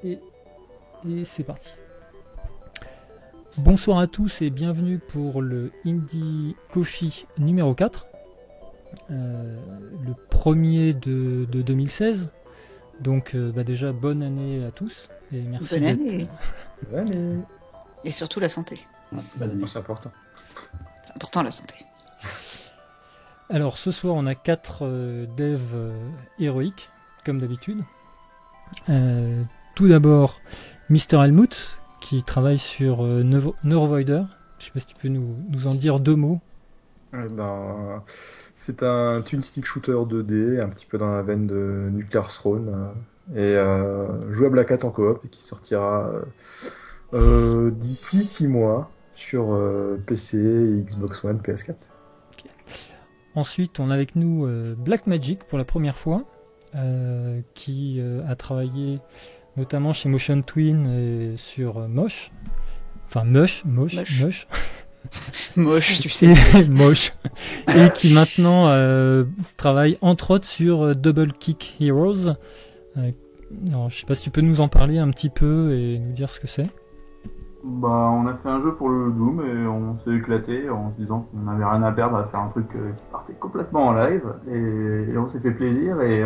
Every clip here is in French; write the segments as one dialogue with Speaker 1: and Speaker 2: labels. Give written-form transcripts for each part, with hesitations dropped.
Speaker 1: Et c'est parti. Bonsoir à tous et bienvenue pour le Indie Coffee numéro 4, le premier de 2016. Donc déjà bonne année à tous et merci
Speaker 2: bonne
Speaker 1: d'être...
Speaker 2: année.
Speaker 3: Bonne année.
Speaker 2: Et surtout la santé.
Speaker 3: C'est important.
Speaker 2: C'est important la santé.
Speaker 1: Alors ce soir on a 4 devs héroïques comme d'habitude. Tout d'abord Mr. Helmut qui travaille sur Neurovoider. Je sais pas si tu peux nous en dire 2 mots.
Speaker 3: C'est un twin stick shooter 2D, un petit peu dans la veine de Nuclear Throne, et jouable à 4 en coop et qui sortira d'ici 6 mois sur PC, Xbox One, PS4.
Speaker 1: Okay. Ensuite, on a avec nous Blackmagic pour la première fois, qui a travaillé notamment chez Motion Twin et sur Moche. Enfin, Moche.
Speaker 2: Moche, tu sais.
Speaker 1: Moche. Et qui maintenant travaille entre autres sur Double Kick Heroes. Alors, je sais pas si tu peux nous en parler un petit peu et nous dire ce que c'est.
Speaker 4: On a fait un jeu pour le Doom et on s'est éclaté en se disant qu'on n'avait rien à perdre à faire un truc qui partait complètement en live et on s'est fait plaisir et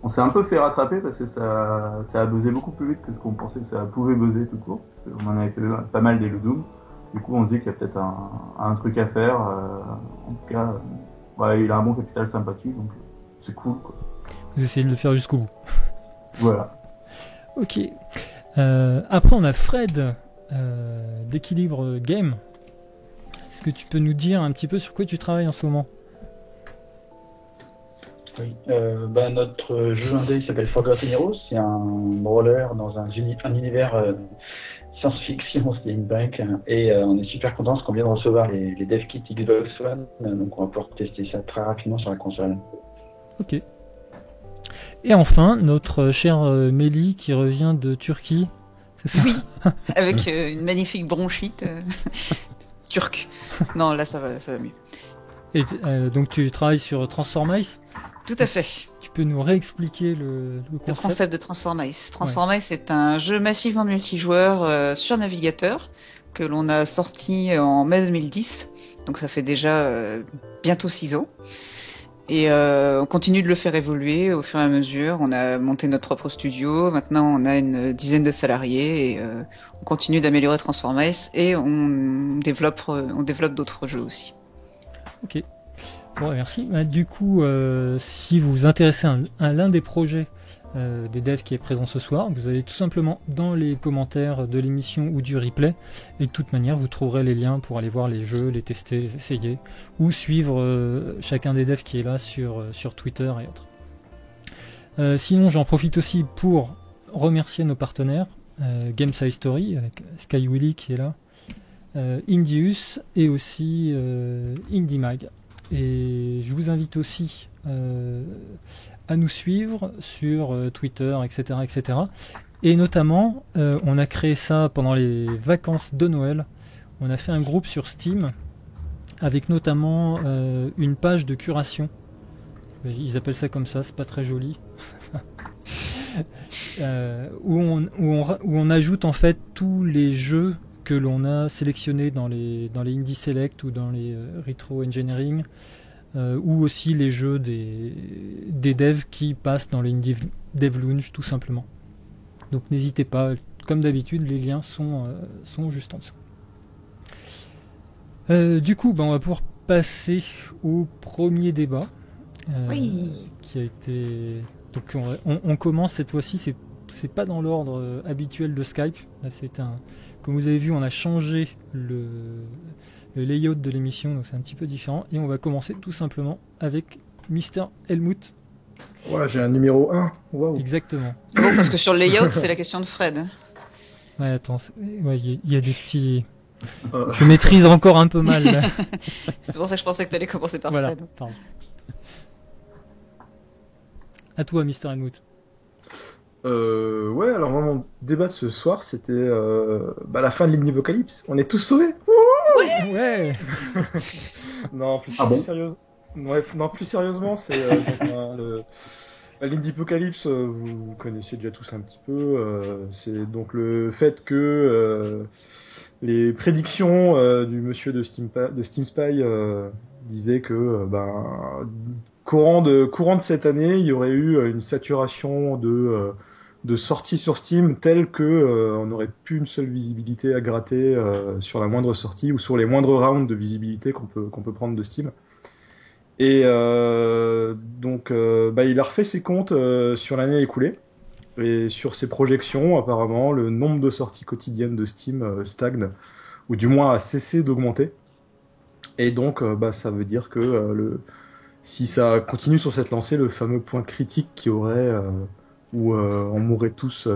Speaker 4: on s'est un peu fait rattraper parce que ça a buzzé beaucoup plus vite que ce qu'on pensait que ça pouvait buzzer tout court. On en avait fait pas mal des Doom. Du coup, on se dit qu'il y a peut-être un truc à faire. En tout cas, il a un bon capital sympathie, donc c'est cool, quoi.
Speaker 1: Vous essayez de le faire jusqu'au bout.
Speaker 4: Voilà.
Speaker 1: Ok. Après, on a Fred d'Équilibre Game. Est-ce que tu peux nous dire un petit peu sur quoi tu travailles en ce moment ?
Speaker 5: Oui. Notre jeu indé s'appelle Forgotten Heroes. C'est un roller dans un univers science-fiction steampunk et on est super contents parce qu'on vient de recevoir les dev kits Xbox One, donc on va pouvoir tester ça très rapidement sur la console.
Speaker 1: Ok. Et enfin, notre cher Mélie qui revient de Turquie, c'est ça ?
Speaker 2: Oui, avec une magnifique bronchite turque. Non, là ça va mieux.
Speaker 1: Et donc tu travailles sur Transform Ice ?
Speaker 2: Tout à fait.
Speaker 1: Tu peux nous réexpliquer le concept ?
Speaker 2: Le concept de Transform Ice. Transform Ice est un jeu massivement multijoueur sur navigateur que l'on a sorti en mai 2010. Donc ça fait déjà bientôt 6 ans. Et on continue de le faire évoluer au fur et à mesure. On a monté notre propre studio. Maintenant, on a une dizaine de salariés et on continue d'améliorer Transform Ice et on développe d'autres jeux aussi.
Speaker 1: Ok. Bon, merci. Du coup, si vous vous intéressez à l'un des projets des devs qui est présent ce soir, vous allez tout simplement dans les commentaires de l'émission ou du replay, et de toute manière vous trouverez les liens pour aller voir les jeux, les tester, les essayer, ou suivre chacun des devs qui est là sur Twitter et autres. Sinon, j'en profite aussi pour remercier nos partenaires, Game Side Story avec Sky Willy qui est là, Indius et aussi Indie Mag. Et je vous invite aussi à nous suivre sur Twitter, etc., etc. Et notamment, on a créé ça pendant les vacances de Noël. On a fait un groupe sur Steam avec notamment une page de curation. Ils appellent ça comme ça, c'est pas très joli. Où on ajoute en fait tous les jeux que l'on a sélectionnés dans les Indie Select ou dans les Retro Engineering, ou aussi les jeux des devs qui passent dans les Indie Dev Lounge tout simplement. Donc n'hésitez pas, comme d'habitude les liens sont juste en dessous. Du coup, on va pouvoir passer au premier débat
Speaker 2: Oui.
Speaker 1: qui a été... Donc on commence cette fois-ci, c'est pas dans l'ordre habituel de Skype. Là, comme vous avez vu, on a changé le layout de l'émission, donc c'est un petit peu différent. Et on va commencer tout simplement avec Mr. Helmut.
Speaker 3: Ouais, j'ai un numéro 1. Waouh.
Speaker 1: Exactement.
Speaker 2: Bon, parce que sur le layout, c'est la question de Fred.
Speaker 1: Ouais, attends, il y a des petits... Je maîtrise encore un peu mal. Là.
Speaker 2: C'est pour ça que je pensais que tu allais commencer par
Speaker 1: voilà,
Speaker 2: Fred.
Speaker 1: Pardon. À toi, Mr. Helmut.
Speaker 3: Ouais, alors mon débat de ce soir, c'était la fin de l'Ignivocalypse. On est tous sauvés.
Speaker 1: Ouais.
Speaker 3: Non, plus sérieusement, c'est L'Indiepocalypse, vous connaissez déjà tous un petit peu. C'est donc le fait que les prédictions du monsieur de Steam Spy disaient que courant de cette année, il y aurait eu une saturation de sorties sur Steam telle que on n'aurait plus une seule visibilité à gratter sur la moindre sortie ou sur les moindres rounds de visibilité qu'on peut prendre de Steam. Et il a refait ses comptes sur l'année écoulée. Et sur ses projections, apparemment, le nombre de sorties quotidiennes de Steam stagne, ou du moins a cessé d'augmenter. Et donc, ça veut dire que si ça continue sur cette lancée, le fameux point critique qui aurait, où on mourrait tous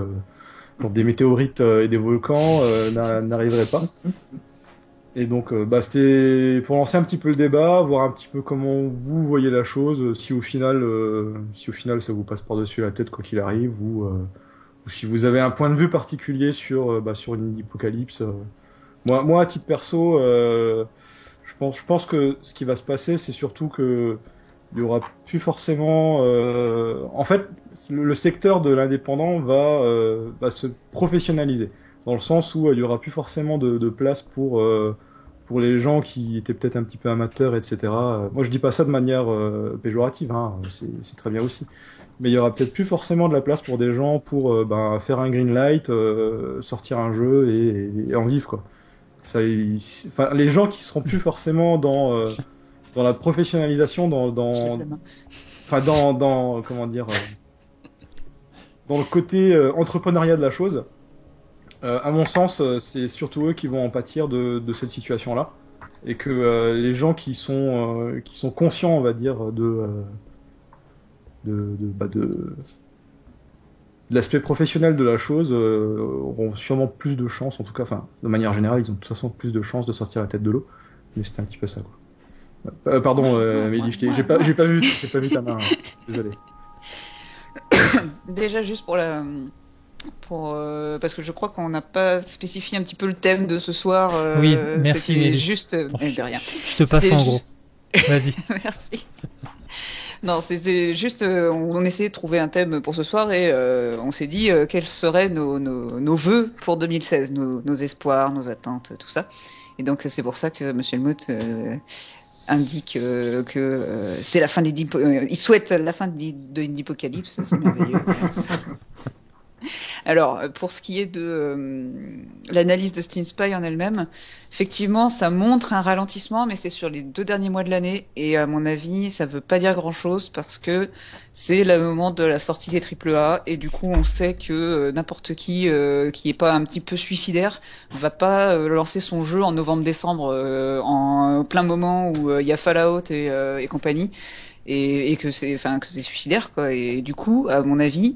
Speaker 3: dans des météorites et des volcans, n'arriverait pas. Et donc, c'était pour lancer un petit peu le débat, voir un petit peu comment vous voyez la chose, si au final ça vous passe par-dessus la tête quoi qu'il arrive, ou si vous avez un point de vue particulier sur une apocalypse. Moi, à titre perso, je pense que ce qui va se passer, c'est surtout que il y aura plus forcément. En fait, le secteur de l'indépendant va se professionnaliser, dans le sens où il y aura plus forcément de place pour les gens qui étaient peut-être un petit peu amateurs, etc. Moi, je dis pas ça de manière péjorative, hein, c'est très bien aussi. Mais il y aura peut-être plus forcément de la place pour des gens pour faire un green light, sortir un jeu et en vivre, quoi. Les gens qui seront plus forcément dans la professionnalisation, comment dire, dans le côté entrepreneuriat de la chose. À mon sens, c'est surtout eux qui vont en pâtir de cette situation-là, et que les gens qui sont conscients, on va dire, de l'aspect professionnel de la chose auront sûrement plus de chances, en tout cas, de manière générale, ils ont de toute façon plus de chances de sortir la tête de l'eau. Mais c'était un petit peu ça, quoi. Pardon, Mélie, j'ai pas vu ta main. Hein. Désolé.
Speaker 2: Déjà, juste parce que je crois qu'on n'a pas spécifié un petit peu le thème de ce soir.
Speaker 1: Oui, merci.
Speaker 2: C'était juste de rien.
Speaker 1: Je te passe en gros. Vas-y.
Speaker 2: Merci. Non, c'était juste, on essayait de trouver un thème pour ce soir et on s'est dit quels seraient nos vœux pour 2016, nos espoirs, nos attentes, tout ça. Et donc c'est pour ça que Monsieur Helmut indique que c'est la fin il souhaite la fin de Indiepocalypse, c'est merveilleux. Alors, pour ce qui est de l'analyse de Steam Spy en elle-même, effectivement, ça montre un ralentissement, mais c'est sur les 2 derniers mois de l'année. Et à mon avis, ça veut pas dire grand-chose parce que c'est le moment de la sortie des AAA. Et du coup, on sait que n'importe qui est pas un petit peu suicidaire va pas lancer son jeu en novembre-décembre en plein moment où il y a Fallout et compagnie. Et que c'est suicidaire, quoi. Et du coup, à mon avis...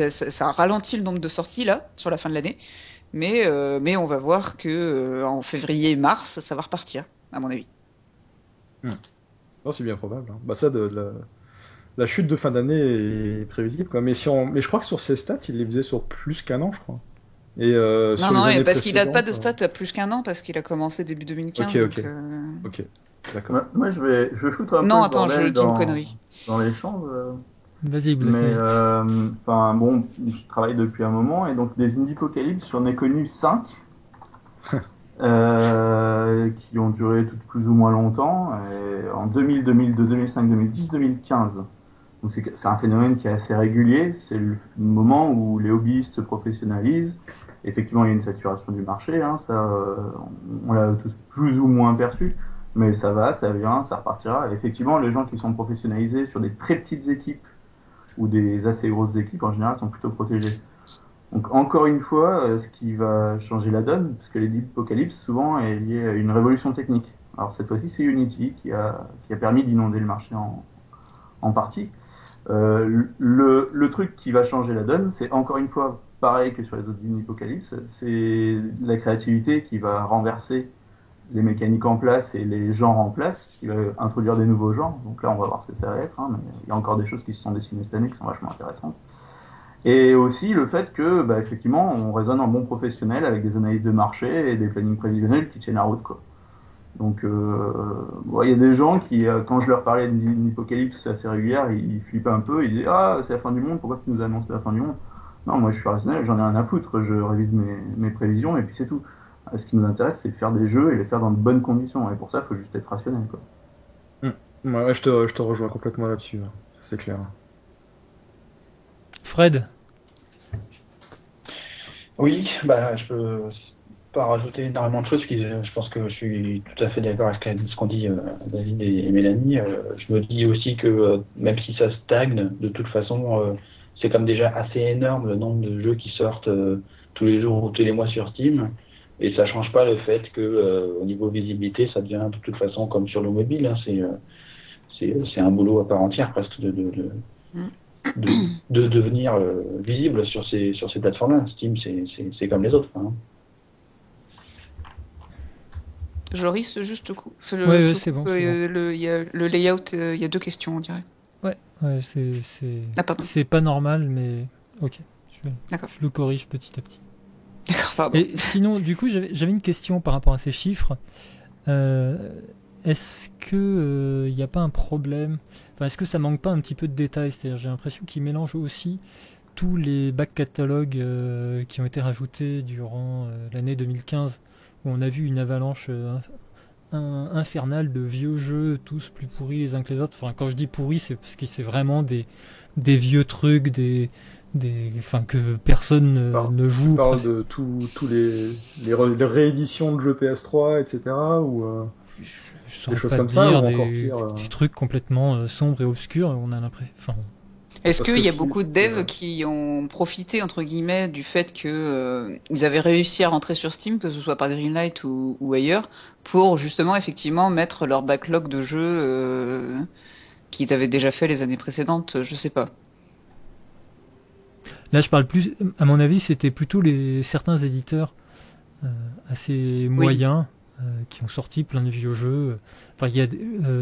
Speaker 2: Ça a ralenti le nombre de sorties là sur la fin de l'année, mais on va voir que en février-mars ça va repartir à mon avis.
Speaker 3: Non, c'est bien probable. Hein. Ça la chute de fin d'année est prévisible, quoi. Mais je crois que sur ses stats il les faisait sur plus qu'un an, je crois. Et
Speaker 2: non, parce qu'il a pas de stats à plus qu'un an parce qu'il a commencé début 2015.
Speaker 3: Ok, d'accord.
Speaker 4: Moi je vais foutre un peu.
Speaker 2: Non, attends, je dis une connerie.
Speaker 4: Dans l'échange.
Speaker 1: Vas-y,
Speaker 4: mais je travaille depuis un moment et donc des Indiepocalypse, j'en ai connu 5 qui ont duré toutes plus ou moins longtemps, en 2000, 2002, 2005, 2010, 2015. Donc c'est un phénomène qui est assez régulier, c'est le moment où les hobbyistes se professionnalisent. Effectivement, il y a une saturation du marché, hein, ça, on l'a tous plus ou moins perçu, mais ça va, ça vient, ça repartira. Et effectivement, les gens qui sont professionnalisés sur des très petites équipes ou des assez grosses équipes, en général, sont plutôt protégés. Donc, encore une fois, ce qui va changer la donne, parce que l'Indiepocalypse, souvent, est lié à une révolution technique. Alors, cette fois-ci, c'est Unity qui a permis d'inonder le marché en partie. Le truc qui va changer la donne, c'est encore une fois, pareil que sur les autres Indiepocalypse, c'est la créativité qui va renverser les mécaniques en place et les genres en place, qui va introduire des nouveaux genres. Donc là, on va voir ce que ça va être, hein, mais il y a encore des choses qui se sont dessinées cette année qui sont vachement intéressantes. Et aussi le fait que, effectivement, on raisonne en bon professionnel avec des analyses de marché et des plannings prévisionnels qui tiennent la route, quoi. Donc, il y a des gens qui, quand je leur parlais d'une apocalypse assez régulière, ils flippaient un peu, ils disaient ah c'est la fin du monde, pourquoi tu nous annonces la fin du monde? Non, moi je suis rationnel, j'en ai rien à foutre, je révise mes prévisions et puis c'est tout. Ce qui nous intéresse, c'est de faire des jeux et les faire dans de bonnes conditions. Et pour ça, il faut juste être rationnel, quoi.
Speaker 3: Ouais, je te rejoins complètement là-dessus, hein. C'est clair.
Speaker 1: Fred?
Speaker 5: Oui, je peux pas rajouter énormément de choses, parce que je pense que je suis tout à fait d'accord avec ce qu'ont dit David et Mélanie. Je me dis aussi que même si ça stagne, de toute façon, c'est comme déjà assez énorme le nombre de jeux qui sortent tous les jours ou tous les mois sur Steam. Et ça change pas le fait que au niveau visibilité, ça devient de toute façon comme sur le mobile. Hein, c'est un boulot à part entière presque de devenir visible sur ces plateformes-là. Steam, c'est comme les autres. Hein.
Speaker 2: Joris, juste coup.
Speaker 1: Ouais, c'est bon.
Speaker 2: Il y a le layout, il y a 2 questions, on dirait.
Speaker 1: Ouais,
Speaker 2: pardon.
Speaker 1: c'est pas normal, mais ok. Je le corrige petit à petit.
Speaker 2: D'accord, pardon.
Speaker 1: Et sinon, du coup, j'avais une question par rapport à ces chiffres. Est-ce que il n'y a pas un problème? Enfin, est-ce que ça manque pas un petit peu de détails? C'est-à-dire, j'ai l'impression qu'ils mélangent aussi tous les back catalogues qui ont été rajoutés durant l'année 2015, où on a vu une avalanche infernale de vieux jeux, tous plus pourris les uns que les autres. Enfin, quand je dis pourris, c'est parce que c'est vraiment des vieux trucs, que personne ne joue.
Speaker 3: Tu parles de tous les rééditions de jeux PS3, etc. ou
Speaker 1: je saurais
Speaker 3: des choses
Speaker 1: pas
Speaker 3: comme
Speaker 1: dire,
Speaker 3: ça, ou encore pire,
Speaker 1: des trucs complètement sombres et obscurs. On a l'impression. Enfin,
Speaker 2: est-ce qu'il y a beaucoup de devs qui ont profité, entre guillemets, du fait que ils avaient réussi à rentrer sur Steam, que ce soit par Greenlight ou ailleurs, pour justement, effectivement, mettre leur backlog de jeux qu'ils avaient déjà fait les années précédentes, je sais pas.
Speaker 1: Là, je parle plus, à mon avis, c'était plutôt certains éditeurs assez moyens qui ont sorti plein de vieux jeux. Enfin,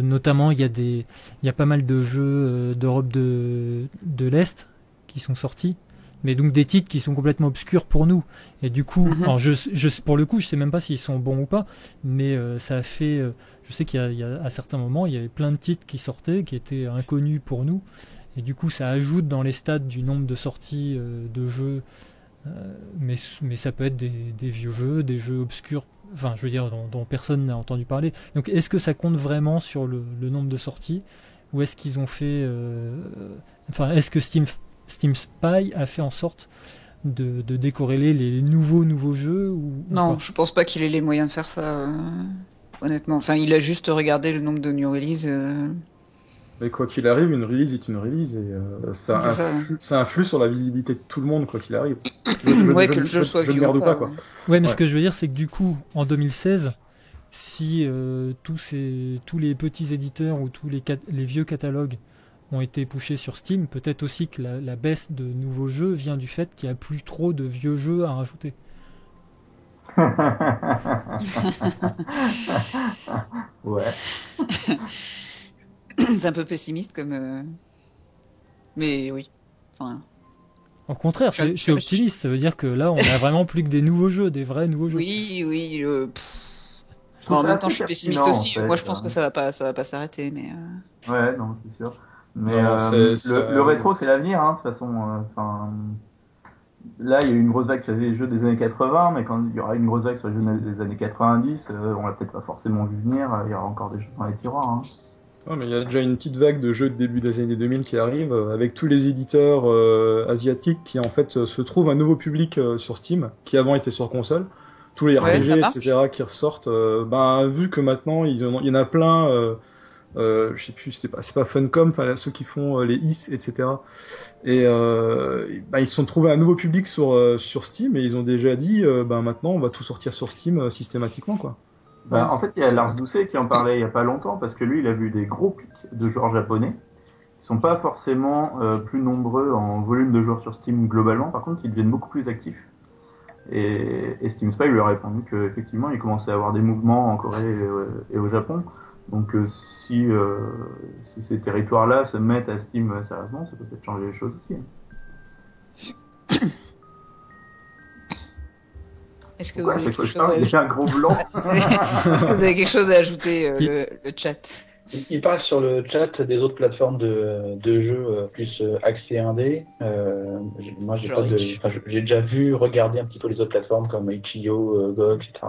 Speaker 1: notamment, il y a pas mal de jeux d'Europe de l'Est qui sont sortis, mais donc des titres qui sont complètement obscurs pour nous. Et du coup, alors pour le coup, je sais même pas s'ils sont bons ou pas, mais ça a fait. Je sais qu'il y a à certains moments, il y avait plein de titres qui sortaient, qui étaient inconnus pour nous. Et du coup, ça ajoute dans les stats du nombre de sorties de jeux, mais ça peut être des vieux jeux, des jeux obscurs, enfin, je veux dire, dont personne n'a entendu parler. Donc, est-ce que ça compte vraiment sur le nombre de sorties, ou est-ce qu'ils ont fait, est-ce que Steam Spy a fait en sorte de décorréler les nouveaux jeux
Speaker 2: Non, je pense pas qu'il ait les moyens de faire ça, honnêtement. Enfin, il a juste regardé le nombre de new releases.
Speaker 3: Mais quoi qu'il arrive, une release est une release et ça influe sur la visibilité de tout le monde, quoi qu'il arrive.
Speaker 2: Que le jeu soit vieux ou pas.
Speaker 3: Quoi.
Speaker 1: Ouais, mais ce que je veux dire, c'est que du coup, en 2016, si tous les petits éditeurs ou tous les vieux catalogues ont été pushés sur Steam, peut-être aussi que la baisse de nouveaux jeux vient du fait qu'il n'y a plus trop de vieux jeux à rajouter.
Speaker 4: Ouais.
Speaker 2: C'est un peu pessimiste comme. Mais oui. Enfin.
Speaker 1: Au contraire, c'est optimiste. Ça veut dire que là, on a vraiment plus que des nouveaux jeux, des vrais nouveaux jeux.
Speaker 2: Oui. En même temps, je suis pessimiste aussi. Moi, je pense que ça va pas s'arrêter, mais.
Speaker 4: Ouais, non, c'est sûr. Mais
Speaker 3: le
Speaker 4: rétro, c'est l'avenir, hein, de toute façon. Là, il y a eu une grosse vague sur les jeux des années 80, mais quand il y aura une grosse vague sur les jeux des années 90, on l'a peut-être pas forcément vu venir. Il y aura encore des jeux dans les tiroirs. Hein.
Speaker 3: Non, mais il y a déjà une petite vague de jeux de début des années 2000 qui arrive, avec tous les éditeurs asiatiques qui en fait se trouvent un nouveau public sur Steam, qui avant était sur console, tous les RPG, etc. qui ressortent. Vu que maintenant il y en a plein, je sais plus, c'est pas Funcom, enfin ceux qui font les IS, etc. Et ils se sont trouvés un nouveau public sur Steam et ils ont déjà dit, maintenant on va tout sortir sur Steam systématiquement, quoi.
Speaker 4: En fait, il y a Lars Doucet qui en parlait il y a pas longtemps, parce que lui, il a vu des gros pics de joueurs japonais, qui sont pas forcément plus nombreux en volume de joueurs sur Steam globalement, par contre, ils deviennent beaucoup plus actifs. Et Steam Spy lui a répondu qu'effectivement, il commençait à avoir des mouvements en Corée et au Japon. Donc, si ces territoires-là se mettent à Steam sérieusement, ça peut peut-être changer les choses aussi.
Speaker 2: Est-ce que
Speaker 4: Pourquoi
Speaker 2: vous avez
Speaker 4: chaque fois
Speaker 2: quelque
Speaker 4: que je
Speaker 2: chose à
Speaker 4: parle, il y a un gros blanc.
Speaker 2: Est-ce que vous avez quelque chose à ajouter, le chat?
Speaker 5: Il parle sur le chat des autres plateformes de jeux plus axés indé. Moi, j'ai
Speaker 2: Genre
Speaker 5: pas de,
Speaker 2: Itch.
Speaker 5: enfin, j'ai déjà vu regarder un petit peu les autres plateformes comme itch.io, GOG, etc.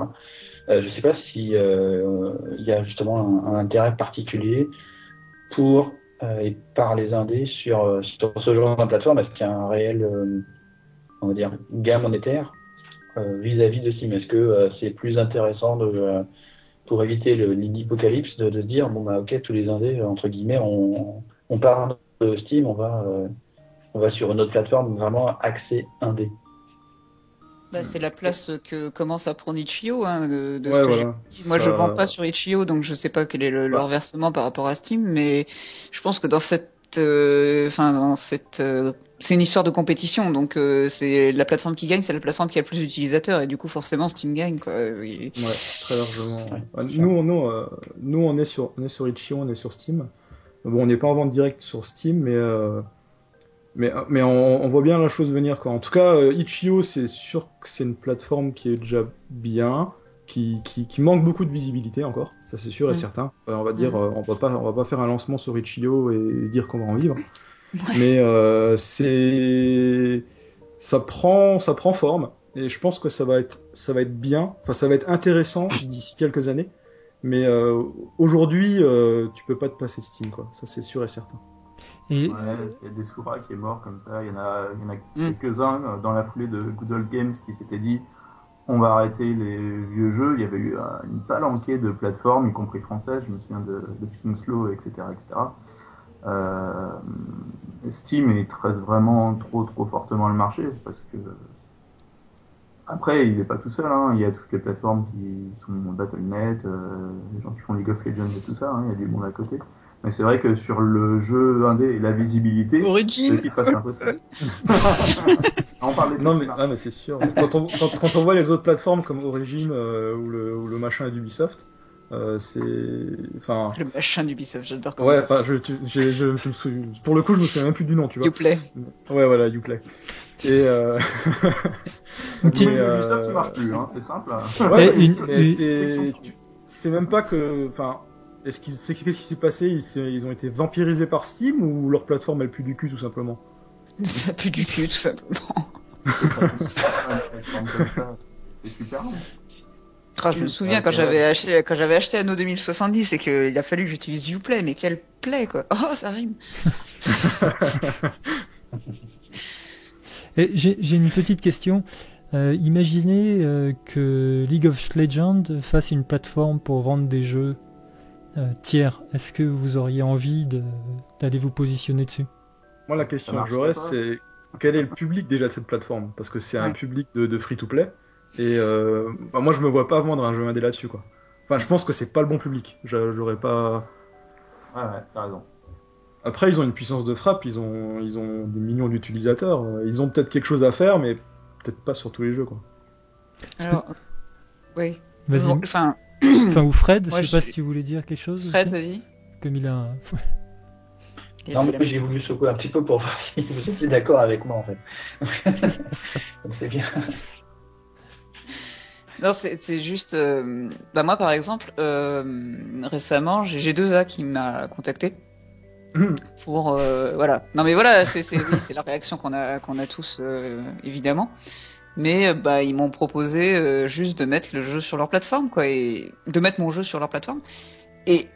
Speaker 5: Je sais pas si il y a justement un intérêt particulier pour et par les indés sur ce genre de plateforme. Est-ce qu'il y a un réel, on va dire, gain monétaire vis-à-vis de Steam? Est-ce que c'est plus intéressant pour éviter l'hypocalypse de se dire bon bah ok, tous les indés entre guillemets on part de Steam, on va sur une autre plateforme vraiment axée indé.
Speaker 2: Bah, c'est la place que commence à prendre Itch.io, hein, de ce
Speaker 3: Ouais,
Speaker 2: que j'ai
Speaker 3: voilà.
Speaker 2: dit. Moi, je
Speaker 3: Ça-
Speaker 2: vends pas sur Itch.io, donc je sais pas quel est leur versement par rapport à Steam, mais je pense que dans cette, c'est une histoire de compétition, donc c'est la plateforme qui gagne, c'est la plateforme qui a le plus d'utilisateurs, et du coup, forcément, Steam gagne, quoi.
Speaker 3: Ouais, très largement.
Speaker 5: Ouais.
Speaker 3: Nous, on est sur Itch.io, on est sur Steam. Bon, on n'est pas en vente directe sur Steam, mais on voit bien la chose venir, quoi. En tout cas, Itch.io, c'est sûr que c'est une plateforme qui est déjà bien, qui manque beaucoup de visibilité encore, ça c'est sûr et certain. On va dire, on va pas faire un lancement sur Itch.io et dire qu'on va en vivre. Mais ça prend forme et je pense que ça va être bien, enfin ça va être intéressant d'ici quelques années. Mais aujourd'hui, tu peux pas te passer de Steam, quoi. Ça c'est sûr et certain.
Speaker 1: Et
Speaker 4: Ouais, il y a des Sura qui est mort comme ça. Il y en a quelques-uns dans la foulée de Good Old Games qui s'étaient dit on va arrêter les vieux jeux. Il y avait eu une palanquée de plateformes, y compris françaises. Je me souviens de Kingslow, etc., etc. Steam il traite vraiment trop fortement le marché parce que après il n'est pas tout seul, hein. Il y a toutes les plateformes qui sont Battle.net, les gens qui font League of Legends et tout ça, hein. Il y a du monde à côté. Mais c'est vrai que sur le jeu indé et la visibilité,
Speaker 2: Origin.
Speaker 4: c'est qui passe un peu ça. On parle des
Speaker 3: Non
Speaker 4: trucs,
Speaker 3: mais c'est sûr. Quand on voit les autres plateformes comme Origin ou le machin d'Ubisoft, c'est, enfin.
Speaker 2: Le machin d'Ubisoft, j'adore.
Speaker 3: Ouais, enfin, je me souviens. Pour le coup, je me souviens même plus du nom, tu vois.
Speaker 2: Uplay.
Speaker 3: Ouais, voilà, Uplay. Et
Speaker 4: Ubisoft qui marche plus, hein, c'est simple.
Speaker 3: Ouais, c'est même pas que, enfin, qu'est-ce qui s'est passé? Ils ont été vampirisés par Steam ou leur plateforme elle pue du cul tout simplement?
Speaker 2: Ça pue du cul, tout simplement.
Speaker 4: C'est super long.
Speaker 2: Je me souviens quand j'avais acheté Anno 2070 et qu'il a fallu que j'utilise Uplay, mais quel play, quoi. Oh, ça rime.
Speaker 1: j'ai une petite question. Imaginez que League of Legends fasse une plateforme pour vendre des jeux tiers. Est-ce que vous auriez envie d'aller vous positionner dessus?
Speaker 3: Moi, la question que j'aurais, c'est quel est le public déjà de cette plateforme? Parce que c'est un public de free-to-play. Et moi, je me vois pas vendre un jeu indé là-dessus, quoi. Enfin, je pense que c'est pas le bon public. J'aurais pas.
Speaker 4: Ouais, t'as raison.
Speaker 3: Après, ils ont une puissance de frappe, ils ont des millions d'utilisateurs. Ils ont peut-être quelque chose à faire, mais peut-être pas sur tous les jeux, quoi.
Speaker 2: Alors, oui.
Speaker 1: Vas-y.
Speaker 2: Enfin,
Speaker 1: ou Fred,
Speaker 2: moi,
Speaker 1: je sais pas si tu voulais dire quelque chose.
Speaker 2: Fred,
Speaker 1: aussi.
Speaker 2: vas-y.
Speaker 1: Comme il a.
Speaker 5: Non, mais j'ai voulu secouer un petit peu pour voir si vous étiez d'accord avec moi, en fait. Donc, c'est bien.
Speaker 2: Non, c'est juste. Moi, par exemple, récemment, j'ai G2A qui m'a contacté pour voilà. Non, mais voilà, c'est la réaction qu'on a tous évidemment. Mais ils m'ont proposé juste de mettre le jeu sur leur plateforme, quoi, et de mettre mon jeu sur leur plateforme. Et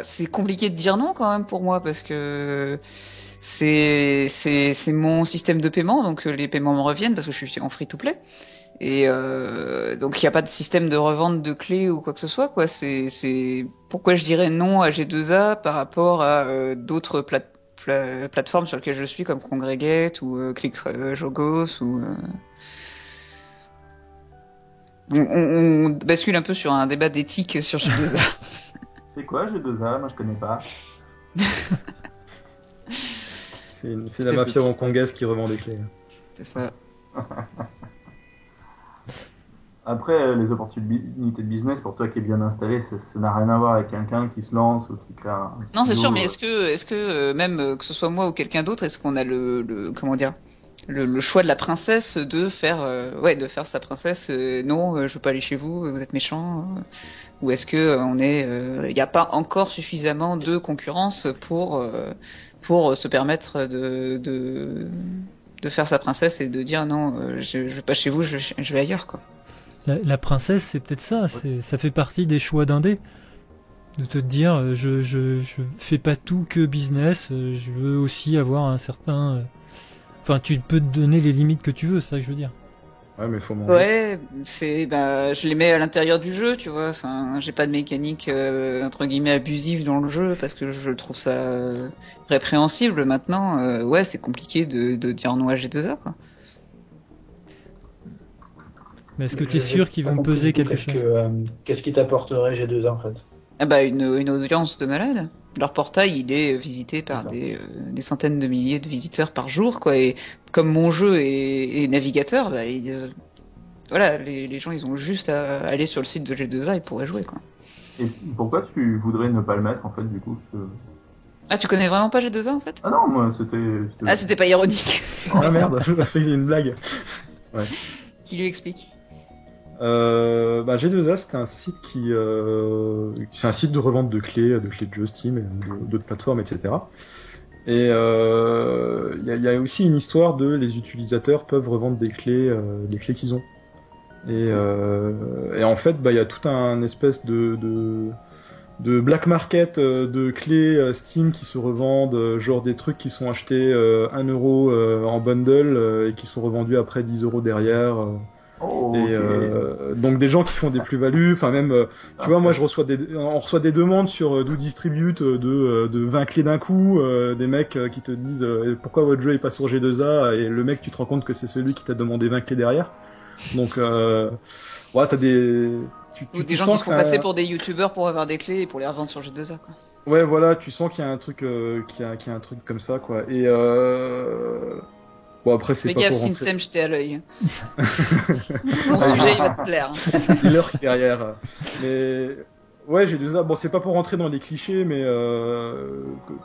Speaker 2: c'est compliqué de dire non quand même pour moi parce que c'est mon système de paiement, donc les paiements me reviennent parce que je suis en free-to-play. Et donc il n'y a pas de système de revente de clés ou quoi que ce soit, quoi. C'est pourquoi je dirais non à G2A par rapport à d'autres plateformes sur lesquelles je suis comme Congregate ou ClickJogos ou on bascule un peu sur un débat d'éthique sur G2A.
Speaker 4: C'est quoi G2A? Moi je connais pas.
Speaker 3: c'est la mafia hongkongaise qui revend des clés.
Speaker 2: C'est ça.
Speaker 4: Après, les opportunités de business, pour toi qui est bien installé, ça n'a rien à voir avec quelqu'un qui se lance ou qui crée un...
Speaker 2: Non, c'est sûr, mais est-ce que même que ce soit moi ou quelqu'un d'autre, est-ce qu'on a comment dire, le choix de la princesse de faire sa princesse. Non, je veux pas aller chez vous, vous êtes méchants. Ou est-ce que il n'y a pas encore suffisamment de concurrence pour se permettre de faire sa princesse et de dire non, je veux pas chez vous, je vais ailleurs, quoi.
Speaker 1: La princesse, c'est peut-être ça. Ça fait partie des choix d'indé. De te dire, je fais pas tout que business. Je veux aussi avoir un certain. Enfin, tu peux te donner les limites que tu veux, c'est ça que je veux dire.
Speaker 3: Ouais, mais faut manger.
Speaker 2: Ouais, je les mets à l'intérieur du jeu, tu vois. Enfin, j'ai pas de mécanique entre guillemets abusive dans le jeu parce que je trouve ça répréhensible. Maintenant, ouais, c'est compliqué de dire non à G2A, quoi.
Speaker 1: Mais est-ce que tu es sûr qu'ils vont peser quelque chose?
Speaker 5: Qu'est-ce qui t'apporterait G2A en fait?
Speaker 2: Ah bah une audience de malade. Leur portail, il est visité par des centaines de milliers de visiteurs par jour, quoi. Et comme mon jeu est navigateur, bah, voilà, les gens, ils ont juste à aller sur le site de G2A et pourraient jouer, quoi.
Speaker 4: Et pourquoi tu voudrais ne pas le mettre, en fait, du coup
Speaker 2: Ah, tu connais vraiment pas G2A, en fait?
Speaker 4: Ah non, moi, c'était...
Speaker 2: Ah, c'était pas ironique.
Speaker 3: Ah merde, c'est une blague. Ouais.
Speaker 2: Qui lui explique?
Speaker 3: G2A, c'est un site c'est un site de revente de clés de jeux Steam et d'autres plateformes, etc. Et il y a aussi une histoire de les utilisateurs peuvent revendre des clés qu'ils ont. Et en fait, il y a tout un espèce de black market de clés Steam qui se revendent, genre des trucs qui sont achetés 1 euro en bundle et qui sont revendus après 10 euros derrière. Et donc des gens qui font des plus-values, enfin même, tu vois, moi on reçoit des demandes sur Do Distribute de 20 clés d'un coup, des mecs qui te disent pourquoi votre jeu est pas sur G2A, et le mec tu te rends compte que c'est celui qui t'a demandé 20 clés derrière. Donc ouais, t'as des...
Speaker 2: Ou des gens qui se font passer pour des youtubeurs pour avoir des clés et pour les revendre sur G2A, quoi.
Speaker 3: Ouais, voilà, tu sens qu'il y a un truc qu'il y a un truc comme ça, quoi. Et bon, après, c'est
Speaker 2: fais
Speaker 3: pas
Speaker 2: gaffe,
Speaker 3: pour rentrer...
Speaker 2: Sinsem, j'étais à l'œil. Mon sujet, il va te plaire.
Speaker 3: Il lurk derrière. Mais ouais, G2A, bon, c'est pas pour rentrer dans les clichés, mais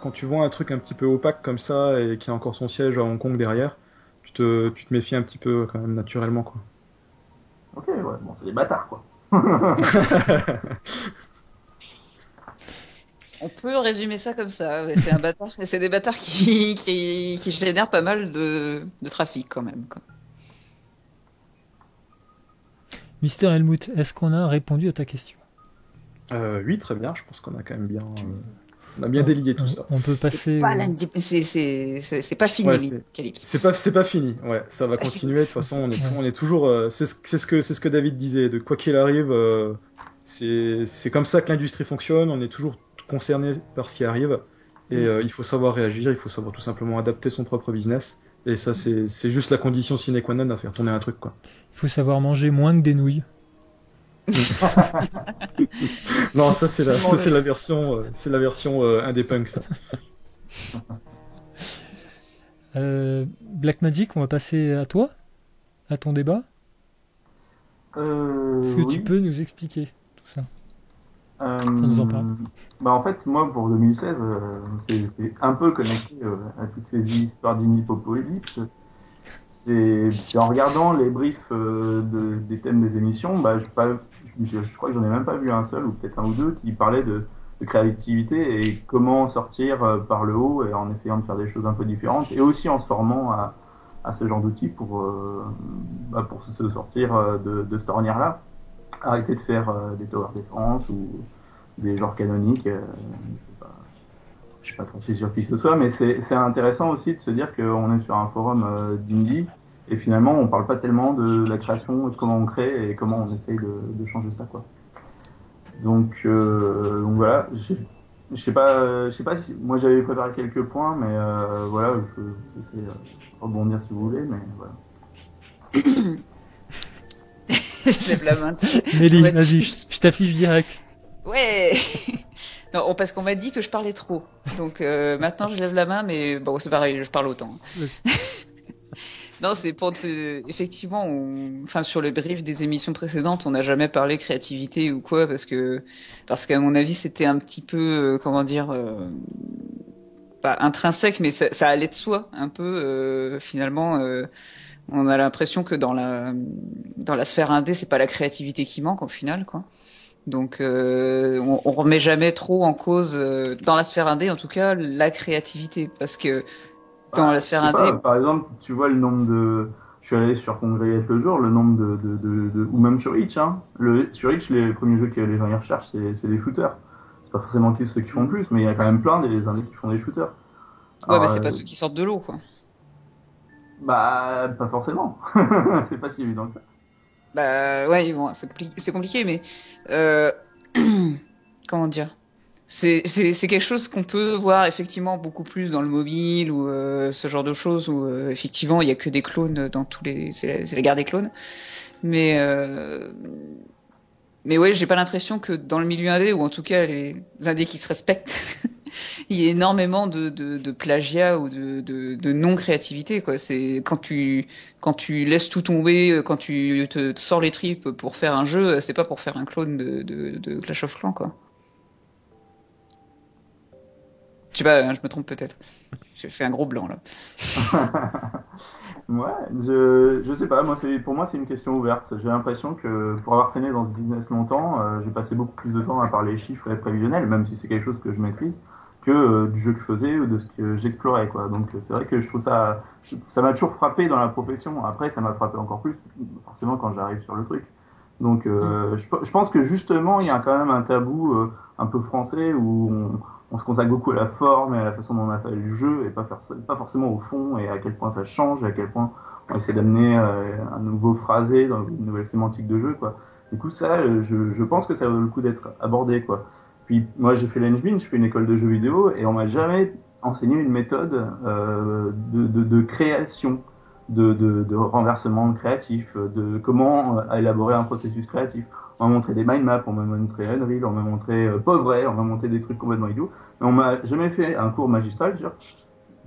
Speaker 3: quand tu vois un truc un petit peu opaque comme ça et qui a encore son siège à Hong Kong derrière, tu te méfies un petit peu quand même naturellement, quoi.
Speaker 4: Ok, ouais, bon, c'est des bâtards, quoi.
Speaker 2: On peut résumer ça comme ça. Ouais, c'est un bâtard. Et c'est des bâtards qui génèrent pas mal de trafic quand même, quoi.
Speaker 1: Mister Helmut, est-ce qu'on a répondu à ta question?
Speaker 3: Oui, très bien. Je pense qu'on a quand même bien, on a bien délié tout ça.
Speaker 1: On peut passer.
Speaker 2: C'est pas fini,
Speaker 3: ouais,
Speaker 2: Calypse.
Speaker 3: C'est pas fini. Ouais, ça va continuer. De toute façon, on est toujours. C'est ce que David disait. De quoi qu'il arrive, c'est comme ça que l'industrie fonctionne. On est toujours concerné par ce qui arrive, et il faut savoir réagir. Il faut savoir tout simplement adapter son propre business. Et ça, c'est juste la condition sine qua non à faire tourner un truc, quoi.
Speaker 1: Il faut savoir manger moins que des nouilles.
Speaker 3: Non, ça c'est la version indé punk, ça.
Speaker 1: Blackmagic, on va passer à toi, à ton débat. Est-ce que
Speaker 4: oui.
Speaker 1: tu peux nous expliquer tout ça?
Speaker 4: Nous
Speaker 1: en parle.
Speaker 4: Bah en fait, moi pour 2016, c'est un peu connecté à toutes ces histoires d'Inipopolypse. C'est en regardant les briefs des thèmes des émissions, bah je crois que j'en ai même pas vu un seul, ou peut-être un ou deux, qui parlaient de créativité et comment sortir par le haut, et en essayant de faire des choses un peu différentes, et aussi en se formant à ce genre d'outils pour se sortir de cette ornière-là. Arrêter de faire des tower defense ou des genres canoniques. Je suis pas trop sûr qui que ce soit, mais c'est intéressant aussi de se dire qu'on est sur un forum d'indie, et finalement on parle pas tellement de la création, de comment on crée et comment on essaye de changer ça, quoi. Donc voilà, je sais pas si moi j'avais préparé quelques points, mais voilà, je vais rebondir si vous voulez, mais voilà.
Speaker 2: Je lève la main.
Speaker 1: Mélie, vas-y, je t'affiche direct.
Speaker 2: Ouais. Non, parce qu'on m'a dit que je parlais trop. Donc maintenant je lève la main, mais bon, c'est pareil, je parle autant. Non, c'est pour effectivement, enfin sur le brief des émissions précédentes, on n'a jamais parlé créativité ou quoi, parce qu'à mon avis c'était un petit peu, comment dire, pas intrinsèque, mais ça allait de soi un peu. Finalement, on a l'impression que dans la sphère indé, c'est pas la créativité qui manque au final, quoi. Donc, on remet jamais trop en cause dans la sphère indé, en tout cas, la créativité, parce que dans la sphère indé,
Speaker 4: par exemple, tu vois le nombre de, je suis allé sur Congrès le jour, le nombre ou même sur Itch, hein. Sur Itch, les premiers jeux que les gens y recherchent, c'est des shooters. C'est pas forcément ceux qui font le plus, mais il y a quand même plein des indés qui font des shooters.
Speaker 2: Ouais, mais c'est pas ceux qui sortent de l'eau, quoi.
Speaker 4: Bah, pas forcément. C'est pas si évident que ça.
Speaker 2: Bah, ouais, bon, c'est compliqué, mais comment dire? C'est quelque chose qu'on peut voir effectivement beaucoup plus dans le mobile ou ce genre de choses où effectivement il y a que des clones dans c'est la guerre des clones. Mais ouais, j'ai pas l'impression que dans le milieu indé ou en tout cas les indés qui se respectent, il y a énormément de plagiat ou de non créativité, quoi. C'est quand tu laisses tout tomber, quand tu te sors les tripes pour faire un jeu, c'est pas pour faire un clone de Clash of Clans, quoi. Je sais pas, je me trompe peut-être. J'ai fait un gros blanc là.
Speaker 4: Ouais, je sais pas. Pour moi c'est une question ouverte. J'ai l'impression que pour avoir traîné dans ce business longtemps, j'ai passé beaucoup plus de temps à parler chiffres et prévisionnels, même si c'est quelque chose que je maîtrise, que du jeu que je faisais ou de ce que j'explorais, quoi. Donc c'est vrai que je trouve ça m'a toujours frappé dans la profession. Après ça m'a frappé encore plus forcément quand j'arrive sur le truc. Donc je pense que justement il y a quand même un tabou un peu français où on se consacre beaucoup à la forme et à la façon dont on a fait le jeu et pas forcément au fond et à quel point ça change, à quel point on essaie d'amener un nouveau phrasé dans une nouvelle sémantique de jeu, quoi. Du coup ça, je pense que ça vaut le coup d'être abordé, quoi. Puis moi j'ai fait l'Engine, je fais une école de jeux vidéo et on m'a jamais enseigné une méthode de création, de renversement créatif, de comment élaborer un processus créatif. On m'a montré des mind maps, on m'a montré Unreal, on m'a montré Povray, on m'a montré des trucs complètement idiots. Mais on m'a jamais fait un cours magistral sur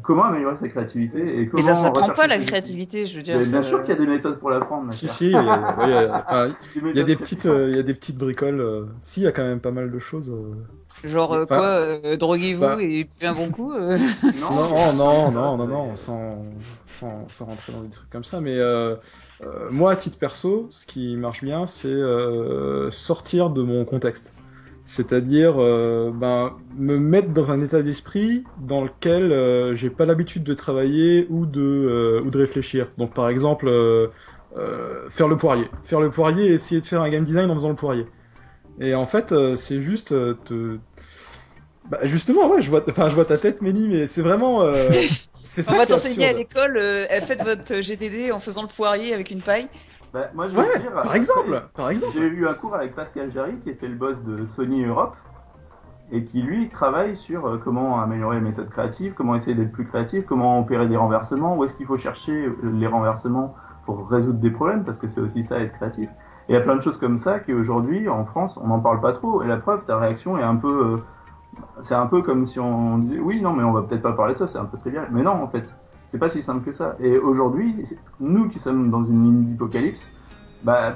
Speaker 4: comment améliorer sa créativité et comment.
Speaker 2: Mais ça s'apprend pas la créativité, je veux dire.
Speaker 4: Bien sûr qu'il y a des méthodes pour l'apprendre.
Speaker 3: Si, il y a des petites bricoles. Si, il y a quand même pas mal de choses.
Speaker 2: Genre droguez-vous et buvez un bon coup.
Speaker 3: Non, sans rentrer dans des trucs comme ça. Mais moi, à titre perso, ce qui marche bien, c'est sortir de mon contexte. C'est-à-dire me mettre dans un état d'esprit dans lequel j'ai pas l'habitude de travailler ou de réfléchir. Donc par exemple faire le poirier et essayer de faire un game design en faisant le poirier. Et en fait c'est juste justement ouais, je vois ta tête Mélie, mais c'est vraiment c'est ça.
Speaker 2: On va t'enseigner à l'école, faites votre GTD en faisant le poirier avec une paille.
Speaker 4: Bah, moi, je veux dire,
Speaker 3: par exemple.
Speaker 4: J'ai eu un cours avec Pascal Jarry, qui était le boss de Sony Europe, et qui, lui, travaille sur comment améliorer les méthodes créatives, comment essayer d'être plus créatif, comment opérer des renversements, où est-ce qu'il faut chercher les renversements pour résoudre des problèmes, parce que c'est aussi ça, être créatif. Et il y a plein de choses comme ça qu'aujourd'hui, en France, on n'en parle pas trop, et la preuve, ta réaction est un peu... c'est un peu comme si on disait, oui, non, mais on va peut-être pas parler de ça, c'est un peu trivial. Mais non, en fait. C'est pas si simple que ça. Et aujourd'hui, nous qui sommes dans une ligne d'apocalypse,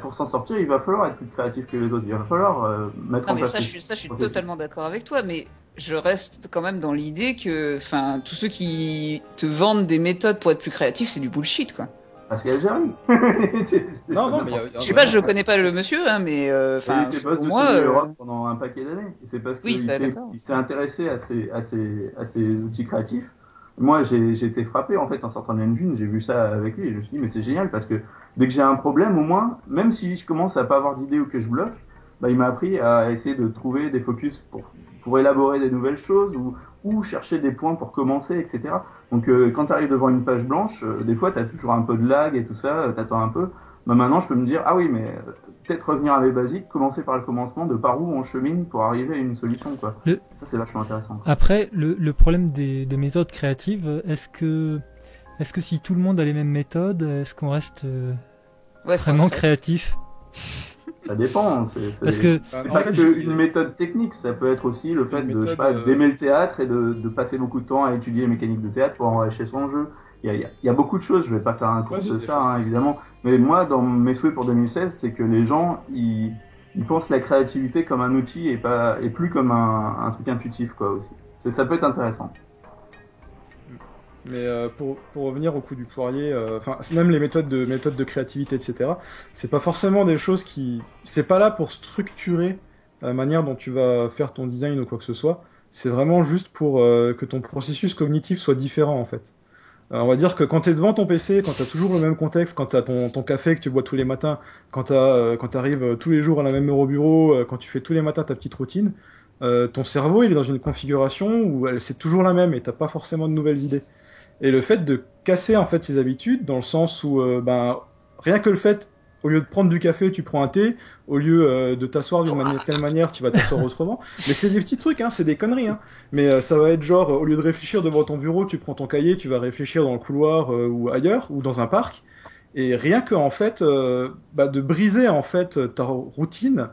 Speaker 4: pour s'en sortir, il va falloir être plus créatif que les autres. Il va falloir mettre en place.
Speaker 2: Ça, je suis totalement d'accord avec toi, mais je reste quand même dans l'idée que, tous ceux qui te vendent des méthodes pour être plus créatif, c'est du bullshit, quoi.
Speaker 4: Parce qu'il y a Jerry.
Speaker 2: Non, mais je sais pas, je connais pas le monsieur, hein, mais
Speaker 4: pour moi, Europe pendant un paquet d'années. Et c'est parce qu'il s'est intéressé à ces outils créatifs. Moi, j'ai été frappé, en fait, en sortant de l'Engine, j'ai vu ça avec lui, et je me suis dit, mais c'est génial, parce que dès que j'ai un problème, au moins, même si je commence à pas avoir d'idée ou que je bloque, il m'a appris à essayer de trouver des focus pour élaborer des nouvelles choses, ou chercher des points pour commencer, etc. Donc, quand tu arrives devant une page blanche, des fois, t'as toujours un peu de lag et tout ça, t'attends un peu. Maintenant, je peux me dire, ah oui, mais peut-être revenir à les basiques, commencer par le commencement, de par où on chemine pour arriver à une solution, quoi. Ça, c'est vachement intéressant.
Speaker 1: Après, le problème des méthodes créatives, est-ce que si tout le monde a les mêmes méthodes, est-ce qu'on reste vraiment créatif?
Speaker 4: Ça dépend.
Speaker 1: Parce que
Speaker 4: c'est pas qu'une méthode technique, ça peut être aussi le fait d'aimer le théâtre et de passer beaucoup de temps à étudier les mécaniques de théâtre pour enrichir son jeu. Il y a beaucoup de choses, je vais pas faire un cours de ça, hein, évidemment. Mais moi, dans mes souhaits pour 2016, c'est que les gens, ils pensent la créativité comme un outil et plus comme un truc intuitif, quoi, aussi. Ça peut être intéressant.
Speaker 3: Mais pour revenir au coup du poirier, enfin même les méthodes de créativité, etc. C'est pas forcément des choses c'est pas là pour structurer la manière dont tu vas faire ton design ou quoi que ce soit. C'est vraiment juste pour que ton processus cognitif soit différent en fait. On va dire que quand t'es devant ton PC, quand t'as toujours le même contexte, quand t'as ton café que tu bois tous les matins, quand t'arrives tous les jours à la même heure au bureau, quand tu fais tous les matins ta petite routine, ton cerveau il est dans une configuration où c'est toujours la même et t'as pas forcément de nouvelles idées. Et le fait de casser en fait ses habitudes, dans le sens où rien que le fait, au lieu de prendre du café, tu prends un thé, au lieu de t'asseoir telle manière, tu vas t'asseoir autrement. Mais c'est des petits trucs, hein, c'est des conneries. Hein. Mais ça va être genre, au lieu de réfléchir devant ton bureau, tu prends ton cahier, tu vas réfléchir dans le couloir ou ailleurs, ou dans un parc. Et rien que en fait, de briser en fait ta routine,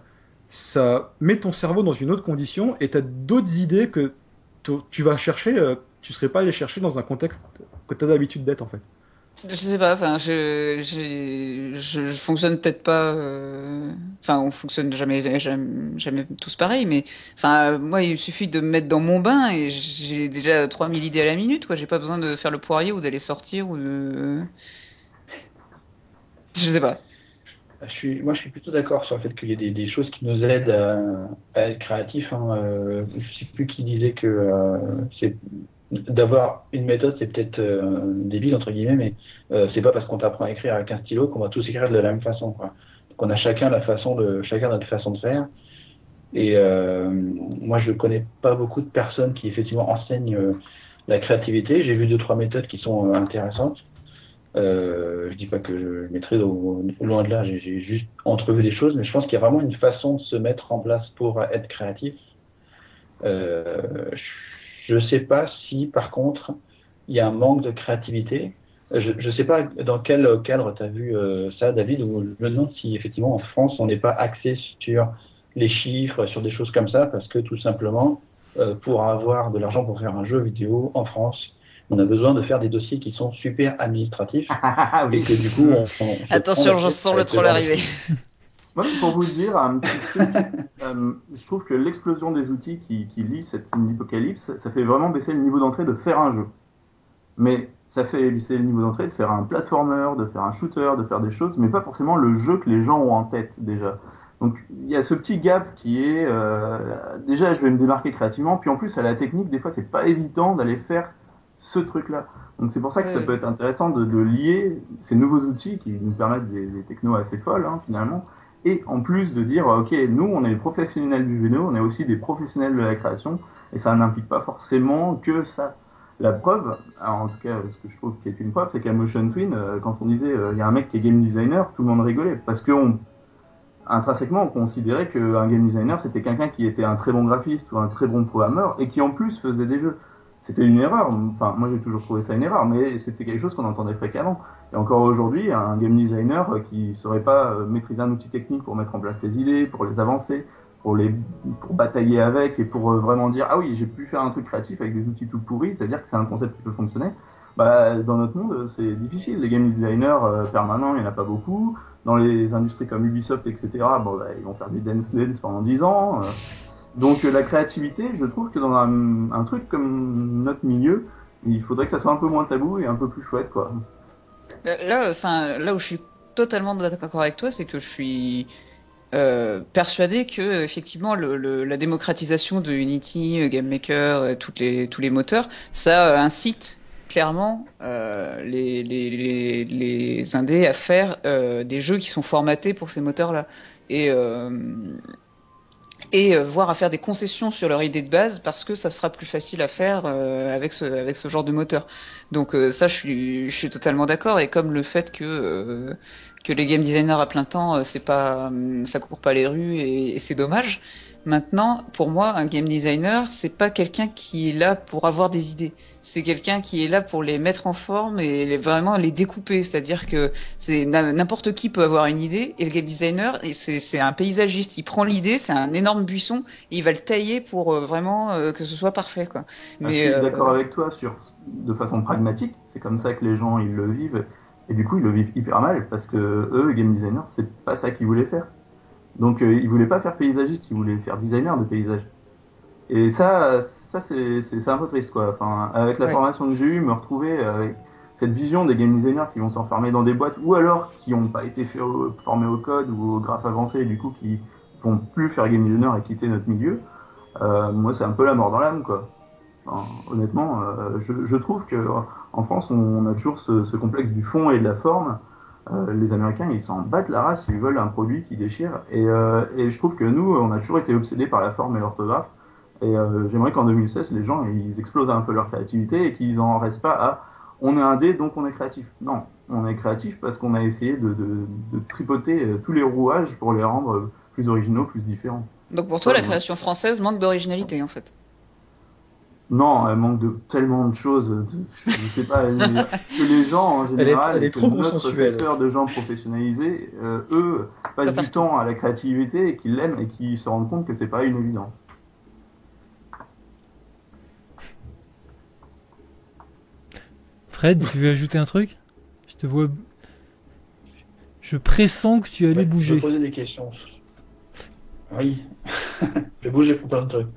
Speaker 3: ça met ton cerveau dans une autre condition et t'as d'autres idées que tu vas chercher, tu serais pas allé chercher dans un contexte que t'as d'habitude d'être en fait.
Speaker 2: Je sais pas, enfin, je fonctionne peut-être pas, enfin, on fonctionne jamais tous pareil, mais, enfin, moi, il suffit de me mettre dans mon bain et j'ai déjà 3000 idées à la minute, quoi. J'ai pas besoin de faire le poirier ou d'aller sortir ou de, je sais pas.
Speaker 5: Moi, je suis plutôt d'accord sur le fait qu'il y ait des choses qui nous aident à être créatifs. Hein. Je sais plus qui disait que c'est d'avoir une méthode, c'est peut-être débile entre guillemets, mais c'est pas parce qu'on t'apprend à écrire avec un stylo qu'on va tous écrire de la même façon, quoi. Donc on a chacun notre façon de faire. Et moi, je connais pas beaucoup de personnes qui effectivement enseignent la créativité. J'ai vu 2-3 méthodes qui sont intéressantes. Je dis pas que je maîtrise loin de là, j'ai juste entrevu des choses, mais je pense qu'il y a vraiment une façon de se mettre en place pour être créatif. Je sais pas si, par contre, il y a un manque de créativité. Je sais pas dans quel cadre tu as vu ça, David, ou je me demande si effectivement en France on n'est pas axé sur les chiffres, sur des choses comme ça, parce que tout simplement, pour avoir de l'argent pour faire un jeu vidéo en France, on a besoin de faire des dossiers qui sont super administratifs. Et que du coup,
Speaker 2: attention, je sens le troll arriver.
Speaker 4: Moi, pour vous dire un petit truc, je trouve que l'explosion des outils qui lie cette apocalypse, ça fait vraiment baisser le niveau d'entrée de faire un jeu. Mais ça fait baisser le niveau d'entrée de faire un platformer, de faire un shooter, de faire des choses, mais pas forcément le jeu que les gens ont en tête déjà. Donc il y a ce petit gap qui est déjà je vais me démarquer créativement, puis en plus à la technique, des fois c'est pas évident d'aller faire ce truc-là. Donc c'est pour ça que ça peut être intéressant de lier ces nouveaux outils qui nous permettent des technos assez folles hein, finalement, et en plus de dire ok, nous on est les professionnels du jeu vidéo, on est aussi des professionnels de la création, et ça n'implique pas forcément que ça. La preuve, en tout cas ce que je trouve qui est une preuve, c'est qu'à Motion Twin, quand on disait il y a un mec qui est game designer, tout le monde rigolait, parce que intrinsèquement on considérait qu'un game designer c'était quelqu'un qui était un très bon graphiste ou un très bon programmeur, et qui en plus faisait des jeux. C'était une erreur, enfin moi j'ai toujours trouvé ça une erreur, mais c'était quelque chose qu'on entendait fréquemment. Et encore aujourd'hui, un game designer qui saurait pas maîtriser un outil technique pour mettre en place ses idées, pour les avancer, pour batailler avec et pour vraiment dire ah oui j'ai pu faire un truc créatif avec des outils tout pourris, c'est-à-dire que c'est un concept qui peut fonctionner. Bah dans notre monde c'est difficile, les game designers permanents il y en a pas beaucoup. Dans les industries comme Ubisoft etc. Ils vont faire des dance pendant 10 ans. Donc la créativité, je trouve que dans un truc comme notre milieu, il faudrait que ça soit un peu moins tabou et un peu plus chouette, quoi.
Speaker 2: Là où je suis totalement d'accord avec toi, c'est que je suis persuadé que effectivement la démocratisation de Unity, GameMaker, tous les moteurs, ça incite clairement les indés à faire des jeux qui sont formatés pour ces moteurs-là. Et voire à faire des concessions sur leur idée de base parce que ça sera plus facile à faire avec ce genre de moteur. Donc ça je suis totalement d'accord, et comme le fait que les game designers à plein temps ça court pas les rues et c'est dommage. Maintenant, pour moi, un game designer, c'est pas quelqu'un qui est là pour avoir des idées. C'est quelqu'un qui est là pour les mettre en forme et vraiment les découper. C'est-à-dire que n'importe qui peut avoir une idée, et le game designer, c'est un paysagiste. Il prend l'idée, c'est un énorme buisson, et il va le tailler pour vraiment que ce soit parfait, quoi.
Speaker 4: Je suis d'accord avec toi de façon pragmatique. C'est comme ça que les gens ils le vivent, et du coup ils le vivent hyper mal parce que eux, game designers, c'est pas ça qu'ils voulaient faire. Donc ils voulaient pas faire paysagiste, ils voulaient faire designer de paysage. Et ça ça c'est un peu triste, quoi. Enfin, avec la
Speaker 2: Ouais.
Speaker 4: formation que j'ai eue, me retrouver avec cette vision des game designers qui vont s'enfermer dans des boîtes, ou alors qui n'ont pas été formés au code ou au graphe avancé, et du coup qui vont plus faire game designer et quitter notre milieu. Moi, c'est un peu la mort dans l'âme, quoi. Enfin, honnêtement, je trouve que en France, on a toujours ce complexe du fond et de la forme. Les Américains, ils s'en battent la race, ils veulent un produit qui déchire. Et je trouve que nous, on a toujours été obsédés par la forme et l'orthographe. Et j'aimerais qu'en 2016, les gens, ils explosent un peu leur créativité et qu'ils en restent pas à on est indé, donc on est créatif. Non, on est créatif parce qu'on a essayé de tripoter tous les rouages pour les rendre plus originaux, plus différents.
Speaker 2: Donc pour toi, la création française manque d'originalité, en fait.
Speaker 4: Non, elle manque de tellement de choses. Je sais pas, que les gens en général,
Speaker 3: elle est trop
Speaker 4: que notre
Speaker 3: consensuelle.
Speaker 4: secteur de gens professionnalisés, eux, passent du temps à la créativité et qu'ils l'aiment et qu'ils se rendent compte que c'est pas une évidence.
Speaker 1: Fred, tu veux ajouter un truc? Je te vois. Je pressens que tu allais
Speaker 5: Ouais, Je
Speaker 1: bouger.
Speaker 5: vais poser des questions. Oui, je vais bouger pour plein de trucs.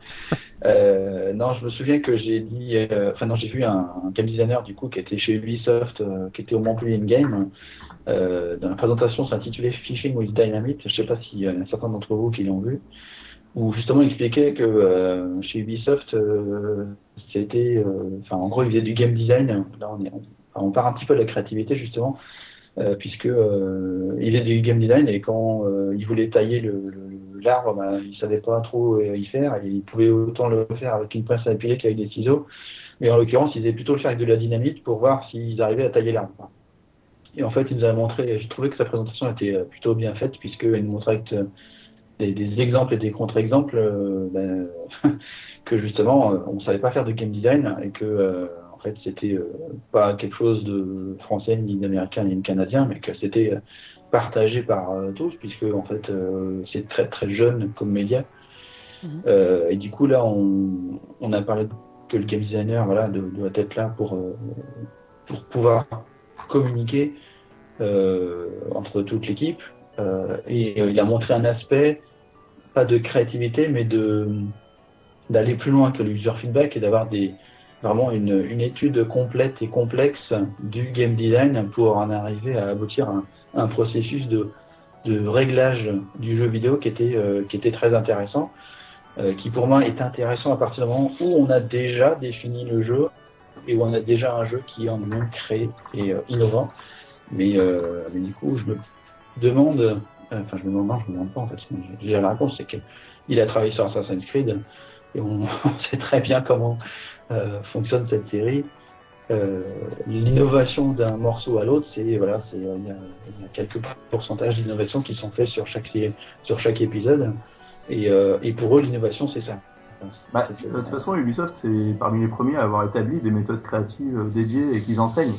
Speaker 5: Non, je me souviens que j'ai dit, non, j'ai vu un game designer du coup qui était chez Ubisoft, qui était au Montpellier Game. Dans la présentation, s'intitulait Fishing with Dynamite. Je sais pas s'il y a certains d'entre vous qui l'ont vu. Où justement il expliquait que chez Ubisoft, c'était, en gros, il faisait du game design. Là, on part un petit peu de la créativité justement, puisque il faisait du game design et quand il voulait tailler l'arbre, il savait pas trop y faire. Et il pouvait autant le faire avec une pince à épiler qu'avec des ciseaux. Mais en l'occurrence, il faisait plutôt le faire avec de la dynamite pour voir s'ils arrivaient à tailler l'arbre. Et en fait, il nous a montré. J'ai trouvé que sa présentation était plutôt bien faite puisqu'il nous montrait que des exemples et des contre-exemples que justement on savait pas faire de game design et que en fait c'était pas quelque chose de français ni d'américain ni de canadien mais que c'était partagé par tous puisque en fait c'est très très jeune comme média. Et du coup là on a parlé que le game designer doit être là pour pouvoir communiquer entre toute l'équipe et il a montré un aspect pas de créativité, mais d'aller plus loin que le user feedback et d'avoir vraiment une étude complète et complexe du game design pour en arriver à aboutir à un processus de réglage du jeu vidéo qui était très intéressant, qui pour moi est intéressant à partir du moment où on a déjà défini le jeu et où on a déjà un jeu qui est en lui-même créé et innovant. Mais du coup, je me demande je me demande pas en fait. J'ai la réponse, c'est qu'il a travaillé sur Assassin's Creed et on sait très bien comment fonctionne cette série. L'innovation d'un morceau à l'autre, il y a quelques pourcentages d'innovation qui sont faits sur chaque épisode et pour eux l'innovation c'est ça.
Speaker 4: De toute façon, Ubisoft c'est parmi les premiers à avoir établi des méthodes créatives dédiées et qu'ils enseignent.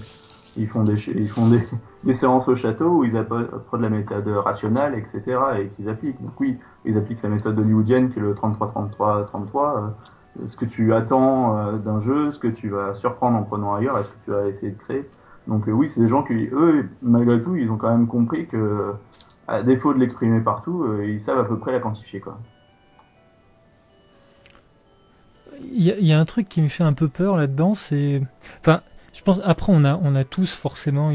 Speaker 4: Ils font des séances au château où ils apprennent de la méthode rationnelle, etc. et qu'ils appliquent. Donc oui, ils appliquent la méthode hollywoodienne qui est le 33-33-33. Ce que tu attends d'un jeu, ce que tu vas surprendre en prenant ailleurs, est-ce que tu vas essayer de créer. Donc oui, c'est des gens qui, eux, malgré tout, ils ont quand même compris que, à défaut de l'exprimer partout, ils savent à peu près la quantifier, quoi.
Speaker 1: Il y a un truc qui me fait un peu peur là-dedans, c'est... Je pense après on a tous forcément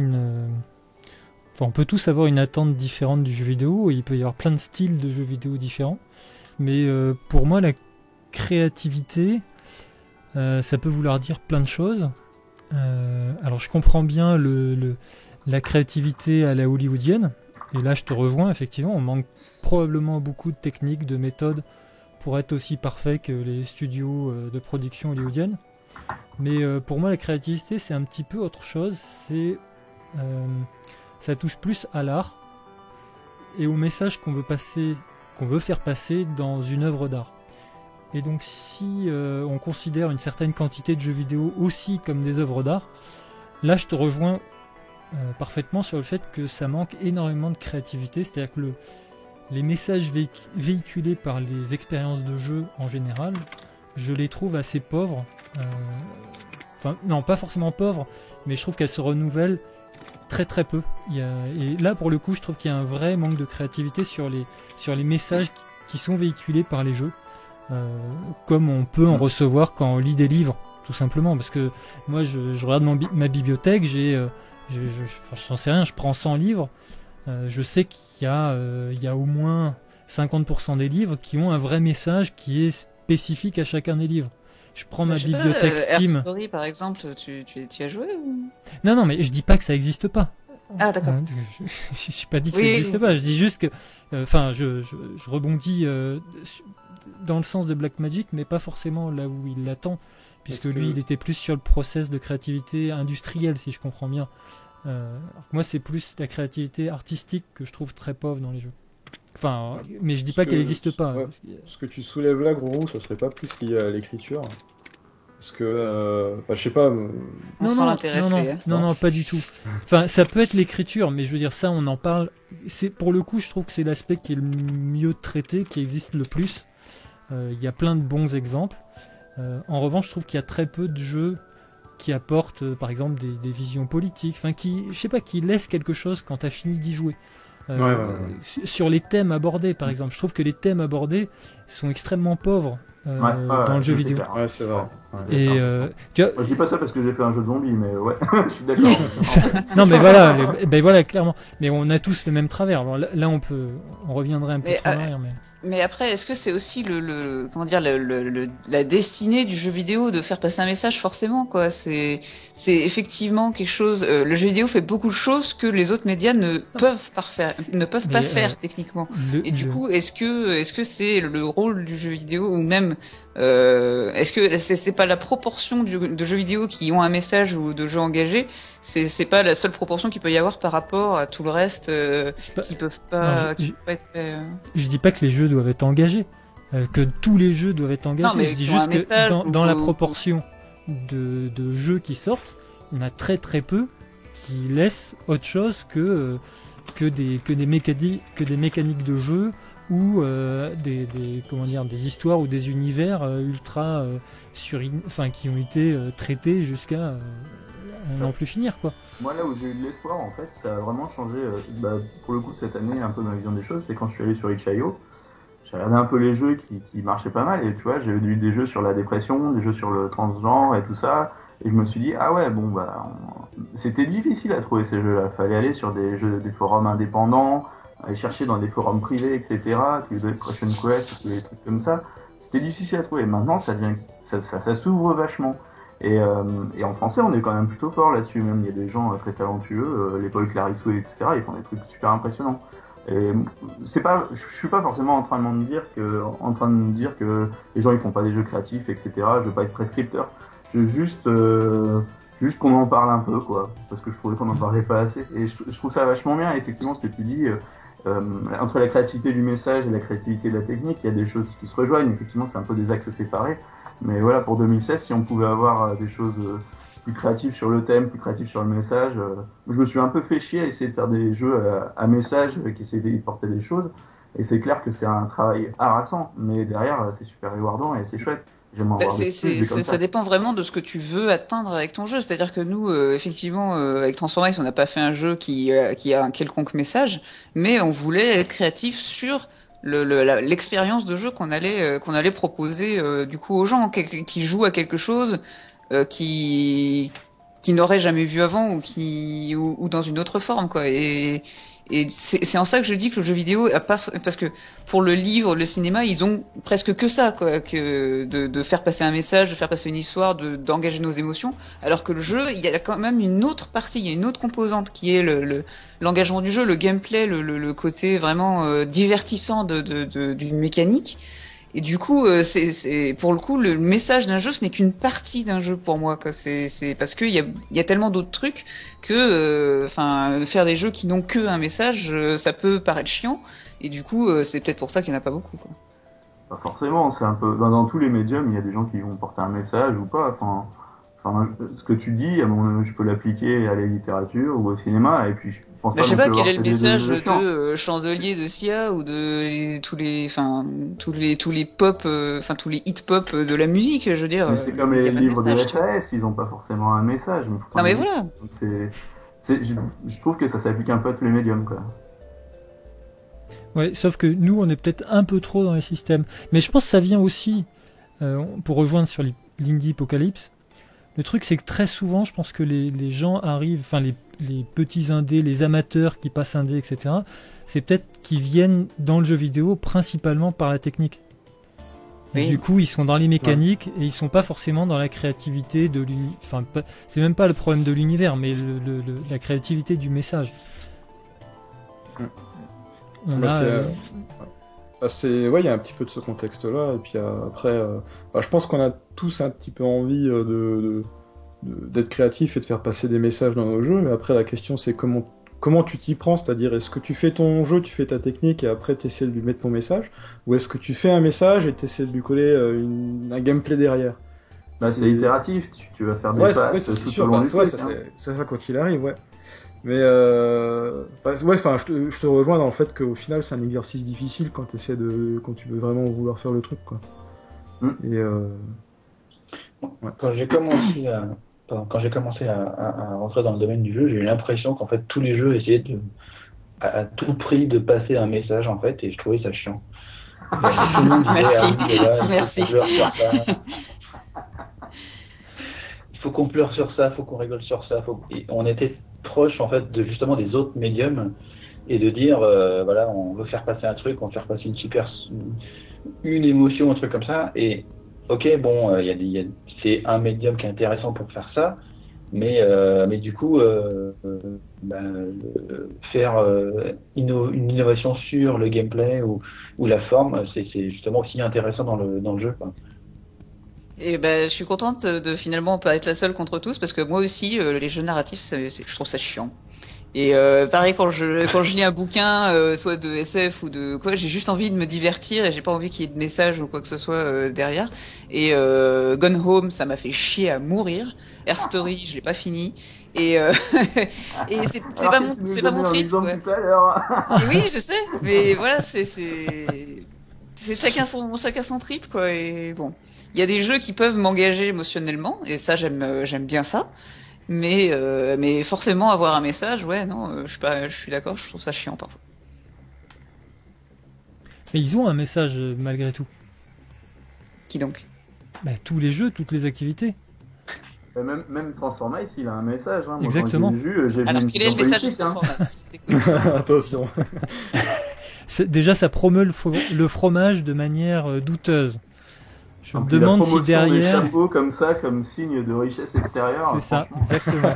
Speaker 1: on peut tous avoir une attente différente du jeu vidéo et il peut y avoir plein de styles de jeux vidéo différents. Mais pour moi la créativité ça peut vouloir dire plein de choses. Alors je comprends bien la créativité à la hollywoodienne et là je te rejoins effectivement, on manque probablement beaucoup de techniques, de méthodes pour être aussi parfait que les studios de production hollywoodiennes. Mais pour moi la créativité c'est un petit peu autre chose, ça touche plus à l'art et au message qu'on veut faire passer dans une œuvre d'art. Et donc si on considère une certaine quantité de jeux vidéo aussi comme des œuvres d'art, là je te rejoins parfaitement sur le fait que ça manque énormément de créativité, c'est-à-dire que les messages véhiculés par les expériences de jeu en général, je les trouve assez pauvres. Non, pas forcément pauvres, mais je trouve qu'elles se renouvellent très très peu. Et là, pour le coup, je trouve qu'il y a un vrai manque de créativité sur les messages qui sont véhiculés par les jeux. comme on peut en recevoir quand on lit des livres, tout simplement. Parce que moi, je regarde ma bibliothèque, j'en sais rien, je prends 100 livres, je sais qu'il y a au moins 50% des livres qui ont un vrai message qui est spécifique à chacun des livres. Je prends ma bibliothèque Steam.
Speaker 2: Air Story, par exemple, tu as joué ou...
Speaker 1: Non, mais je dis pas que ça existe pas.
Speaker 2: Ah, d'accord.
Speaker 1: Je suis pas dit que ça existe pas. Je dis juste que, je rebondis dans le sens de Blackmagic, mais pas forcément là où il l'attend, puisque lui, il était plus sur le process de créativité industrielle, si je comprends bien. Moi, c'est plus la créativité artistique que je trouve très pauvre dans les jeux. Enfin, mais je dis pas qu'elle n'existe pas.
Speaker 3: Ouais, ce que tu soulèves là, Gros, ça serait pas plus lié à l'écriture? Parce que, je sais pas.
Speaker 1: Non, pas du tout. Enfin, ça peut être l'écriture, mais je veux dire, ça, on en parle. Pour le coup, je trouve que c'est l'aspect qui est le mieux traité, qui existe le plus. Il y a plein de bons exemples. En revanche, je trouve qu'il y a très peu de jeux qui apportent, par exemple, des visions politiques, enfin, qui laissent quelque chose quand t'as fini d'y jouer. Sur les thèmes abordés, par exemple, je trouve que les thèmes abordés sont extrêmement pauvres dans le jeu vidéo.
Speaker 3: Ouais, c'est vrai. Ouais,
Speaker 1: et tu vois,
Speaker 4: je dis pas ça parce que j'ai fait un jeu de zombies, mais ouais, je suis d'accord.
Speaker 1: Non, mais voilà, clairement. Mais on a tous le même travers. Alors là, on reviendrait un peu trop en arrière,
Speaker 2: Mais après, est-ce que c'est aussi la destinée du jeu vidéo de faire passer un message forcément, quoi? C'est effectivement quelque chose. Le jeu vidéo fait beaucoup de choses que les autres médias ne peuvent pas faire techniquement. Du coup, est-ce que c'est le rôle du jeu vidéo, ou même est-ce que c'est pas la proportion de jeux vidéo qui ont un message ou de jeux engagés? C'est pas la seule proportion qu'il peut y avoir par rapport à tout le reste qui peuvent pas être fait.
Speaker 1: Je dis pas que les jeux doivent être engagés, que tous les jeux doivent être engagés.
Speaker 2: Non,
Speaker 1: je dis juste que dans la proportion de jeux qui sortent, on a très très peu qui laissent autre chose que des mécaniques de jeu, ou des histoires ou des univers ultra qui ont été traités jusqu'à n'en plus finir, quoi.
Speaker 4: Moi, là où j'ai eu de l'espoir, en fait, ça a vraiment changé, pour le coup, cette année, un peu ma vision des choses, c'est quand je suis allé sur itch.io, j'ai regardé un peu les jeux qui marchaient pas mal, et tu vois, j'ai eu des jeux sur la dépression, des jeux sur le transgenre et tout ça, et je me suis dit, ah ouais, bon, c'était difficile à trouver ces jeux-là, fallait aller sur des forums indépendants, aller chercher dans des forums privés, etc., qui doivent être Question Quest, des trucs comme ça. C'était difficile à trouver. Maintenant, ça s'ouvre vachement. Et en français, on est quand même plutôt fort là-dessus. Même, il y a des gens très talentueux, les Paul Clarissou, etc., ils font des trucs super impressionnants. Et je suis pas forcément en train de me dire que les gens ils font pas des jeux créatifs, etc. Je veux pas être prescripteur. Je veux juste qu'on en parle un peu, quoi, parce que je trouvais qu'on n'en parlait pas assez. Et je trouve ça vachement bien, effectivement, ce que tu dis. Entre la créativité du message et la créativité de la technique, il y a des choses qui se rejoignent. Effectivement, c'est un peu des axes séparés. Mais voilà, pour 2016, si on pouvait avoir des choses plus créatives sur le thème, plus créatives sur le message, je me suis un peu fait chier à essayer de faire des jeux à message qui essayaient d'y porter des choses. Et c'est clair que c'est un travail harassant, mais derrière, c'est super rewardant et c'est chouette.
Speaker 2: Ça dépend vraiment de ce que tu veux atteindre avec ton jeu. C'est-à-dire que nous, effectivement, avec Transformice, on n'a pas fait un jeu qui a un quelconque message, mais on voulait être créatif sur l'expérience de jeu qu'on allait proposer du coup aux gens qui jouent à quelque chose qui n'auraient jamais vu avant, ou dans une autre forme, quoi. Et c'est en ça que je dis que le jeu vidéo a pas, parce que pour le livre, le cinéma, ils ont presque que ça, quoi, que de faire passer un message, de faire passer une histoire, d'engager nos émotions. Alors que le jeu, il y a quand même une autre partie, il y a une autre composante qui est l'engagement du jeu, le gameplay, le côté vraiment divertissant d'une mécanique. Et du coup, c'est pour le coup, le message d'un jeu, ce n'est qu'une partie d'un jeu pour moi, quoi. C'est parce que il y a tellement d'autres trucs que, faire des jeux qui n'ont que un message, ça peut paraître chiant. Et du coup, c'est peut-être pour ça qu'il n'y en a pas beaucoup, quoi.
Speaker 4: Pas forcément, c'est un peu, dans tous les médiums, il y a des gens qui vont porter un message ou pas. Enfin, ce que tu dis, je peux l'appliquer à la littérature ou au cinéma, et puis je pense pas.
Speaker 2: Je sais pas quel est le message de Chandelier de Sia, ou de tous les pop, tous les hit pop de la musique, je veux dire.
Speaker 4: Mais c'est comme les livres de SAS, ils ont pas forcément un message.
Speaker 2: Non mais voilà.
Speaker 4: Je trouve que ça s'applique un peu à tous les médiums, quoi.
Speaker 1: Ouais, sauf que nous, on est peut-être un peu trop dans les systèmes. Mais je pense que ça vient aussi, pour rejoindre sur l'Indie Apocalypse, le truc c'est que très souvent, je pense que les gens arrivent, enfin les petits indés, les amateurs qui passent indés, etc., c'est peut-être qu'ils viennent dans le jeu vidéo principalement par la technique. Et
Speaker 2: Oui.
Speaker 1: du coup, ils sont dans les mécaniques et ils sont pas forcément dans la créativité de l'univers. Enfin, c'est même pas le problème de l'univers, mais la créativité du message. On
Speaker 3: Bah,
Speaker 1: a,
Speaker 3: ouais, il y a un petit peu de ce contexte-là, et puis après, je pense qu'on a tous un petit peu envie d'être créatif et de faire passer des messages dans nos jeux, mais après la question c'est comment tu t'y prends, c'est-à-dire est-ce que tu fais ton jeu, tu fais ta technique et après tu essaies de lui mettre ton message, ou est-ce que tu fais un message et tu essaies de lui coller un gameplay derrière?
Speaker 4: Bah, c'est itératif, tu vas faire des
Speaker 3: Ouais,
Speaker 4: passes
Speaker 3: c'est
Speaker 4: tout
Speaker 3: sûr,
Speaker 4: au long
Speaker 3: bah,
Speaker 4: du
Speaker 3: ouais,
Speaker 4: truc, hein.
Speaker 3: ça fait quoi qu'il arrive, ouais. Mais je te rejoins dans le fait qu'au final c'est un exercice difficile quand tu veux vraiment vouloir faire le truc, quoi. Et ouais.
Speaker 5: Quand j'ai commencé à rentrer dans le domaine du jeu, j'ai eu l'impression qu'en fait tous les jeux essayaient à tout prix de passer un message en fait, et je trouvais ça chiant. Tout le monde disait,
Speaker 2: Merci.
Speaker 5: Il faut qu'on pleure sur ça, il faut qu'on rigole sur ça. Et on était proche en fait justement des autres médiums et de dire voilà, on veut faire passer un truc, on veut faire passer une émotion, un truc comme ça. Et ok, bon, c'est un médium qui est intéressant pour faire ça, mais du coup faire une innovation sur le gameplay ou la forme, c'est justement aussi intéressant dans le jeu, quoi.
Speaker 2: Et ben, je suis contente de finalement pas être la seule contre tous, parce que moi aussi, les jeux narratifs, je trouve ça chiant. Et pareil, quand je lis un bouquin, soit de SF ou de quoi, j'ai juste envie de me divertir et j'ai pas envie qu'il y ait de message ou quoi que ce soit derrière. Et Gone Home, ça m'a fait chier à mourir. Air Story, je l'ai pas fini. Et et c'est pas mon trip, quoi.
Speaker 4: Tout à l'heure.
Speaker 2: Et oui, je sais, mais voilà, c'est chacun son trip, quoi. Et bon, il y a des jeux qui peuvent m'engager émotionnellement, et ça j'aime bien ça. Mais forcément avoir un message, ouais, non, je suis d'accord, je trouve ça chiant parfois.
Speaker 1: mais ils ont un message malgré tout.
Speaker 2: Qui donc?
Speaker 1: Bah, tous les jeux, toutes les activités.
Speaker 4: Même Transformice, il a un message. Hein. Moi,
Speaker 1: Exactement.
Speaker 4: j'ai vu
Speaker 2: Alors
Speaker 4: une
Speaker 2: quel est le
Speaker 4: vision
Speaker 2: message de
Speaker 4: politique, hein.
Speaker 2: Transformers?
Speaker 3: Attention.
Speaker 1: Déjà, ça promeut le fromage de manière douteuse. Je me
Speaker 4: Puis
Speaker 1: demande
Speaker 4: la
Speaker 1: si
Speaker 4: promotion
Speaker 1: derrière...
Speaker 4: des chapeaux comme ça, comme signe de richesse extérieure.
Speaker 1: C'est ça, exactement.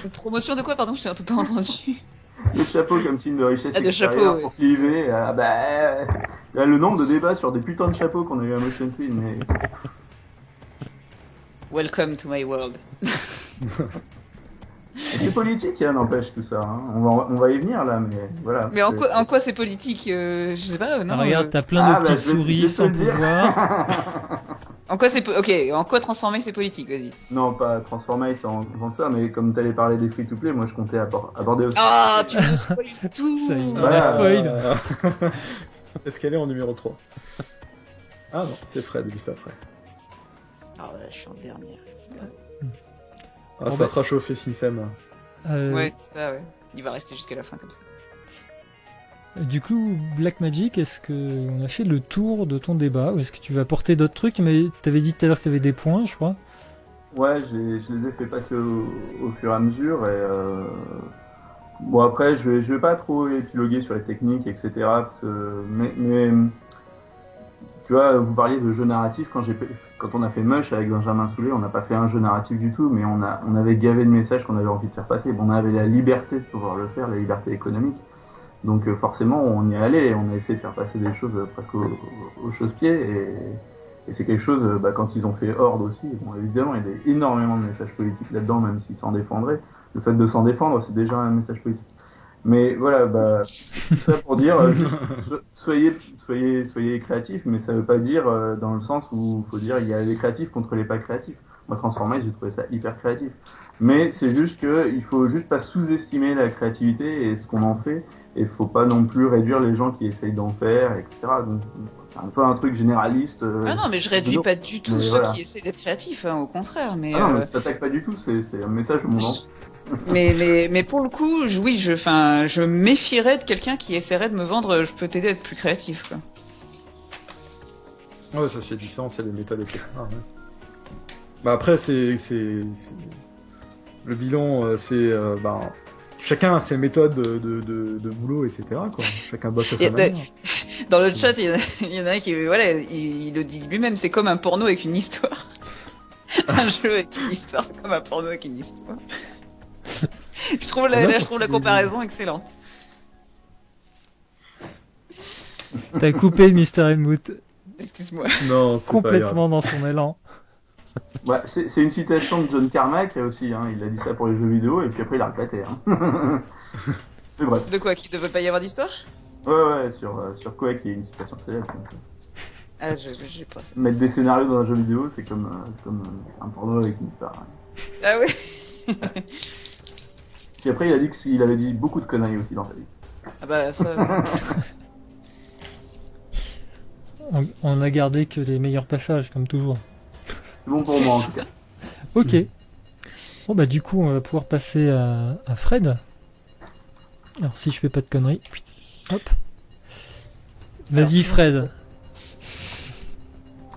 Speaker 2: Une promotion de quoi, pardon, je t'ai un peu pas entendu.
Speaker 4: Les chapeaux comme signe de richesse
Speaker 2: Ah, de
Speaker 4: extérieure
Speaker 2: chapeaux,
Speaker 4: pour cliver. Là, le nombre de débats sur des putains de chapeaux qu'on a eu à Motion Twin, mais...
Speaker 2: Welcome to my world.
Speaker 4: C'est politique, hein, n'empêche tout ça. Hein. On va y venir là, mais voilà.
Speaker 2: Mais en quoi c'est politique? Je sais pas, non.
Speaker 1: Regarde, t'as plein de petites
Speaker 4: je vais
Speaker 1: souris
Speaker 4: te
Speaker 1: sans
Speaker 4: le dire.
Speaker 1: pouvoir.
Speaker 2: En quoi ok, en quoi transformer c'est politique, vas-y.
Speaker 4: Non, pas Transformice en faisant ça, mais comme t'allais parler des free-to-play, moi je comptais aborder aussi.
Speaker 2: Ah, tu me spoil tout.
Speaker 1: Ça y est,
Speaker 4: Voilà.
Speaker 1: la spoil.
Speaker 3: Est-ce qu'elle est en numéro 3? Ah non, c'est Fred juste après.
Speaker 2: Ah ouais, je suis en dernière.
Speaker 3: Ah,
Speaker 1: Bon,
Speaker 3: ça
Speaker 1: bah-
Speaker 3: fera chauffer Sinsem.
Speaker 2: Ouais, c'est ça, ouais. Il va rester jusqu'à la fin comme ça.
Speaker 1: Du coup, Blackmagic, est-ce qu'on a fait le tour de ton débat ou est-ce que tu vas porter d'autres trucs? Mais t'avais dit tout à l'heure que t'avais des points, je crois.
Speaker 4: Ouais, je les ai fait passer au fur et à mesure et bon après je vais pas trop épiloguer sur les techniques etc. Mais tu vois, vous parliez de jeux narratifs quand on a fait Mush avec Benjamin Soulet, on n'a pas fait un jeu narratif du tout, mais on avait gavé de messages qu'on avait envie de faire passer. Bon, on avait la liberté de pouvoir le faire, la liberté économique. Donc forcément on y est allé, on a essayé de faire passer des choses presque au chausse-pied et c'est quelque chose, quand ils ont fait Horde aussi, bon évidemment il y a énormément de messages politiques là-dedans, même s'ils s'en défendraient. Le fait de s'en défendre, c'est déjà un message politique. Mais voilà, tout ça pour dire, juste, soyez créatifs, mais ça veut pas dire dans le sens où il faut dire il y a les créatifs contre les pas créatifs. Moi Transformice, j'ai trouvé ça hyper créatif. Mais c'est juste que il faut juste pas sous-estimer la créativité et ce qu'on en fait. Et faut pas non plus réduire les gens qui essayent d'en faire, etc. Donc c'est un peu un truc généraliste.
Speaker 2: Ah non, mais je réduis pas du tout
Speaker 4: Mais
Speaker 2: ceux
Speaker 4: voilà.
Speaker 2: qui essaient d'être créatifs, hein, au contraire. Mais,
Speaker 4: Ah non, mais ça t'attaque pas du tout, c'est un message au monde entier.
Speaker 2: Mais pour le coup, je me méfierais de quelqu'un qui essaierait de me vendre. Je peux t'aider à être plus créatif, quoi.
Speaker 3: Ouais, ça c'est différent, c'est les méthodes, etc. Ouais. Bah après, c'est le bilan, chacun a ses méthodes de boulot, etc. Quoi. Chacun bosse à sa manière.
Speaker 2: Dans le chat, il y en a un qui, voilà, il le dit lui-même, c'est comme un porno avec une histoire. Un jeu avec une histoire, c'est comme un porno avec une histoire. je trouve la comparaison excellente.
Speaker 1: T'as coupé Mr. Helmut.
Speaker 2: Excuse-moi.
Speaker 3: Non, c'est
Speaker 1: complètement dans son élan.
Speaker 4: Ouais, c'est une citation de John Carmack aussi, hein. Il a dit ça pour les jeux vidéo et puis après il a répété. Hein. Mais bref.
Speaker 2: De quoi, qu'il ne devait pas y avoir d'histoire?
Speaker 4: Ouais, sur Quake il y a une citation célèbre.
Speaker 2: Ah, j'ai pas ça.
Speaker 4: Mettre des scénarios dans un jeu vidéo, c'est comme un porno avec une histoire. Hein.
Speaker 2: Ah oui.
Speaker 4: Puis après il a dit qu'il avait dit beaucoup de conneries aussi dans sa vie.
Speaker 2: Ah bah ça...
Speaker 1: On a gardé que les meilleurs passages, comme toujours.
Speaker 4: C'est bon pour moi en tout cas.
Speaker 1: Ok. Bon bah du coup on va pouvoir passer à Fred. Alors si je fais pas de conneries. Hop. Vas-y Fred.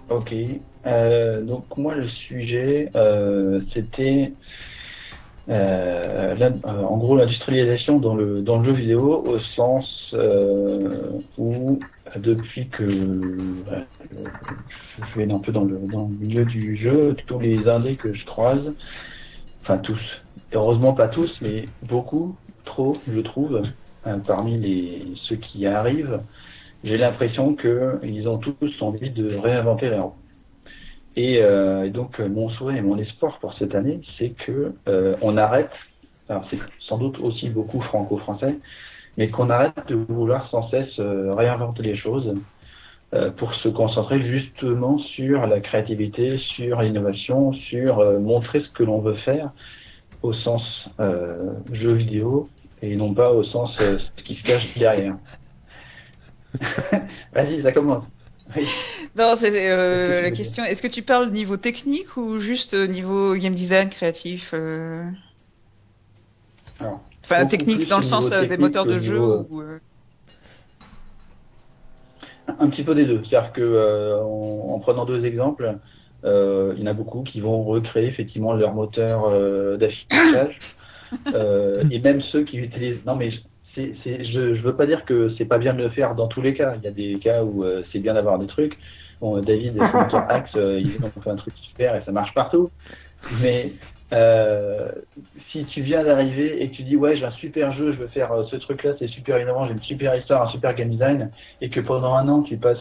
Speaker 5: Ok. Donc moi le sujet c'était en gros l'industrialisation dans le jeu vidéo au sens où depuis que je vais un peu dans le milieu du jeu, tous les indés que je croise, enfin tous, heureusement pas tous, mais beaucoup, trop, je trouve, parmi ceux qui arrivent, j'ai l'impression qu'ils ont tous envie de réinventer la roue. Et donc mon souhait et mon espoir pour cette année, c'est que on arrête, alors c'est sans doute aussi beaucoup franco-français, mais qu'on arrête de vouloir sans cesse réinventer les choses pour se concentrer justement sur la créativité, sur l'innovation, sur montrer ce que l'on veut faire au sens jeu vidéo et non pas au sens ce qui se cache derrière. Vas-y, ça commence. Oui.
Speaker 2: Non, c'est la question. Est-ce que tu parles niveau technique ou juste niveau game design créatif
Speaker 5: Alors,
Speaker 2: enfin, technique dans le sens des moteurs de jeu ou
Speaker 5: un petit peu des deux. C'est-à-dire que en prenant deux exemples, il y en a beaucoup qui vont recréer effectivement leur moteur d'affichage et même ceux qui utilisent. Non mais je veux pas dire que c'est pas bien de le faire dans tous les cas. Il y a des cas où c'est bien d'avoir des trucs. Bon, David, son moteur Axe, ils ont fait un truc super et ça marche partout. Mais si tu viens d'arriver et que tu dis ouais j'ai un super jeu, je veux faire ce truc-là, c'est super innovant, j'ai une super histoire, un super game design, et que pendant un an tu passes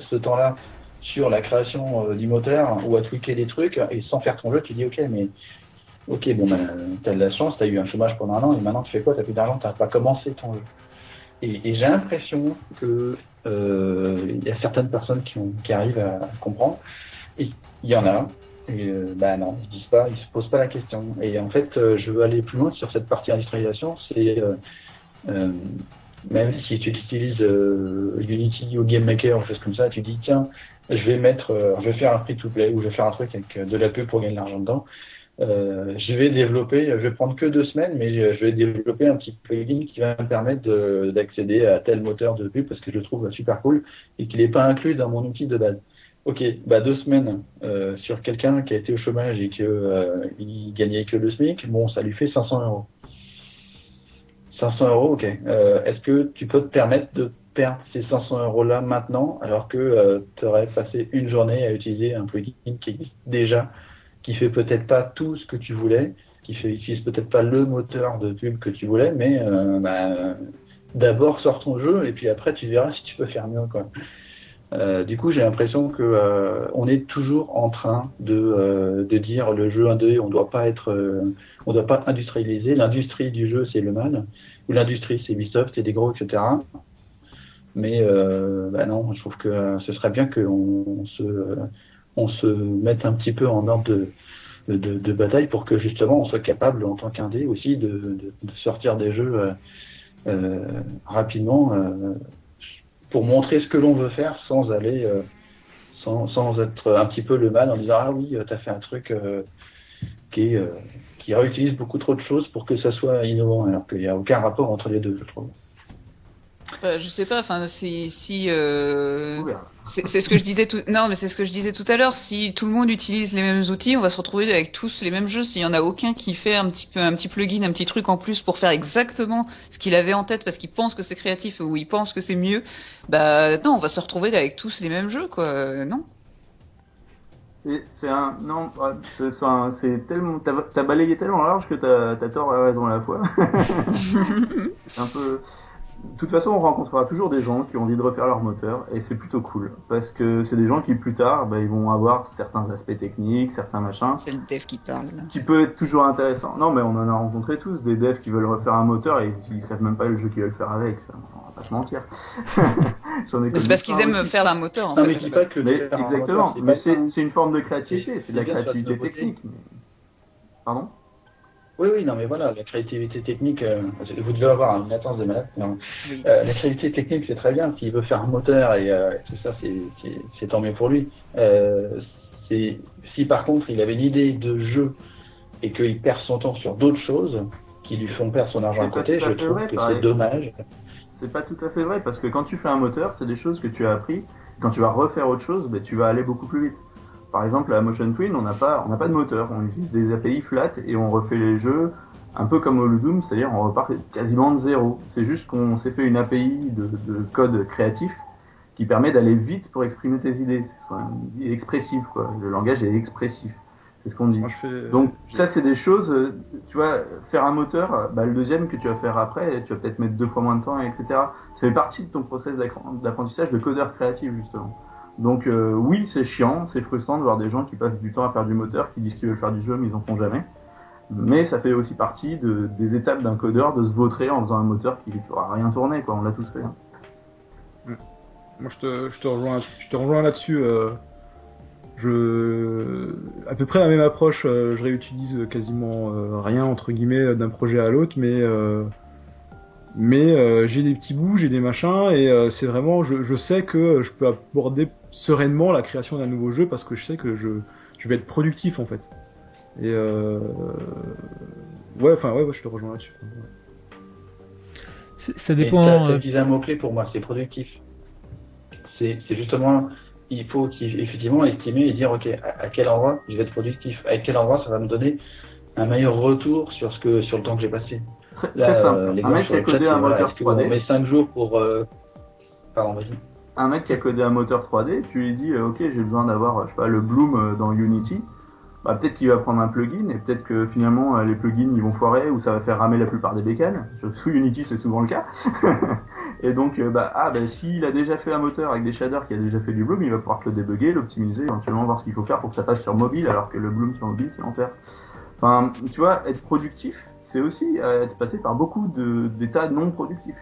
Speaker 5: ce temps-là sur la création du moteur ou à tweaker des trucs et sans faire ton jeu, tu dis ok bon t'as de la chance, t'as eu un chômage pendant un an et maintenant tu fais quoi? T'as plus d'argent, t'as pas commencé ton jeu. Et j'ai l'impression que il y a certaines personnes qui arrivent à comprendre, et il y en a. Et non, ils se posent pas la question. Et en fait, je veux aller plus loin sur cette partie industrialisation. C'est même si tu utilises Unity ou Game Maker ou choses comme ça, tu dis tiens, je vais faire un free-to-play ou je vais faire un truc avec de la pub pour gagner de l'argent dedans. Je vais prendre que 2 semaines, mais je vais développer un petit plugin qui va me permettre d'accéder à tel moteur de pub parce que je le trouve super cool et qu'il n'est pas inclus dans mon outil de base. Ok, 2 semaines sur quelqu'un qui a été au chômage et il gagnait que le SMIC, bon, ça lui fait 500 €. 500 €, ok. Est-ce que tu peux te permettre de perdre ces 500 € là maintenant, alors que tu aurais passé une journée à utiliser un plugin qui existe déjà, qui fait peut-être pas tout ce que tu voulais, qui utilise peut-être pas le moteur de pub que tu voulais, mais d'abord sors ton jeu et puis après tu verras si tu peux faire mieux, quoi. Du coup, j'ai l'impression que on est toujours en train de dire le jeu 1D, on doit pas industrialiser. L'industrie du jeu, c'est le mal, ou l'industrie, c'est Ubisoft, c'est des gros, etc. Mais non, je trouve que ce serait bien qu'on se mette un petit peu en ordre de bataille pour que justement on soit capable en tant qu'indé aussi de sortir des jeux rapidement. Pour montrer ce que l'on veut faire sans aller sans être un petit peu le mal en disant ah oui t'as fait un truc qui qu'ils réutilisent beaucoup trop de choses pour que ça soit innovant, alors qu'il n'y a aucun rapport entre les deux, je trouve.
Speaker 2: Je sais pas, enfin, c'est ce que je disais non, mais c'est ce que je disais tout à l'heure. Si tout le monde utilise les mêmes outils, on va se retrouver avec tous les mêmes jeux. S'il y en a aucun qui fait un petit plugin, un petit truc en plus pour faire exactement ce qu'il avait en tête parce qu'il pense que c'est créatif ou il pense que c'est mieux, bah, non, on va se retrouver avec tous les mêmes jeux, quoi, non?
Speaker 4: Non, c'est tellement, t'as balayé tellement large que t'as tort et raison à la fois. C'est un peu. De toute façon, on rencontrera toujours des gens qui ont envie de refaire leur moteur et c'est plutôt cool parce que c'est des gens qui plus tard, ils vont avoir certains aspects techniques, certains machins.
Speaker 2: C'est le dev qui parle. Là.
Speaker 4: Qui peut être toujours intéressant. Non, mais on en a rencontré tous des devs qui veulent refaire un moteur et ils savent même pas le jeu qu'ils veulent faire avec. Ça, on va pas se mentir.
Speaker 2: C'est parce qu'ils aiment faire un moteur. En
Speaker 5: non,
Speaker 2: fait,
Speaker 5: mais je dis pas que
Speaker 4: exactement. Mais c'est une forme de créativité, c'est de la créativité technique. Pardon?
Speaker 5: Oui, non, mais voilà, la créativité technique, vous devez avoir une attente de malade. Oui. La créativité technique, c'est très bien. S'il veut faire un moteur et tout ça, c'est tant mieux pour lui. Si par contre, il avait une idée de jeu et qu'il perd son temps sur d'autres choses qui lui font perdre son argent à côté, je trouve que c'est dommage.
Speaker 4: C'est pas tout à fait vrai, parce que quand tu fais un moteur, c'est des choses que tu as appris. Quand tu vas refaire autre chose, tu vas aller beaucoup plus vite. Par exemple, à Motion Twin, on n'a pas de moteur, on utilise des API flat et on refait les jeux un peu comme au Ludum, c'est-à-dire on repart quasiment de zéro. C'est juste qu'on s'est fait une API de code créatif qui permet d'aller vite pour exprimer tes idées. C'est expressif, quoi. Le langage est expressif. C'est ce qu'on dit. Donc ça, c'est des choses, tu vois, faire un moteur, le deuxième que tu vas faire après, tu vas peut-être mettre 2 fois moins de temps, etc. Ça fait partie de ton process d'apprentissage de codeur créatif, justement. Donc oui, c'est chiant, c'est frustrant de voir des gens qui passent du temps à faire du moteur, qui disent qu'ils veulent faire du jeu, mais ils en font jamais. Mais ça fait aussi partie des étapes d'un codeur de se vautrer en faisant un moteur qui ne fera rien tourner, quoi. On l'a tous fait. Hein.
Speaker 3: Moi, je te rejoins là-dessus. À peu près la même approche. Je réutilise quasiment rien entre guillemets d'un projet à l'autre, mais j'ai des petits bouts, j'ai des machins, et c'est vraiment, je sais que je peux aborder sereinement la création d'un nouveau jeu parce que je sais que je vais être productif en fait. Et ouais, je te rejoins là-dessus.
Speaker 1: Ça dépend.
Speaker 5: Tu as utilisé un mot-clé pour moi, c'est productif. C'est justement, il faut effectivement estimer et dire, ok, à quel endroit je vais être productif, à quel endroit ça va me donner un meilleur retour sur le temps que j'ai passé.
Speaker 4: Très simple. Un mec qui a codé un moteur 3D.
Speaker 5: On met 5 jours pour. Pardon, vas-y.
Speaker 4: Un mec qui a codé un moteur 3D, tu lui dis, ok, j'ai besoin d'avoir, je sais pas, le Bloom dans Unity. Peut-être qu'il va prendre un plugin et peut-être que finalement les plugins ils vont foirer ou ça va faire ramer la plupart des bécanes. Sous Unity c'est souvent le cas. Et donc s'il a déjà fait un moteur avec des shaders qui a déjà fait du Bloom, il va pouvoir te le débugger, l'optimiser, éventuellement voir ce qu'il faut faire pour que ça passe sur mobile alors que le Bloom sur mobile c'est l'enfer. Enfin, tu vois, être productif, c'est aussi être passé par beaucoup d'états non productifs.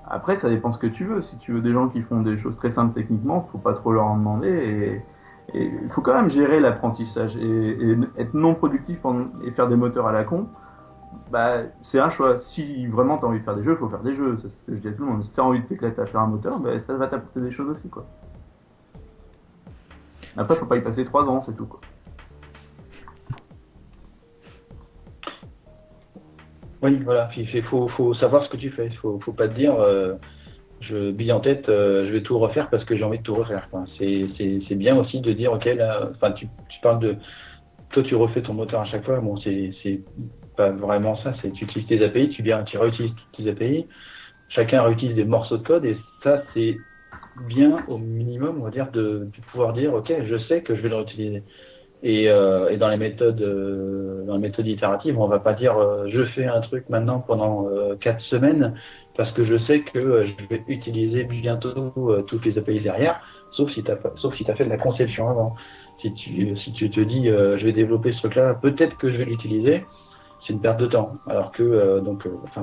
Speaker 4: Après, ça dépend ce que tu veux. Si tu veux des gens qui font des choses très simples techniquement, faut pas trop leur en demander et il faut quand même gérer l'apprentissage et être non productif et faire des moteurs à la con, c'est un choix. Si vraiment t'as envie de faire des jeux, faut faire des jeux. C'est ce que je dis à tout le monde. Si t'as envie de t'éclater à faire un moteur, ça va t'apporter des choses aussi, quoi. Après, faut pas y passer 3 ans, c'est tout, quoi.
Speaker 5: Oui, voilà. Il faut savoir ce que tu fais. Faut pas te dire, je bille en tête, je vais tout refaire parce que j'ai envie de tout refaire. Enfin, c'est bien aussi de dire, ok, là, enfin, tu parles de, toi, tu refais ton moteur à chaque fois. Bon, c'est pas vraiment ça. C'est, tu utilises tes API, tu réutilises tes API. Chacun réutilise des morceaux de code et ça, c'est bien au minimum, on va dire, de pouvoir dire, ok, je sais que je vais le réutiliser. Et dans les méthodes itératives, on va pas dire je fais un truc maintenant pendant 4 semaines parce que je sais que je vais utiliser bientôt toutes les API derrière, sauf si t'as fait de la conception avant. Si tu te dis je vais développer ce truc-là, peut-être que je vais l'utiliser, c'est une perte de temps. Alors que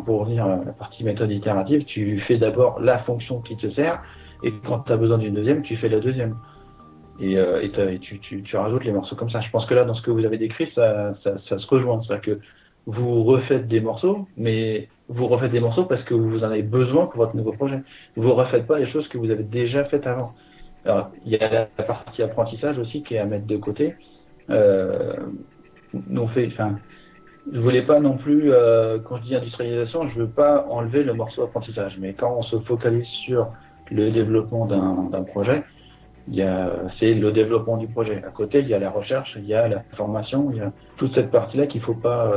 Speaker 5: pour revenir à la partie méthode itérative, tu fais d'abord la fonction qui te sert et quand tu as besoin d'une deuxième, tu fais la deuxième. Et tu rajoutes les morceaux comme ça. Je pense que là, dans ce que vous avez décrit, ça se rejoint. C'est-à-dire que vous refaites des morceaux, mais vous refaites des morceaux parce que vous en avez besoin pour votre nouveau projet. Vous refaites pas les choses que vous avez déjà faites avant. Alors, il y a la partie apprentissage aussi qui est à mettre de côté. je voulais pas non plus, quand je dis industrialisation, je veux pas enlever le morceau apprentissage. Mais quand on se focalise sur le développement d'un projet, c'est le développement du projet. À côté, il y a la recherche, il y a la formation, il y a toute cette partie-là qu'il faut pas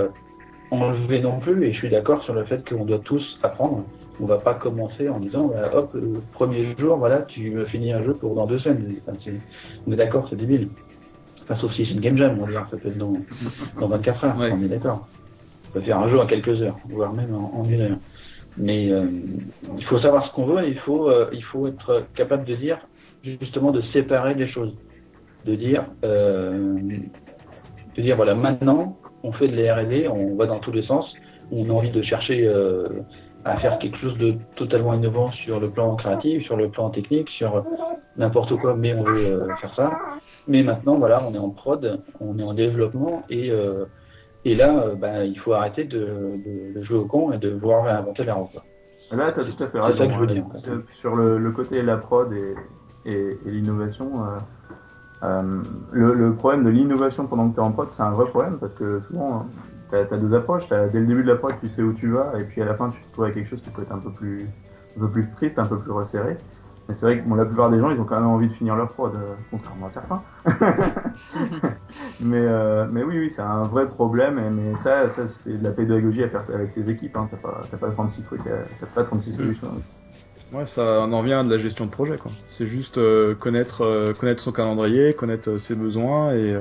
Speaker 5: enlever non plus. Et je suis d'accord sur le fait qu'on doit tous apprendre. On va pas commencer en disant, hop, le premier jour, voilà, tu me finis un jeu pour dans 2 semaines. Enfin, on est d'accord, c'est débile. Enfin, sauf si c'est une game jam, on va dire, ça peut être dans 24 heures, on est d'accord. On peut faire un jeu en quelques heures, voire même en 1 heure. Mais il faut savoir ce qu'on veut et il faut être capable de dire, justement, de séparer les choses. De dire voilà, maintenant, on fait de la R&D, on va dans tous les sens, on a envie de chercher à faire quelque chose de totalement innovant sur le plan créatif, sur le plan technique, sur n'importe quoi, mais on veut faire ça. Mais maintenant, voilà, on est en prod, on est en développement, et là, il faut arrêter de jouer au con et de vouloir réinventer la roue.
Speaker 4: Là, tu as tout à fait raison.
Speaker 5: C'est ça que je veux dire.
Speaker 4: Sur le côté de la prod et l'innovation, le problème de l'innovation pendant que tu es en prod, c'est un vrai problème, parce que souvent, tu as 2 approches. Dès le début de la prod, tu sais où tu vas, et puis à la fin, tu te retrouves avec quelque chose qui peut être un peu plus triste, un peu plus resserré. Mais c'est vrai que la plupart des gens, ils ont quand même envie de finir leur prod, contrairement à certains. mais oui, c'est un vrai problème. Mais ça c'est de la pédagogie à faire avec tes équipes. Hein. T'as pas 36 trucs, t'as pas 36 solutions.
Speaker 3: Ouais, ça en revient à de la gestion de projet, quoi. C'est juste connaître son calendrier, connaître ses besoins et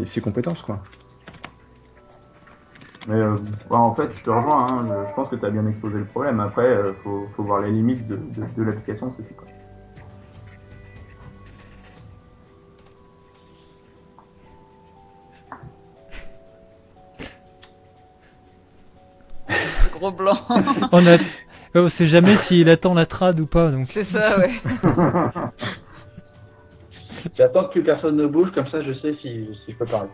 Speaker 3: ses compétences, quoi.
Speaker 4: Mais en fait, je te rejoins. Hein. Je pense que tu as bien exposé le problème. Après, faut voir les limites de l'application, c'est tout, quoi.
Speaker 2: Ce gros blanc.
Speaker 1: On sait jamais s'il attend la trad ou pas, donc.
Speaker 2: C'est ça, ouais.
Speaker 5: J'attends que plus personne ne bouge, comme ça je sais si je peux parler.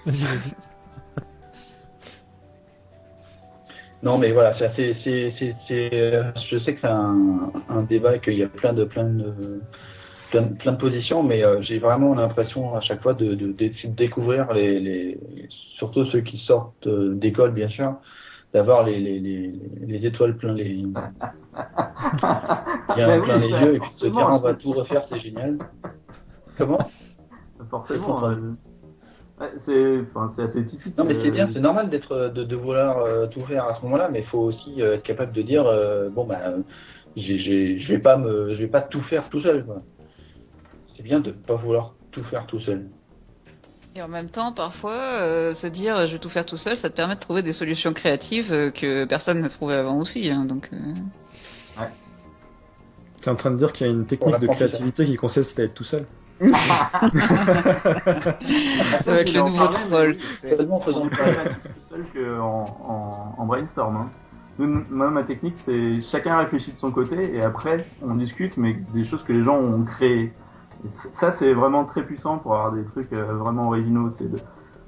Speaker 1: Vas-y.
Speaker 5: Non, mais voilà, je sais que c'est un débat et qu'il y a plein de positions, mais j'ai vraiment l'impression à chaque fois de découvrir surtout ceux qui sortent d'école, bien sûr, d'avoir les étoiles plein les yeux et puis de se dire on va tout refaire, c'est génial. Comment?
Speaker 4: Forcément. C'est assez typique.
Speaker 5: Non, mais c'est bien, c'est normal de vouloir tout faire à ce moment-là, mais il faut aussi être capable de dire je vais pas tout faire tout seul, quoi. C'est bien de pas vouloir tout faire tout seul.
Speaker 2: Et en même temps, parfois, se dire je vais tout faire tout seul, ça te permet de trouver des solutions créatives que personne n'a trouvées avant aussi. Hein, donc.
Speaker 3: Ouais. T'es en train de dire qu'il y a une technique de créativité qui consiste à être tout seul.
Speaker 2: Ça va être le nouveau troll.
Speaker 4: C'est tellement faisant tout seul qu'en brainstorm. Hein. Moi, ma technique, c'est chacun réfléchit de son côté et après on discute, mais des choses que les gens ont créées. Et ça, c'est vraiment très puissant pour avoir des trucs vraiment originaux.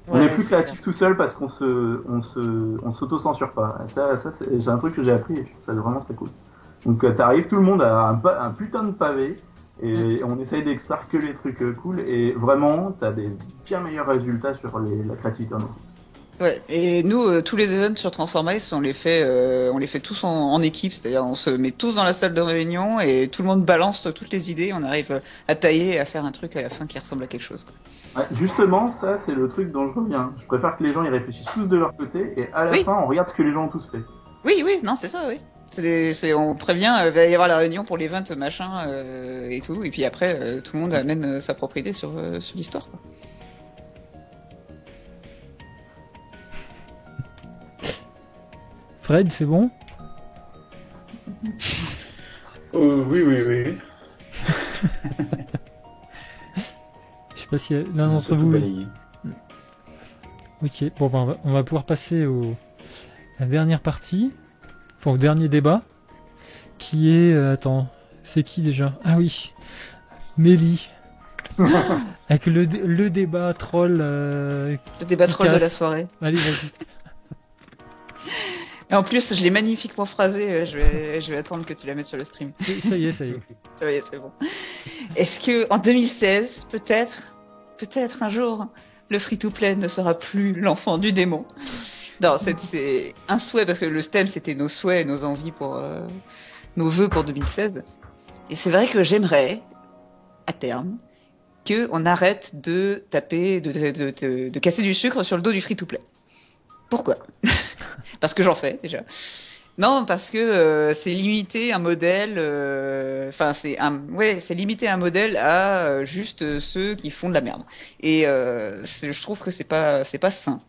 Speaker 4: On est plus créatif tout seul parce qu'on s'auto-censure pas. Ça c'est un truc que j'ai appris et je trouve ça vraiment très cool. Donc t'arrives, tout le monde a un putain de pavé. Et on essaye d'extraire que les trucs cool et vraiment t'as des bien meilleurs résultats sur la créativité.
Speaker 2: Ouais, et nous tous les events sur Transformice on les fait tous en équipe, c'est-à-dire on se met tous dans la salle de réunion et tout le monde balance toutes les idées, on arrive à tailler et à faire un truc à la fin qui ressemble à quelque chose, quoi.
Speaker 4: Ouais, justement ça c'est le truc dont je reviens. Je préfère que les gens y réfléchissent tous de leur côté et à la fin on regarde ce que les gens ont tous fait.
Speaker 2: Oui, non c'est ça, oui. On prévient, il va y avoir la réunion pour l'event machin et tout, et puis après tout le monde amène sa propre idée sur l'histoire, quoi.
Speaker 1: Fred, c'est bon?
Speaker 5: Oui.
Speaker 1: Je sais pas si l'un d'entre vous. Ok, bon, on va pouvoir passer à la dernière partie. Enfin, au dernier débat, qui est... attends, c'est qui déjà? Ah oui, Mélie. Avec le débat troll... le
Speaker 2: débat troll de la soirée.
Speaker 1: Allez, vas-y.
Speaker 2: Et en plus, je l'ai magnifiquement phrasé, je vais attendre que tu la mettes sur le stream.
Speaker 1: Ça y est.
Speaker 2: Ça y est, c'est bon. Est-ce que en 2016, peut-être un jour, le free-to-play ne sera plus l'enfant du démon. Non, c'est un souhait, parce que le thème, c'était nos souhaits et nos envies pour nos vœux pour 2016. Et c'est vrai que j'aimerais, à terme, qu'on arrête de taper, de casser du sucre sur le dos du free-to-play. Pourquoi? Parce que j'en fais, déjà. Non, parce que c'est limiter un modèle. C'est limiter un modèle à juste ceux qui font de la merde. Et je trouve que c'est pas sain.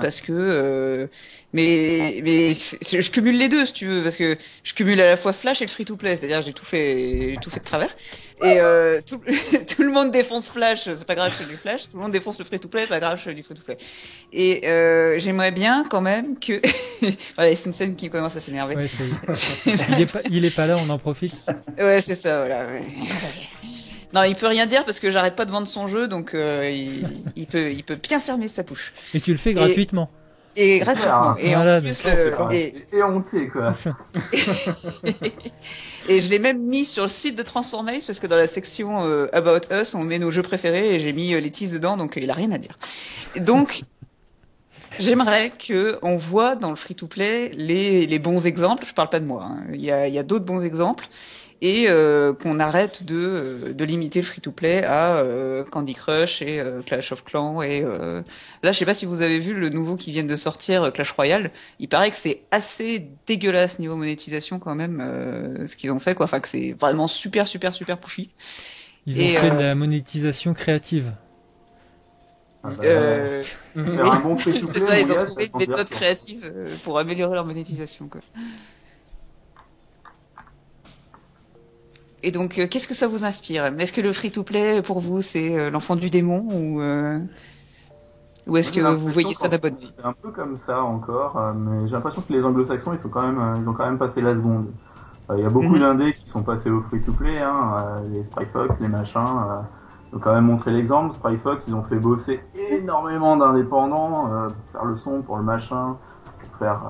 Speaker 2: Parce que je cumule les deux, si tu veux, parce que je cumule à la fois Flash et le free-to-play, c'est-à-dire j'ai tout fait de travers. Et tout le monde défonce Flash, c'est pas grave, je fais du Flash. Tout le monde défonce le free-to-play, pas grave, je fais du free-to-play. Et j'aimerais bien quand même que voilà, c'est une scène qui commence à s'énerver.
Speaker 1: Ouais, il est pas là, on en profite.
Speaker 2: Ouais, c'est ça, voilà. Ouais. Non, il peut rien dire parce que j'arrête pas de vendre son jeu, donc il peut bien fermer sa bouche.
Speaker 1: Et tu le fais gratuitement.
Speaker 2: Et gratuitement. Et
Speaker 1: voilà,
Speaker 2: en plus,
Speaker 4: et honté, quoi.
Speaker 2: Et je l'ai même mis sur le site de Transformice parce que dans la section About Us, on met nos jeux préférés et j'ai mis les teas dedans, donc il a rien à dire. Et donc, j'aimerais que on voit dans le free-to-play les bons exemples. Je parle pas de moi. Hein. Il y a d'autres bons exemples. Et qu'on arrête de limiter le free-to-play à Candy Crush et Clash of Clans et là je sais pas si vous avez vu le nouveau qui vient de sortir, Clash Royale. Il paraît que c'est assez dégueulasse niveau monétisation quand même ce qu'ils ont fait, quoi. Enfin que c'est vraiment super pushy.
Speaker 1: Ils ont fait de la monétisation créative.
Speaker 4: Un bon free-to-play,
Speaker 2: c'est ça, ils ont trouvé une méthode créative pour améliorer leur monétisation, quoi. Et donc, qu'est-ce que ça vous inspire? Est-ce que le free-to-play, pour vous, c'est l'enfant du démon ou est-ce que vous voyez ça d'un bon œil?
Speaker 4: C'est un peu comme ça encore, mais j'ai l'impression que les anglo-saxons, ils ont quand même passé la seconde. Il y a beaucoup d'indés qui sont passés au free-to-play, hein, les Spryfox, les machins, ils ont quand même montré l'exemple. Spryfox, ils ont fait bosser énormément d'indépendants pour faire le son, pour le machin, pour faire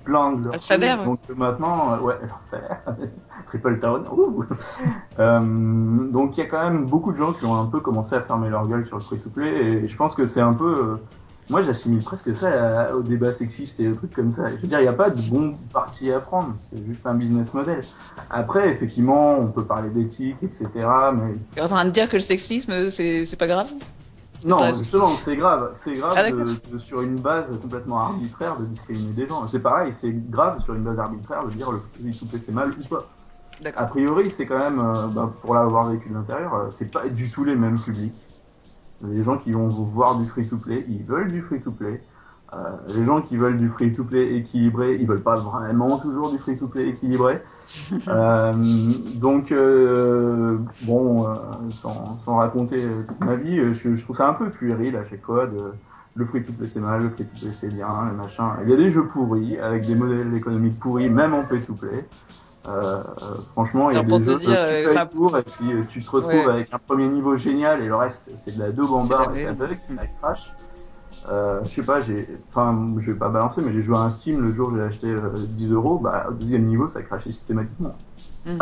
Speaker 4: plein de leurs trucs. Donc maintenant, Triple Town. Donc il y a quand même beaucoup de gens qui ont un peu commencé à fermer leur gueule sur le free-to-play et je pense que c'est un peu... moi j'assimile presque ça au débat sexiste et aux trucs comme ça. Je veux dire, il n'y a pas de bon parti à prendre, c'est juste un business model. Après, effectivement, on peut parler d'éthique, etc. Mais...
Speaker 2: Tu es en train de dire que le sexisme, c'est pas grave?
Speaker 4: Non, justement, c'est grave. C'est grave sur une base complètement arbitraire de discriminer des gens. C'est pareil, c'est grave sur une base arbitraire de dire le free-to-play c'est mal ou pas. A priori, c'est quand même, pour l'avoir vécu de l'intérieur, c'est pas du tout les mêmes publics. Les gens qui vont voir du free-to-play, ils veulent du free-to-play. Les gens qui veulent du free-to-play équilibré, ils veulent pas vraiment toujours du free-to-play équilibré. Donc, sans raconter toute ma vie, je trouve ça un peu puéril à chaque fois le free-to-play c'est mal, le free-to-play c'est bien, le machin. Il y a des jeux pourris, avec des modèles économiques pourris, même en pay-to-play. Franchement, il y a des jeux que tu payes pour et puis tu te retrouves avec un premier niveau génial et le reste c'est de la daube en barre et ça bug, ça crash. Je sais pas, je vais pas balancer, mais j'ai joué à un Steam le jour où j'ai acheté 10€, au deuxième niveau ça crachait systématiquement. D'une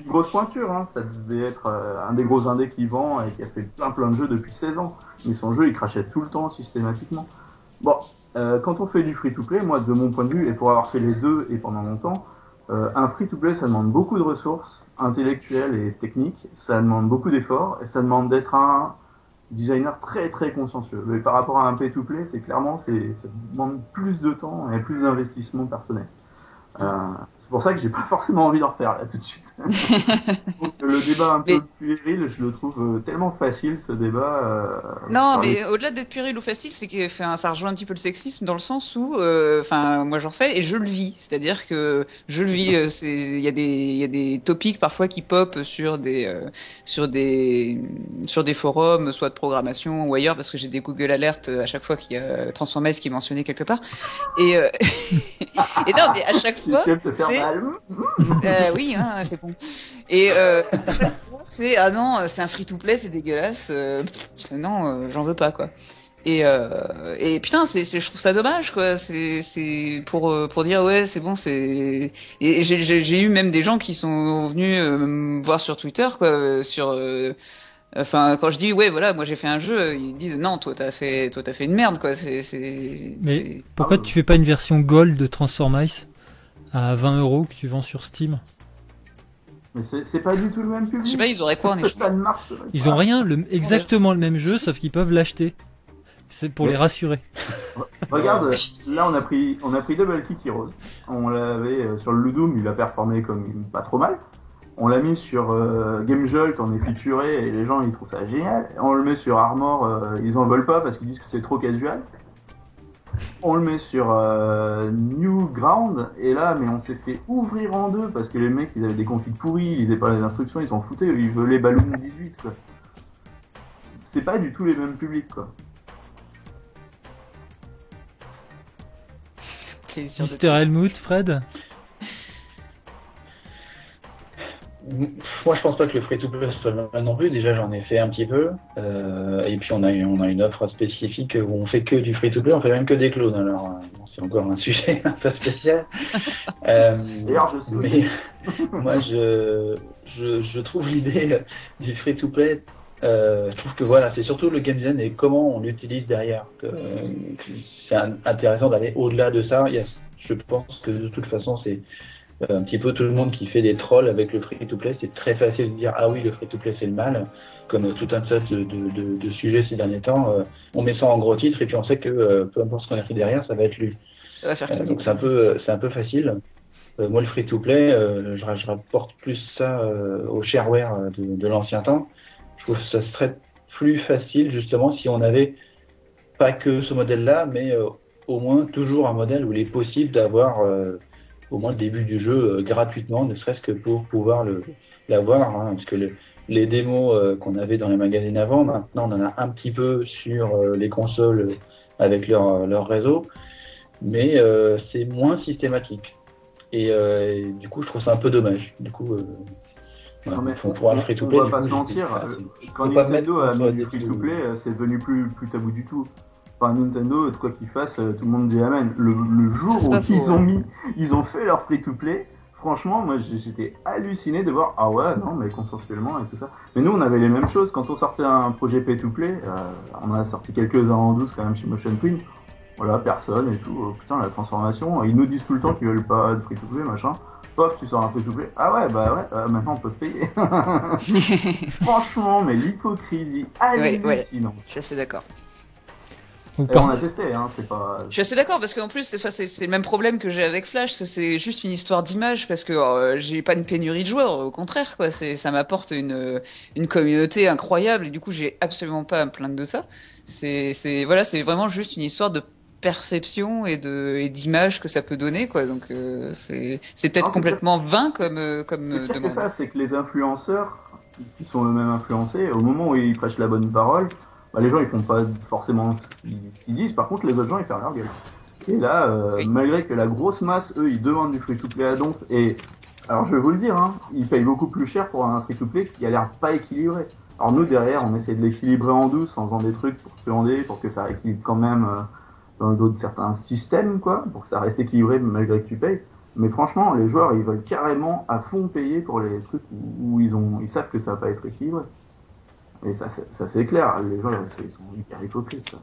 Speaker 4: grosse pointure, hein. Ça devait être un des gros indés qui vend et qui a fait plein de jeux depuis 16 ans, mais son jeu il crachait tout le temps systématiquement. Bon, quand on fait du free-to-play, moi de mon point de vue, et pour avoir fait les deux et pendant longtemps, un free-to-play ça demande beaucoup de ressources intellectuelles et techniques, ça demande beaucoup d'efforts et ça demande d'être un designer très très consciencieux. Mais par rapport à un pay-to-play, c'est clairement ça demande plus de temps et plus d'investissement personnel. C'est pour ça que j'ai pas forcément envie d'en refaire là tout de suite. Donc, le débat un peu puéril, je le trouve tellement facile ce débat.
Speaker 2: Non, mais au-delà d'être puéril ou facile, c'est que ça rejoint un petit peu le sexisme dans le sens où, moi j'en fais et je le vis. C'est-à-dire que je le vis. Il y a des topics parfois qui pop sur des forums, soit de programmation ou ailleurs, parce que j'ai des Google Alerts à chaque fois qu'il y a Transformice qui est mentionné quelque part. Et et non, mais à chaque fois, oui, hein, c'est bon. Et chaque fois, c'est c'est un free-to-play, c'est dégueulasse. Non, j'en veux pas, quoi. Et putain, je trouve ça dommage, quoi. C'est pour dire ouais, c'est bon, c'est. Et j'ai eu même des gens qui sont venus me voir sur Twitter, quoi, sur Enfin, quand je dis ouais, voilà, moi j'ai fait un jeu, ils disent non, toi t'as fait une merde, quoi.
Speaker 1: Mais pourquoi tu fais pas une version Gold de Transform Ice à 20€ que tu vends sur Steam?
Speaker 4: Mais c'est pas du tout le même public.
Speaker 2: Je sais pas, ils auraient quoi en échange?
Speaker 4: Ça ne marche pas.
Speaker 1: Ils ont rien, exactement le même jeu, sauf qu'ils peuvent l'acheter. C'est pour les rassurer.
Speaker 4: Regarde, là on a pris Double Kick Heroes. On l'avait sur le Ludum, il a performé comme pas trop mal. On l'a mis sur Game Jolt, on est featuré et les gens ils trouvent ça génial. On le met sur Armor, ils en veulent pas parce qu'ils disent que c'est trop casual. On le met sur Newground et là, mais on s'est fait ouvrir en deux parce que les mecs ils avaient des configs pourris, ils lisaient pas les instructions, ils s'en foutaient, ils veulent Balloon 18 quoi. C'est pas du tout les mêmes publics quoi.
Speaker 1: Mister Helmut, Fred?
Speaker 5: Moi, je pense pas que le free-to-play soit le mal non plus. Déjà, j'en ai fait un petit peu. Et puis, on a une offre spécifique où on fait que du free-to-play. On fait même que des clones. Alors, bon, c'est encore un sujet un peu spécial.
Speaker 4: D'ailleurs, je sais.
Speaker 5: Mais moi, je trouve l'idée du free-to-play. Je trouve que voilà, c'est surtout le game design et comment on l'utilise derrière. C'est intéressant d'aller au-delà de ça. Je pense que de toute façon, c'est un petit peu tout le monde qui fait des trolls avec le free-to-play. C'est très facile de dire ah oui, le free-to-play c'est le mal, comme tout un tas de sujets ces derniers temps. On met ça en gros titre et puis on sait que peu importe ce qu'on écrit derrière, ça va être lu.
Speaker 2: Ça va faire
Speaker 5: donc c'est un peu facile. Moi, le free-to-play, je rapporte plus ça au shareware de l'ancien temps. Je trouve que ça serait plus facile justement si on avait pas que ce modèle-là, mais au moins toujours un modèle où il est possible d'avoir au moins le début du jeu gratuitement, ne serait-ce que pour pouvoir l'avoir, hein, parce que les démos qu'on avait dans les magazines avant, maintenant on en a un petit peu sur les consoles avec leur réseau, mais c'est moins systématique. Et du coup, je trouve ça un peu dommage. Du coup,
Speaker 4: non, mais
Speaker 5: on pourra le free-to-play.
Speaker 4: On va pas se mentir, quand Nintendo a mis le free-to-play, c'est devenu plus tabou du tout. Enfin, Nintendo, quoi qu'il fasse, tout le monde dit amen. Le jour où ils ont fait leur free-to-play, franchement, moi j'étais halluciné de voir, ah ouais, non, mais consensuellement et tout ça. Mais nous, on avait les mêmes choses. Quand on sortait un projet pay-to-play, on en a sorti quelques-uns en douce quand même chez Motion Twin. Voilà, personne et tout. Putain, la transformation, ils nous disent tout le temps qu'ils veulent pas de free-to-play, machin. Pof, tu sors un free-to-play. Ah ouais, bah ouais, maintenant on peut se payer. Franchement, mais l'hypocrisie hallucinante.
Speaker 2: Ouais. Je suis assez d'accord.
Speaker 4: On a testé, hein, c'est pas...
Speaker 2: Je suis assez d'accord parce qu'en plus, c'est le même problème que j'ai avec Flash, c'est juste une histoire d'image parce que j'ai pas une pénurie de joueurs, au contraire, quoi. Ça m'apporte une communauté incroyable et du coup, j'ai absolument pas à me plaindre de ça. C'est vraiment juste une histoire de perception et d'image que ça peut donner, quoi. Donc, c'est peut-être complètement vain comme
Speaker 4: demande. C'est ça, c'est que les influenceurs qui sont eux-mêmes influencés, au moment où ils prêchent la bonne parole, les gens ils font pas forcément ce qu'ils disent, par contre les autres gens ils ferment leur gueule. Et là, malgré que la grosse masse, eux, ils demandent du free-to-play à donf, et alors je vais vous le dire, hein, ils payent beaucoup plus cher pour un free-to-play qui a l'air pas équilibré. Alors nous derrière, on essaie de l'équilibrer en douce en faisant des trucs pour se pour que ça équilibre quand même dans d'autres certains systèmes, quoi, pour que ça reste équilibré malgré que tu payes. Mais franchement, les joueurs ils veulent carrément à fond payer pour les trucs où ils savent que ça va pas être équilibré. Et ça c'est clair, les gens ils sont hyper hypocrites.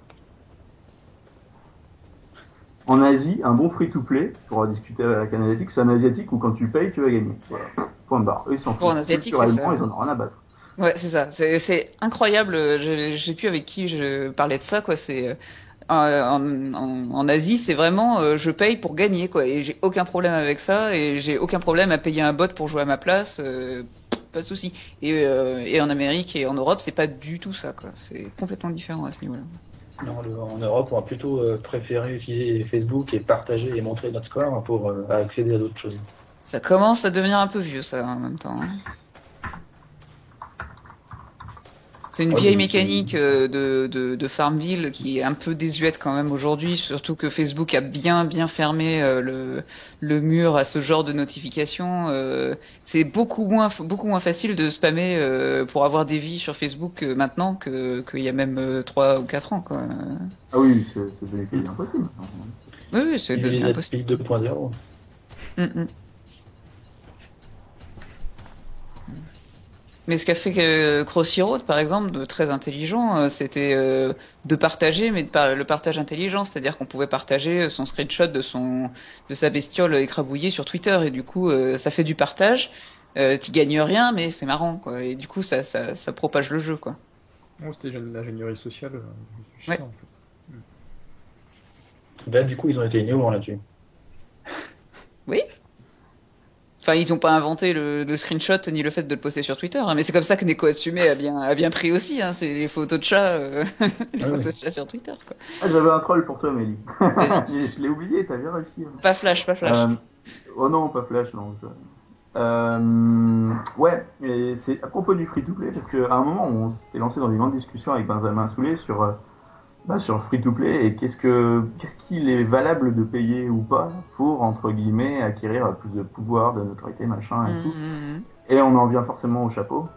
Speaker 4: En Asie, un bon free-to-play, pour discuter avec un asiatique, c'est un asiatique où quand tu payes, tu vas gagner. Voilà. Point barre. Eux ils s'en foutent. Culturellement, ils en ont rien à battre.
Speaker 2: Ouais, c'est ça. C'est incroyable. Je sais plus avec qui je parlais de ça, quoi. C'est en Asie, c'est vraiment je paye pour gagner, quoi. Et j'ai aucun problème avec ça, et j'ai aucun problème à payer un bot pour jouer à ma place. Pas de souci. Et en Amérique et en Europe, c'est pas du tout ça, quoi. C'est complètement différent à ce niveau-là.
Speaker 5: Non, en Europe, on va plutôt préférer utiliser Facebook et partager et montrer notre score pour accéder à d'autres choses.
Speaker 2: Ça commence à devenir un peu vieux, ça, en même temps. C'est une vieille mécanique de Farmville qui est un peu désuète quand même aujourd'hui, surtout que Facebook a bien fermé le mur à ce genre de notifications. C'est beaucoup moins facile de spammer pour avoir des vies sur Facebook maintenant qu'il y a même 3 ou 4 ans, quoi.
Speaker 4: Ah oui, c'est devenu impossible.
Speaker 2: Oui, c'est devenu impossible.
Speaker 5: 2.0.
Speaker 2: Mais ce qu'a fait Crossy Road, par exemple, de très intelligent, c'était de partager, mais le partage intelligent, c'est-à-dire qu'on pouvait partager son screenshot de sa bestiole écrabouillée sur Twitter, et du coup, ça fait du partage. Tu gagnes rien, mais c'est marrant, quoi. Et du coup, ça propage le jeu, quoi.
Speaker 3: Oh, c'était l'ingénierie sociale.
Speaker 2: Ouais.
Speaker 3: Ça, en fait.
Speaker 5: Là, du coup, ils ont été innovants là-dessus.
Speaker 2: Oui. Enfin, ils n'ont pas inventé le screenshot ni le fait de le poster sur Twitter, hein, mais c'est comme ça que Neko Atsume a bien pris aussi. Hein, c'est les photos de chat, photos de chat sur Twitter, quoi.
Speaker 4: Ah, j'avais un troll pour toi, Mélie. Je l'ai oublié, t'as bien réussi.
Speaker 2: Pas Flash.
Speaker 4: Oh non, pas Flash, non. Ouais, et c'est à propos du free-to-play, parce qu'à un moment, on s'était lancé dans une grande discussion avec Benjamin Soulet sur le free-to-play et qu'est-ce qu'il est valable de payer ou pas pour, entre guillemets, acquérir plus de pouvoir, de notoriété, machin et tout. Et on en vient forcément au chapeau.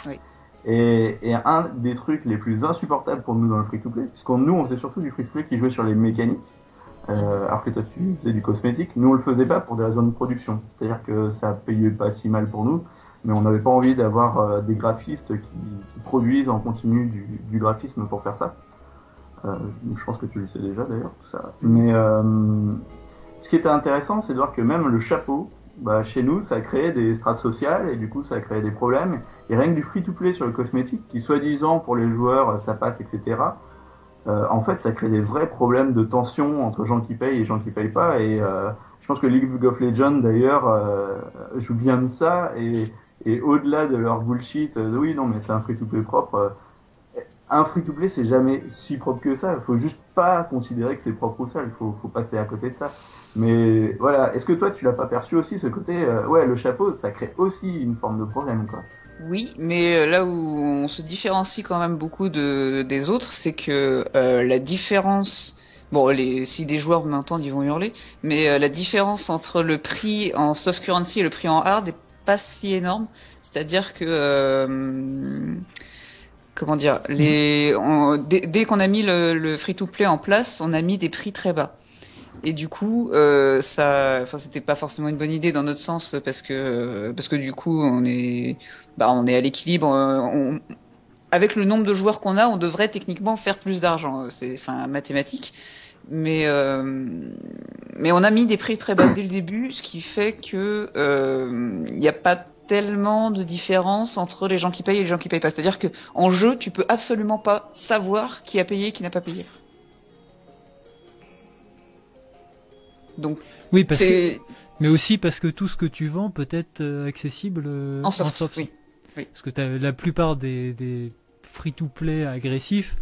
Speaker 2: Oui.
Speaker 4: Et un des trucs les plus insupportables pour nous dans le free-to-play, nous on faisait surtout du free-to-play qui jouait sur les mécaniques, alors que toi tu faisais du cosmétique, nous on le faisait pas pour des raisons de production. C'est-à-dire que ça payait pas si mal pour nous, mais on n'avait pas envie d'avoir des graphistes qui produisent en continu du graphisme pour faire ça. Je pense que tu le sais déjà d'ailleurs, tout ça. Mais ce qui était intéressant, c'est de voir que même le chapeau, chez nous, ça créait des strates sociales et du coup, ça créait des problèmes. Et rien que du free-to-play sur le cosmétique, qui soi-disant pour les joueurs, ça passe, etc. En fait, ça crée des vrais problèmes de tension entre gens qui payent et gens qui payent pas. Et je pense que League of Legends d'ailleurs joue bien de ça. Et au-delà de leur bullshit, oui, non, mais c'est un free-to-play propre. Un free-to-play, c'est jamais si propre que ça. Il faut juste pas considérer que c'est propre ou ça. Il faut passer à côté de ça. Mais voilà, est-ce que toi, tu l'as pas perçu aussi, ce côté, le chapeau, ça crée aussi une forme de problème, quoi.
Speaker 2: Oui, mais là où on se différencie quand même beaucoup des autres, c'est que la différence... Bon, si des joueurs m'entendent, ils vont hurler, mais la différence entre le prix en soft currency et le prix en hard est pas si énorme. C'est-à-dire que... comment dire, dès qu'on a mis le free-to-play en place, on a mis des prix très bas. Et du coup, c'était pas forcément une bonne idée dans notre sens parce que du coup, on est à l'équilibre. Avec le nombre de joueurs qu'on a, on devrait techniquement faire plus d'argent. C'est, mathématique. Mais on a mis des prix très bas dès le début, ce qui fait que il n'y a pas tellement de différence entre les gens qui payent et les gens qui payent pas. C'est-à-dire que en jeu, tu peux absolument pas savoir qui a payé et qui n'a pas payé. Donc,
Speaker 1: oui, mais aussi parce que tout ce que tu vends peut être accessible
Speaker 2: en soft. Oui.
Speaker 1: Parce que la plupart des free-to-play agressifs,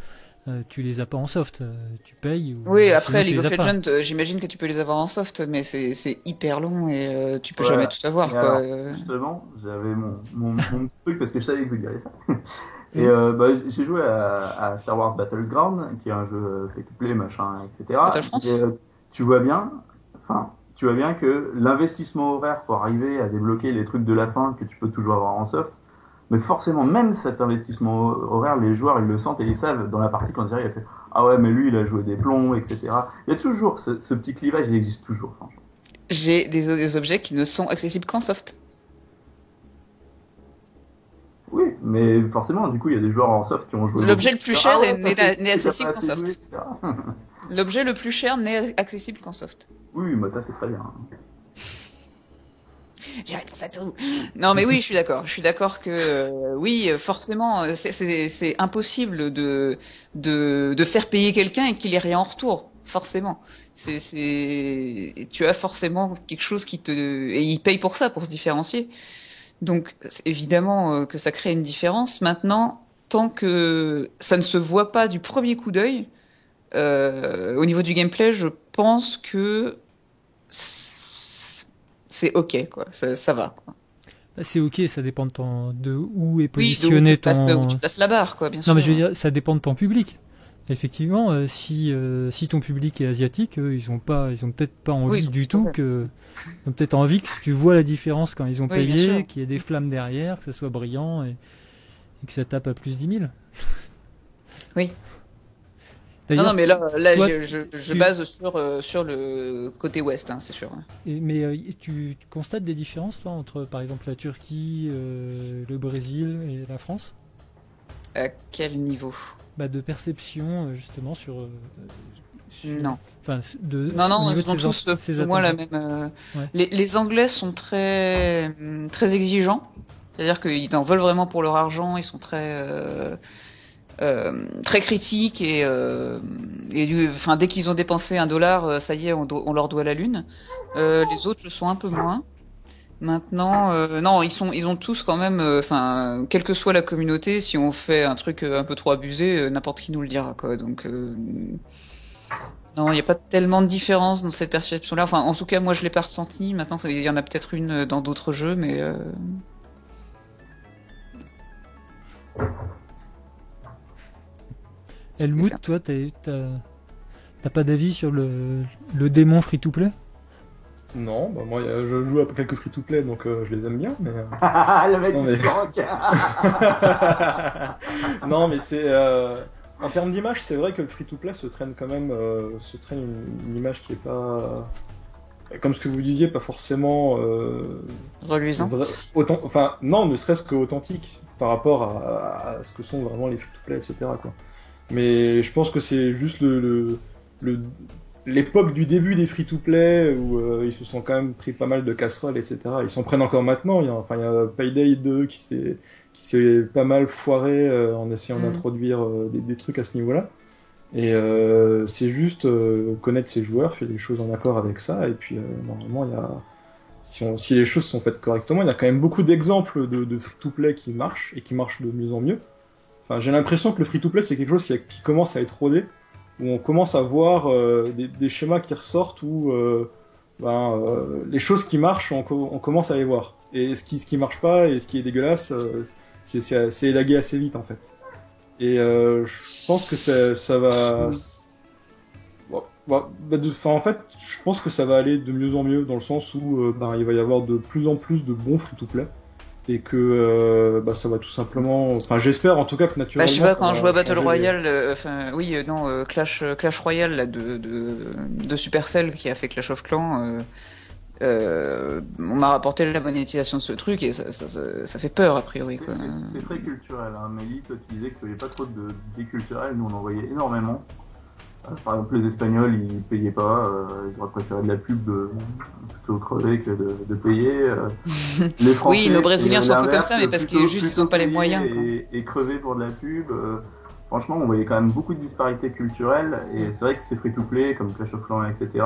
Speaker 1: tu les as pas en soft, tu payes.
Speaker 2: Oui, après League of Legends, j'imagine que tu peux les avoir en soft, mais c'est hyper long et tu peux jamais tout avoir. Quoi.
Speaker 4: Alors, justement, j'avais mon petit truc parce que je savais que vous diriez ça. Et j'ai joué à Star Wars Battleground, qui est un jeu free-to-play, machin, etc. Et, tu vois bien que l'investissement horaire pour arriver à débloquer les trucs de la fin que tu peux toujours avoir en soft, mais forcément, même cet investissement horaire, les joueurs, ils le sentent et ils savent dans la partie quand ils arrivent, ils font ah ouais, mais lui, il a joué des plombs, etc. Il y a toujours ce petit clivage, il existe toujours, franchement.
Speaker 2: J'ai des objets qui ne sont accessibles qu'en soft.
Speaker 4: Oui, mais forcément, du coup, il y a des joueurs en soft qui ont joué.
Speaker 2: L'objet le plus cher n'est accessible qu'en soft. L'objet le plus cher n'est accessible qu'en soft.
Speaker 4: Oui, mais ça, c'est très bien.
Speaker 2: J'ai réponse à tout. Non, mais oui, je suis d'accord. Je suis d'accord que oui, forcément, c'est impossible de faire payer quelqu'un et qu'il ait rien en retour. Forcément, tu as forcément quelque chose et il paye pour ça, pour se différencier. Donc, évidemment que ça crée une différence. Maintenant, tant que ça ne se voit pas du premier coup d'œil, au niveau du gameplay, je pense que c'est ok, quoi. Ça va, quoi.
Speaker 1: C'est ok, ça dépend de où est positionné
Speaker 2: où tu places la barre, quoi, bien sûr.
Speaker 1: Non, mais je veux dire, ça dépend de ton public. Effectivement, si ton public est asiatique, ils ont peut-être pas envie du tout ils ont peut-être envie que tu vois la différence quand ils ont payé, qu'il y ait des flammes derrière, que ça soit brillant et que ça tape à plus 10 000.
Speaker 2: Oui. Non, mais là
Speaker 1: toi,
Speaker 2: je base sur le côté ouest, hein, c'est sûr.
Speaker 1: Mais tu constates des différences, toi, entre, par exemple, la Turquie, le Brésil et la France?
Speaker 2: À quel niveau?
Speaker 1: De perception, justement, sur
Speaker 2: Non.
Speaker 1: Enfin,
Speaker 2: Non, ils sont tous plus ou moins la même.
Speaker 1: Ouais.
Speaker 2: Les Anglais sont très exigeants, c'est-à-dire qu'ils en veulent vraiment pour leur argent. Ils sont très critiques et dès qu'ils ont dépensé $1, ça y est, on leur doit la lune. Les autres le sont un peu moins. Maintenant, non, ils ont tous quand même, quelle que soit la communauté, si on fait un truc un peu trop abusé, n'importe qui nous le dira, quoi. Donc, non, il n'y a pas tellement de différence dans cette perception-là. Enfin, en tout cas, moi, je l'ai pas ressenti. Maintenant, il y en a peut-être une dans d'autres jeux, mais.
Speaker 1: Helmut, toi, t'as pas d'avis sur le démon free-to-play?
Speaker 3: Non, moi je joue à quelques free-to-play donc je les aime bien, mais.
Speaker 4: Le mec
Speaker 3: Non, mais-
Speaker 4: il se ranque.
Speaker 3: Non, mais c'est. En termes d'image, c'est vrai que le free-to-play se traîne quand même une image qui est pas. Comme ce que vous disiez, pas forcément.
Speaker 2: Reluisant.
Speaker 3: Non, ne serait-ce que authentique par rapport à ce que sont vraiment les free-to-play, etc., quoi. Mais je pense que c'est juste l'époque du début des free-to-play où ils se sont quand même pris pas mal de casseroles, etc. Ils s'en prennent encore maintenant. Il y a Payday 2 qui s'est pas mal foiré en essayant d'introduire des trucs à ce niveau-là. Et c'est juste connaître ses joueurs, faire des choses en accord avec ça. Et puis normalement, si les choses sont faites correctement, il y a quand même beaucoup d'exemples de free-to-play qui marchent et qui marchent de mieux en mieux. Enfin, j'ai l'impression que le free-to-play, c'est quelque chose qui commence à être rodé, où on commence à voir des schémas qui ressortent, où les choses qui marchent, on commence à les voir. Et ce qui marche pas et ce qui est dégueulasse, c'est élagué assez vite, en fait. Et je pense que ça va... en fait, je pense que ça va aller de mieux en mieux, dans le sens où il va y avoir de plus en plus de bons free-to-play. Et que ça va tout simplement. Enfin, j'espère en tout cas que naturellement.
Speaker 2: Je sais pas, quand je vois Battle
Speaker 3: changer
Speaker 2: Royale, Clash Royale là, de Supercell qui a fait Clash of Clans, on m'a rapporté la monétisation de ce truc et ça fait peur a priori, quoi.
Speaker 4: C'est très culturel, hein. Mélie, toi tu disais qu'il n'y avait pas trop de déculturel, nous on en voyait énormément. Par exemple, les Espagnols, ils payaient pas, ils auraient préféré de la pub plutôt crever que de payer. Les Français,
Speaker 2: oui, nos Brésiliens sont un peu comme ça, mais parce
Speaker 4: plutôt-
Speaker 2: qu'ils juste ils ont pas les
Speaker 4: plutôt
Speaker 2: moyens, quoi.
Speaker 4: payer et crever pour de la pub. Franchement, on voyait quand même beaucoup de disparités culturelles, et c'est vrai que ces free-to-play, comme Clash of Clans, etc.,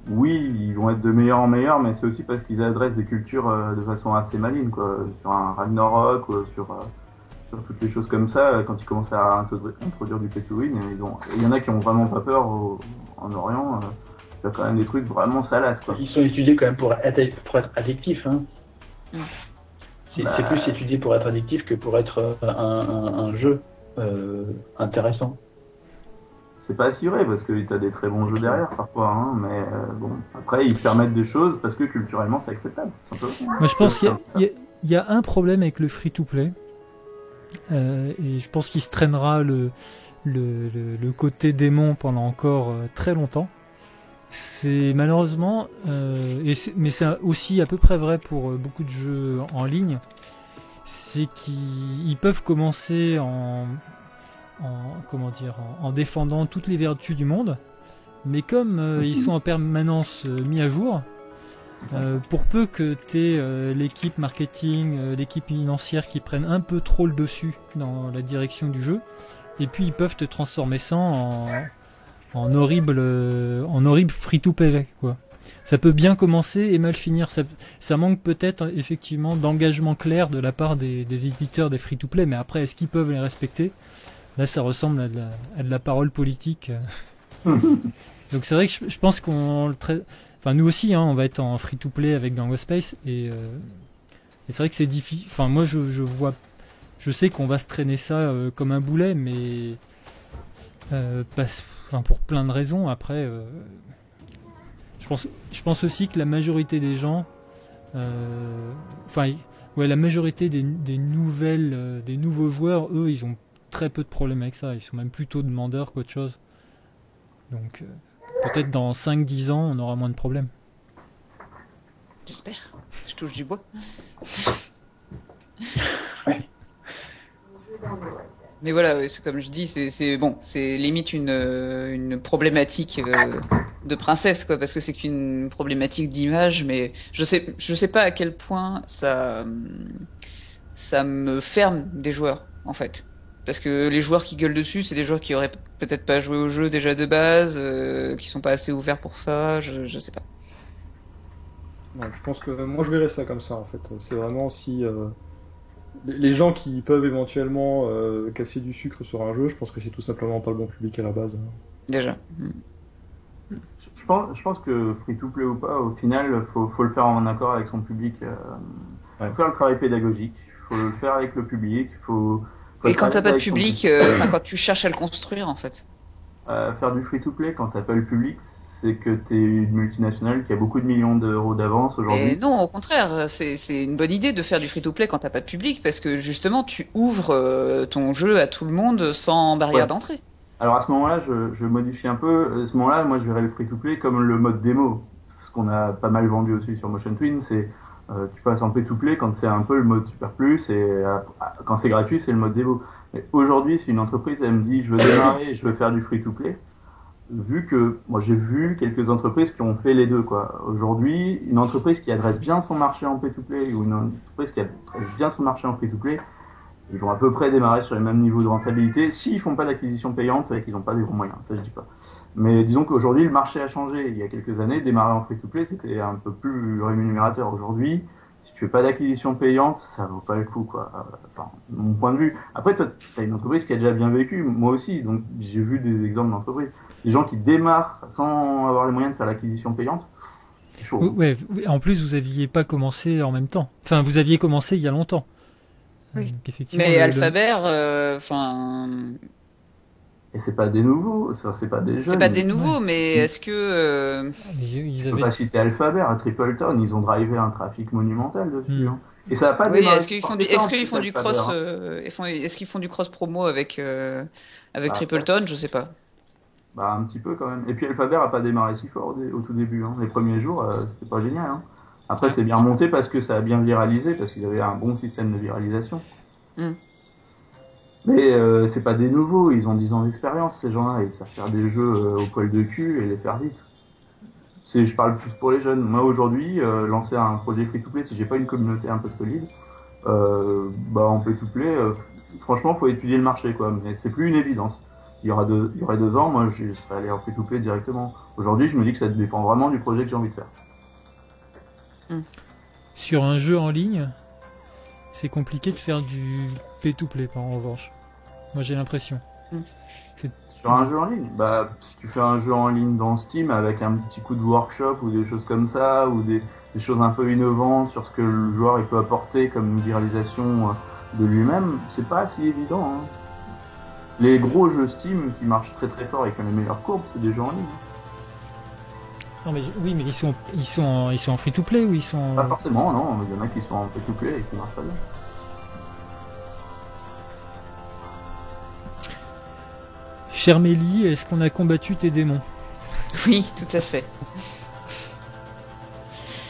Speaker 4: oui, ils vont être de meilleur en meilleur, mais c'est aussi parce qu'ils adressent des cultures de façon assez maligne, quoi. Sur un Ragnarok, ou sur toutes les choses comme ça, quand ils commencent à introduire du pay to win, il y en a qui ont vraiment pas peur en Orient. Il y a quand même des trucs vraiment salaces, quoi.
Speaker 5: Ils sont étudiés quand même pour être addictifs. Hein. C'est plus étudié pour être addictif que pour être un jeu intéressant.
Speaker 4: C'est pas assuré parce que t'as des très bons jeux derrière parfois, hein, mais bon, après ils se permettent des choses parce que culturellement c'est acceptable. Simplement.
Speaker 1: Moi, je pense qu'il y a un problème avec le free-to-play. Et je pense qu'il se traînera le côté démon pendant encore très longtemps. C'est malheureusement, mais c'est aussi à peu près vrai pour beaucoup de jeux en ligne, c'est qu'ils peuvent commencer en défendant toutes les vertus du monde, mais comme ils sont en permanence mis à jour, pour peu que t'aies l'équipe marketing, l'équipe financière qui prennent un peu trop le dessus dans la direction du jeu, et puis ils peuvent te transformer ça en horrible free-to-play, quoi. Ça peut bien commencer et mal finir. Ça manque peut-être effectivement d'engagement clair de la part des éditeurs des free-to-play, mais après est-ce qu'ils peuvent les respecter? Là, ça ressemble à de la parole politique. Donc c'est vrai que je pense enfin, nous aussi, hein, on va être en free-to-play avec Gango Space, et c'est vrai que c'est difficile. Enfin, moi, je sais qu'on va se traîner ça comme un boulet, mais pour plein de raisons. Après, je pense aussi que la majorité des gens, la majorité des nouveaux joueurs, eux, ils ont très peu de problèmes avec ça. Ils sont même plutôt demandeurs qu'autre chose. Donc peut-être dans 5-10 ans, on aura moins de problèmes.
Speaker 2: J'espère. Je touche du bois. Mais voilà, c'est comme je dis, c'est bon, c'est limite une problématique de princesse, quoi, parce que c'est qu'une problématique d'image, mais je sais pas à quel point ça me ferme des joueurs, en fait. Parce que les joueurs qui gueulent dessus, c'est des joueurs qui auraient peut-être pas joué au jeu déjà de base, qui sont pas assez ouverts pour ça, je sais pas.
Speaker 3: Ouais, je pense que moi je verrais ça comme ça en fait. C'est vraiment si les gens qui peuvent éventuellement casser du sucre sur un jeu, je pense que c'est tout simplement pas le bon public à la base.
Speaker 2: Déjà.
Speaker 4: Je pense que free-to-play ou pas, au final, faut le faire en accord avec son public. Faut faire le travail pédagogique, faut le faire avec le public,
Speaker 2: Et quand t'as pas de public, quand tu cherches à le construire, en fait.
Speaker 4: Faire du free-to-play quand t'as pas le public, c'est que t'es une multinationale qui a beaucoup de millions d'euros d'avance aujourd'hui.
Speaker 2: Et non, au contraire, c'est une bonne idée de faire du free-to-play quand t'as pas de public, parce que justement, tu ouvres ton jeu à tout le monde sans barrière d'entrée.
Speaker 4: Alors à ce moment-là, je modifie un peu. À ce moment-là, moi, je verrais le free-to-play comme le mode démo. Ce qu'on a pas mal vendu aussi sur Motion Twin, c'est tu passes en pay-to-play quand c'est un peu le mode super plus, et quand c'est gratuit, c'est le mode démo. Mais aujourd'hui, si une entreprise elle me dit je veux démarrer, je veux faire du free-to-play, vu que moi j'ai vu quelques entreprises qui ont fait les deux, quoi. Aujourd'hui, une entreprise qui adresse bien son marché en pay-to-play ou une entreprise qui adresse bien son marché en free-to-play, ils vont à peu près démarrer sur les mêmes niveaux de rentabilité s'ils font pas d'acquisition payante et qu'ils n'ont pas des gros moyens, ça je dis pas. Mais disons qu'aujourd'hui le marché a changé. Il y a quelques années, démarrer en free-to-play c'était un peu plus rémunérateur. Aujourd'hui, si tu fais pas d'acquisition payante, ça vaut pas le coup, quoi. Enfin, de mon point de vue. Après, toi, t'as une entreprise qui a déjà bien vécu, moi aussi, donc j'ai vu des exemples d'entreprises. Des gens qui démarrent sans avoir les moyens de faire l'acquisition payante, c'est chaud.
Speaker 1: Ouais, en plus, vous aviez pas commencé en même temps. Enfin, vous aviez commencé il y a longtemps.
Speaker 2: Oui.
Speaker 1: Donc, effectivement,
Speaker 2: mais Alphabet,
Speaker 4: Et c'est pas des nouveaux, ça, c'est pas des jeunes.
Speaker 2: C'est pas des nouveaux, mais est-ce que
Speaker 4: Je peux pas citer Alphabet, à Tripleton, ils ont drivé un trafic monumental dessus. Hein. Et ça a pas
Speaker 2: oui,
Speaker 4: démarré.
Speaker 2: est-ce qu'ils font du cross est-ce qu'ils font du cross promo avec Tripleton, je sais pas.
Speaker 4: Bah un petit peu quand même. Et puis Alphabet a pas démarré si fort au tout début. Hein. Les premiers jours, c'était pas génial. Hein. Après, c'est bien monté parce que ça a bien viralisé, parce qu'ils avaient un bon système de viralisation. Mais c'est pas des nouveaux, ils ont 10 ans d'expérience, ces gens-là, ils savent faire des jeux au poil de cul et les faire vite. Je parle plus pour les jeunes. Moi, aujourd'hui, lancer un projet free-to-play, si j'ai pas une communauté un peu solide, en free-to-play, franchement, faut étudier le marché, quoi. Mais c'est plus une évidence. Il y aurait 2 ans, moi, je serais allé en free-to-play directement. Aujourd'hui, je me dis que ça dépend vraiment du projet que j'ai envie de faire.
Speaker 1: Sur un jeu en ligne, c'est compliqué de faire du pay-to-play, en revanche. Moi, j'ai l'impression.
Speaker 4: Sur un jeu en ligne, si tu fais un jeu en ligne dans Steam avec un petit coup de workshop ou des choses comme ça, ou des choses un peu innovantes sur ce que le joueur il peut apporter comme une viralisation de lui-même, c'est pas si évident. Hein. Les gros jeux Steam qui marchent très très fort et qui ont les meilleures courbes, c'est des jeux en ligne.
Speaker 1: Non mais oui, mais ils sont en free-to-play ou ils sont...
Speaker 4: Pas forcément, non. Il y en a qui sont en free-to-play et qui marchent pas bien.
Speaker 1: Cher Mélie, est-ce qu'on a combattu tes démons?
Speaker 2: Oui, tout à fait.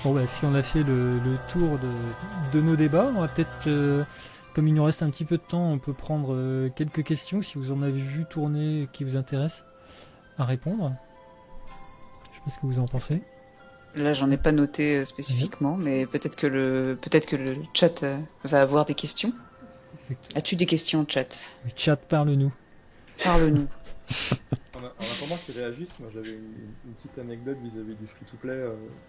Speaker 1: Bon si on a fait le tour de nos débats, on va peut-être, comme il nous reste un petit peu de temps, on peut prendre quelques questions si vous en avez vu tourner qui vous intéressent à répondre. Je sais pas ce que vous en pensez.
Speaker 2: Là, j'en ai pas noté spécifiquement, mais peut-être que le chat va avoir des questions. As-tu des questions, chat?
Speaker 1: Le chat, parle-nous.
Speaker 2: Parle-nous.
Speaker 3: En attendant qu'ils réagissent, moi j'avais une petite anecdote vis-à-vis du free-to-play.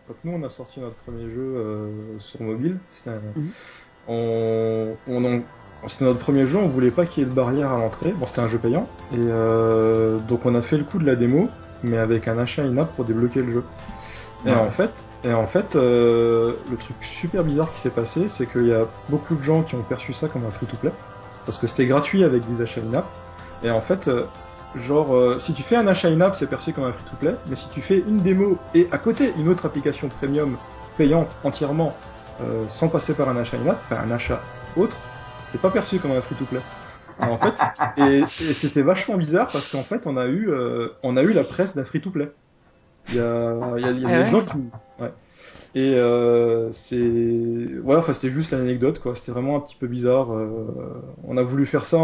Speaker 3: Quand nous on a sorti notre premier jeu sur mobile, c'était notre premier jeu, on voulait pas qu'il y ait de barrière à l'entrée. Bon, c'était un jeu payant, et donc on a fait le coup de la démo, mais avec un achat in-app pour débloquer le jeu. Et en fait, le truc super bizarre qui s'est passé, c'est qu'il y a beaucoup de gens qui ont perçu ça comme un free-to-play, parce que c'était gratuit avec des achats in-app. Et en fait, si tu fais un achat in-app, c'est perçu comme un free-to-play, mais si tu fais une démo et à côté une autre application premium payante entièrement sans passer par un achat in-app, enfin un achat autre, c'est pas perçu comme un free-to-play. En fait, et c'était vachement bizarre parce qu'en fait, on a eu la presse d'un free-to-play. Il y a des gens qui... Ouais. Et voilà, enfin, c'était juste l'anecdote, quoi. C'était vraiment un petit peu bizarre. On a voulu faire ça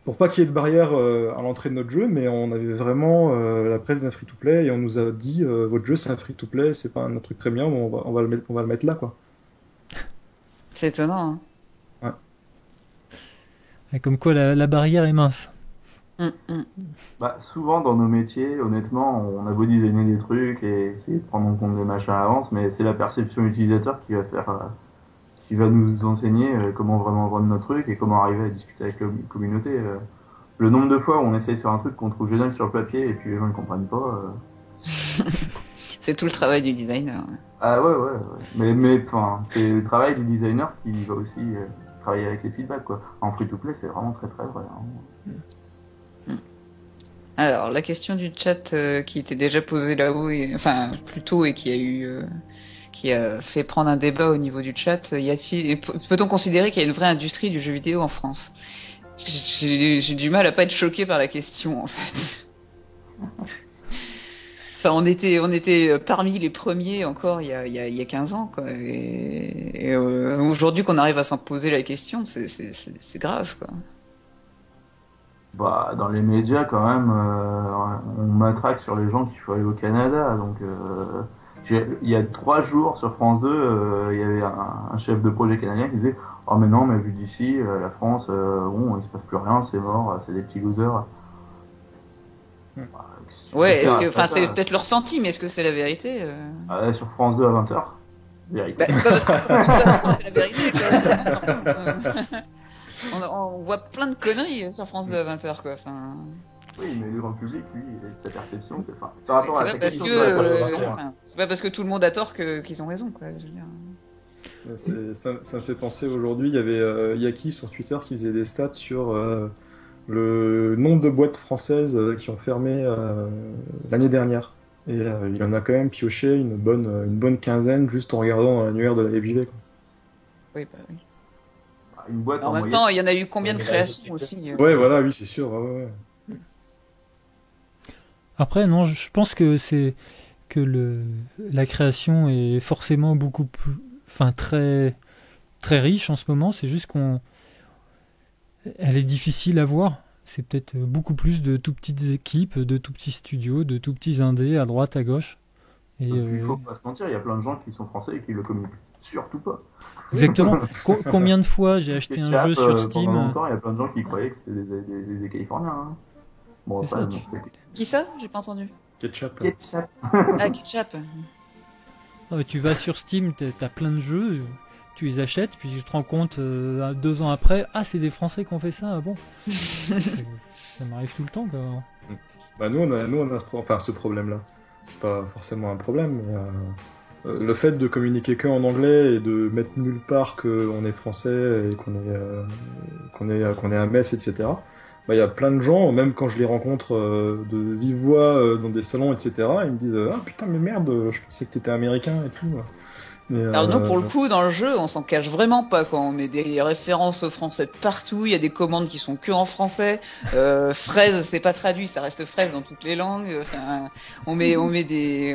Speaker 3: pour pas qu'il y ait de barrière à l'entrée de notre jeu, mais on avait vraiment la presse d'un free-to-play et on nous a dit votre jeu c'est un free-to-play, c'est pas un truc premium, on va le mettre là, quoi.
Speaker 2: C'est étonnant.
Speaker 3: Ouais.
Speaker 1: Et comme quoi la barrière est mince.
Speaker 4: Bah, souvent dans nos métiers, honnêtement, on a beau designer des trucs et essayer de prendre en compte des machins à l'avance, mais c'est la perception utilisateur qui qui va nous enseigner comment vraiment vendre notre truc et comment arriver à discuter avec la communauté. Le nombre de fois où on essaye de faire un truc qu'on trouve génial sur le papier et puis les gens ne comprennent pas.
Speaker 2: C'est tout le travail du designer.
Speaker 4: Ah ouais. Mais enfin, c'est le travail du designer qui va aussi travailler avec les feedbacks, quoi. En free-to-play, c'est vraiment très très vrai. Hein.
Speaker 2: Alors, la question du chat qui était déjà posée là-haut, enfin plus tôt et qui a fait prendre un débat au niveau du chat. Peut-on considérer qu'il y a une vraie industrie du jeu vidéo en France? J'ai du mal à pas être choqué par la question, en fait. Enfin, on était parmi les premiers encore il y a 15 ans, quoi. Et aujourd'hui qu'on arrive à s'en poser la question, c'est grave, quoi.
Speaker 4: Bah, dans les médias, quand même, on matraque sur les gens qu'il faut aller au Canada. Donc, il y a 3 jours sur France 2, il y avait un chef de projet canadien qui disait « Oh mais non, mais vu d'ici, la France, bon, il se passe plus rien, c'est mort, c'est des petits losers. »
Speaker 2: Ouais, c'est peut-être leur ressenti, mais est-ce que c'est la vérité
Speaker 4: Sur France 2 à 20h, vérité.
Speaker 2: Bah, c'est pas parce que c'est la vérité, quoi. On voit plein de conneries sur France 2 à 20h, quoi. Enfin...
Speaker 4: Oui, mais le grand public, lui, sa perception, c'est pas... Par rapport à la
Speaker 2: question c'est pas parce que tout le monde a tort qu'ils ont raison, quoi. Je veux dire.
Speaker 3: Ça me fait penser aujourd'hui, il y avait Yaki sur Twitter qui faisait des stats sur le nombre de boîtes françaises qui ont fermé l'année dernière. Et il en a quand même pioché une bonne quinzaine juste en regardant l'annuaire de la FJV, quoi.
Speaker 2: Oui, bah oui.
Speaker 4: Une boîte
Speaker 2: en même temps, il y en a eu combien de créations aussi
Speaker 3: Ouais, voilà, oui, c'est sûr. Ouais.
Speaker 1: Après, non, je pense que la création est forcément beaucoup plus, enfin très très riche en ce moment. C'est juste elle est difficile à voir. C'est peut-être beaucoup plus de tout petites équipes, de tout petits studios, de tout petits indés à droite, à gauche. Et
Speaker 4: il faut pas se mentir, il y a plein de gens qui sont français et qui le communiquent surtout pas.
Speaker 1: Exactement. Combien de fois j'ai acheté un jeu sur Steam
Speaker 4: Pendant longtemps, il y a plein de gens qui croyaient que c'était des Californiens. Hein. Bon, après,
Speaker 2: Qui ça? J'ai pas entendu.
Speaker 3: Ketchup.
Speaker 2: Ah, Ketchup.
Speaker 1: Tu vas sur Steam, t'as plein de jeux, tu les achètes, puis tu te rends compte 2 ans après, c'est des Français qui ont fait ça, bon. Ça m'arrive tout le temps, quoi.
Speaker 3: Bah nous on a ce problème-là. C'est pas forcément un problème, mais le fait de communiquer que en anglais et de mettre nulle part qu'on est français et qu'on est à Metz, etc. Bah il y a plein de gens, même quand je les rencontre de vive voix dans des salons, etc. Ils me disent ah putain mais merde, je pensais que t'étais américain et tout. Mais,
Speaker 2: alors nous, pour le coup, dans le jeu, on s'en cache vraiment pas, quoi. On met des références au français de partout. Il y a des commandes qui sont que en français. Fraise, c'est pas traduit, ça reste fraise dans toutes les langues. Enfin, on met des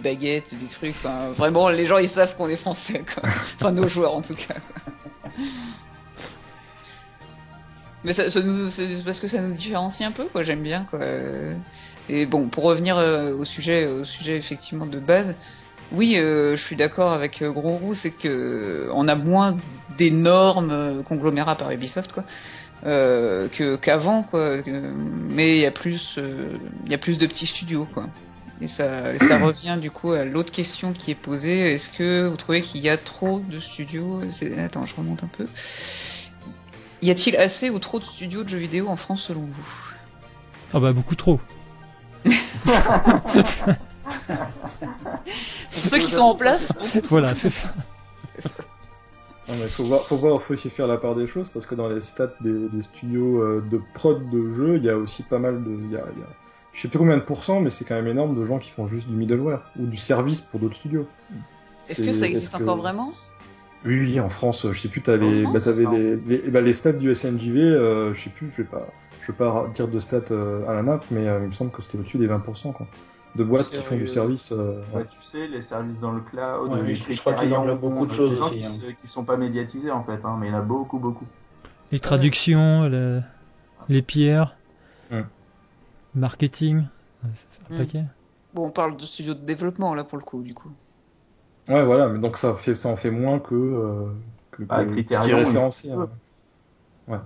Speaker 2: baguettes, des trucs. Enfin, vraiment, les gens ils savent qu'on est français, quoi. Enfin, nos joueurs en tout cas. Mais c'est parce que ça nous différencie un peu, quoi. J'aime bien, quoi. Et bon, pour revenir au sujet effectivement de base. Oui, je suis d'accord avec Gros Roux, c'est que on a moins d'énormes conglomérats par Ubisoft, quoi, qu'avant, quoi. Mais il y a plus de petits studios, quoi. Et ça revient du coup à l'autre question qui est posée. Est-ce que vous trouvez qu'il y a trop de studios? Attends, je remonte un peu. Y a-t-il assez ou trop de studios de jeux vidéo en France selon vous?
Speaker 1: Ah bah beaucoup trop.
Speaker 2: Pour ceux qui sont en place.
Speaker 1: Voilà, c'est ça.
Speaker 3: Non, mais faut aussi faire la part des choses parce que dans les stats des studios de prod de jeux, il y a aussi pas mal de, je sais plus combien de pourcents, mais c'est quand même énorme de gens qui font juste du middleware ou du service pour d'autres studios.
Speaker 2: Est-ce que ça existe encore vraiment?
Speaker 3: Oui, en France, je sais plus,
Speaker 2: En France,
Speaker 3: t'avais
Speaker 2: non.
Speaker 3: les stats du SNJV, je sais plus, je vais pas dire de stats à la nappe, mais il me semble que c'était au-dessus des 20%, quoi. De boîtes qui font du service.
Speaker 4: Ouais, tu sais, les services dans le cloud,
Speaker 5: Ouais,
Speaker 4: les
Speaker 5: je crois qu'ils englobent beaucoup de choses
Speaker 4: des gens
Speaker 5: aussi,
Speaker 4: qui sont pas médiatisés en fait, hein, mais il y en a beaucoup, beaucoup.
Speaker 1: Les traductions, les pierres,
Speaker 3: Mm.
Speaker 1: marketing, ça fait un
Speaker 2: Mm.
Speaker 1: paquet.
Speaker 2: Bon, on parle de studio de développement là pour le coup, du coup.
Speaker 3: Ouais, voilà, mais donc ça en fait moins que
Speaker 4: Ah,
Speaker 3: ce qui est
Speaker 4: Criterion,
Speaker 3: référencé.
Speaker 4: il-
Speaker 3: Hein. Ouais.